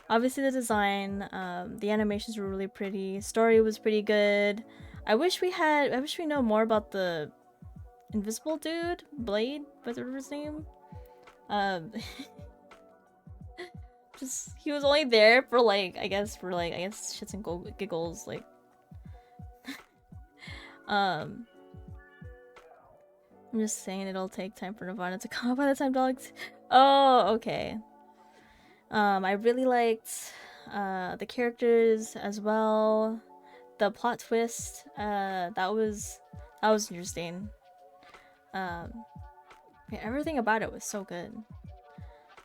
obviously, the design. The animations were really pretty. Story was pretty good. I wish we know more about the invisible dude, Blade, whatever his name. Just he was only there for like I guess shits and giggles, like. I'm just saying it'll take time for Nirvana to come out by the time dogs. Oh, okay. I really liked the characters as well. The plot twist, that was interesting. Yeah, everything about it was so good.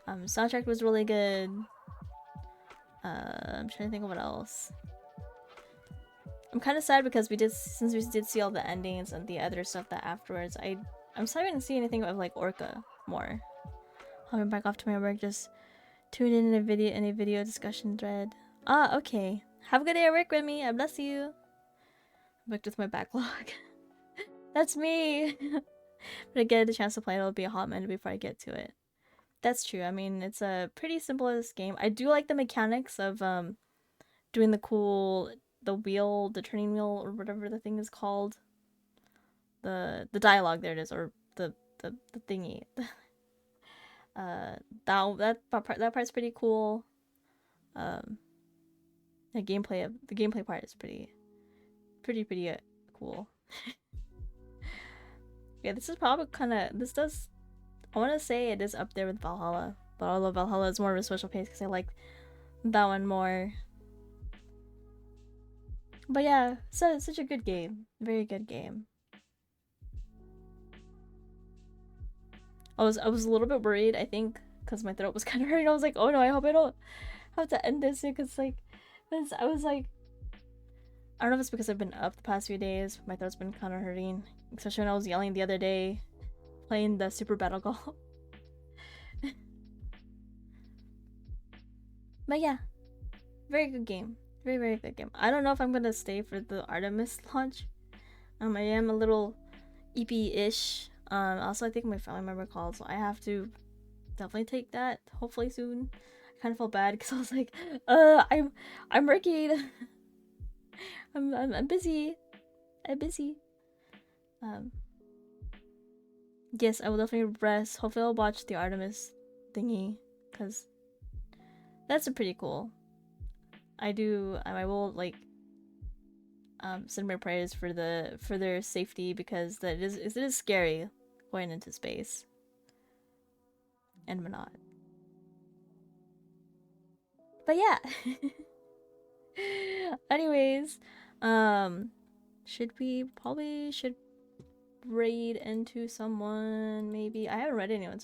Soundtrack was really good. I'm trying to think of what else. I'm kind of sad because since we did see all the endings and the other stuff that afterwards, I'm sorry I didn't see anything of like Orca more. I'll back off to my work, just tune in a video discussion thread. Ah, okay. Have a good day at work with me. I'm Lexie. I'm back with my backlog. That's me. But I get a chance to play it, it'll be a hot minute before I get to it. That's true. I mean, it's a pretty simple game. I do like the mechanics of doing the wheel, the turning wheel, or whatever the thing is called. The dialogue, there it is, or the thingy. That part's pretty cool. The gameplay part is pretty cool. Yeah, this is probably I want to say it is up there with Valhalla, but although Valhalla is more of a special pace because I like that one more. But yeah, so it's such a good game, very good game. I was a little bit worried, I think, because my throat was kind of hurting. I was like, oh no, I hope I don't have to end this because I was like, I don't know if it's because I've been up the past few days. My throat's been kind of hurting, especially when I was yelling the other day playing the Super Battle Golf. But yeah, very good game. Very, very good game. I don't know if I'm gonna stay for the Artemis launch. I am a little EP-ish. Also I think my family member called, so I have to definitely take that hopefully soon. I kind of felt bad because I was like, I'm working. I'm busy. I'm busy. Yes, I will definitely rest. Hopefully I'll watch the Artemis thingy, because that's pretty cool. I will like send my prayers for their safety, because it is scary going into space and whatnot. But yeah. Anyways, should we probably should raid into someone? Maybe I haven't read anyone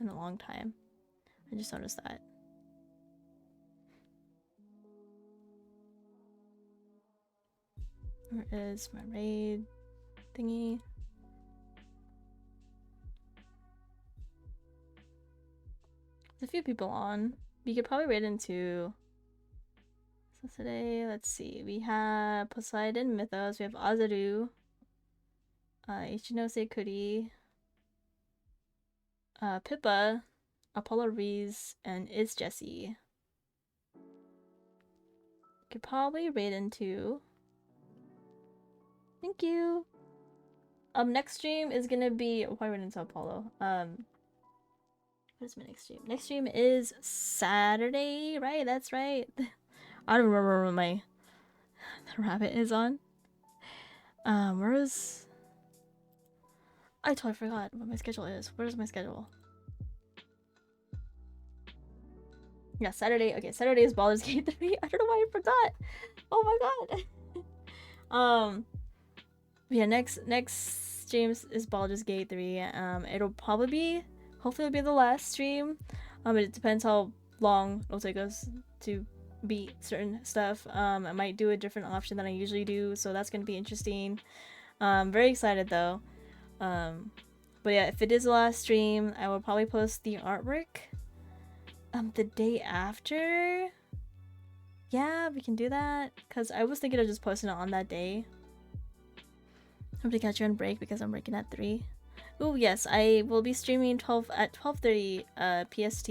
in a long time. I just noticed that. Where is my raid thingy? There's a few people on. We could probably raid into. So today, let's see. We have Poseidon Mythos. We have Azaru. Ichinose Kuri. Pippa. Apollo Reese. And Is Jessie. Could probably raid into. Thank you. Next stream is gonna be. Oh, I raid into Apollo. What is my next stream? Next stream is Saturday, right? That's right. I don't remember when my the rabbit is on. Where is? I totally forgot what my schedule is. Where is my schedule? Yeah, Saturday. Okay, Saturday is Baldur's Gate 3. I don't know why I forgot. Oh my god. Yeah, next stream is Baldur's Gate 3. It'll probably be, hopefully it'll be the last stream. It depends how long it'll take us to beat certain stuff. I might do a different option than I usually do, so that's gonna be interesting. Very excited though. But yeah, if it is the last stream, I will probably post the artwork the day after. Yeah, we can do that, because I was thinking of just posting it on that day. Hope to catch you on break because I'm working at 3. Oh yes, I will be streaming at 12:30 PST.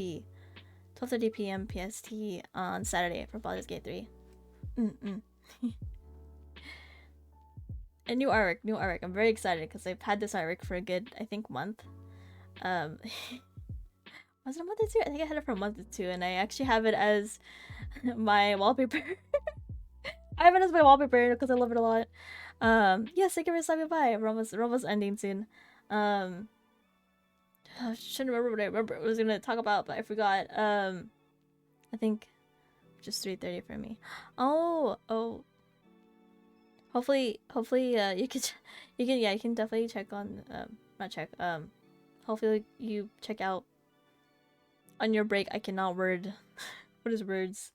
12:30 p.m. PST on Saturday for Baldur's Gate 3. And new artwork. I'm very excited because I've had this artwork for a good, I think, month. Was it a month or two? I think I had it for a month or two, and I actually have it as my wallpaper. I have it as my wallpaper because I love it a lot. Yes, thank you for stopping by. We're almost ending soon. I shouldn't remember what I was gonna talk about, but I forgot. I think just 3:30 for me. Oh. Hopefully, you can definitely check on, not check, hopefully you check out on your break. I cannot word, what is words?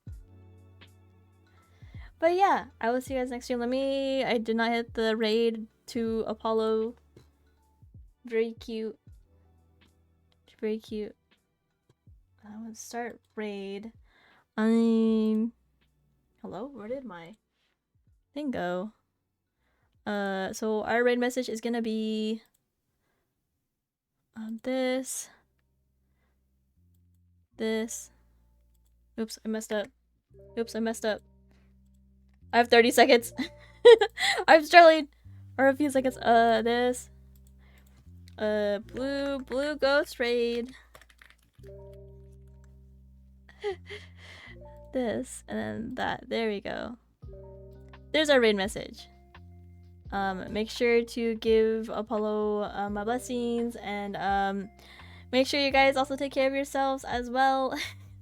But yeah, I will see you guys next stream. I did not hit the raid to Apollo. Very cute. Very cute. I will start raid. Hello? Where did my thing go? So our raid message is gonna be this. Oops, I messed up. I have 30 seconds. I'm struggling. Or a few seconds. This. Blue ghost raid. This, and then that. There we go. There's our raid message. Make sure to give Apollo my blessings, and make sure you guys also take care of yourselves as well.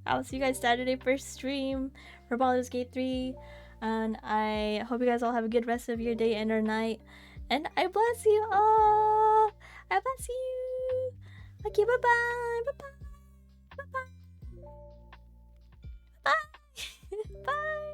I'll see you guys Saturday for stream for Baldur's Gate 3, and I hope you guys all have a good rest of your day and or night, and I bless you all. I bless you. Okay, bye bye. Bye bye. Bye bye. Bye. Bye.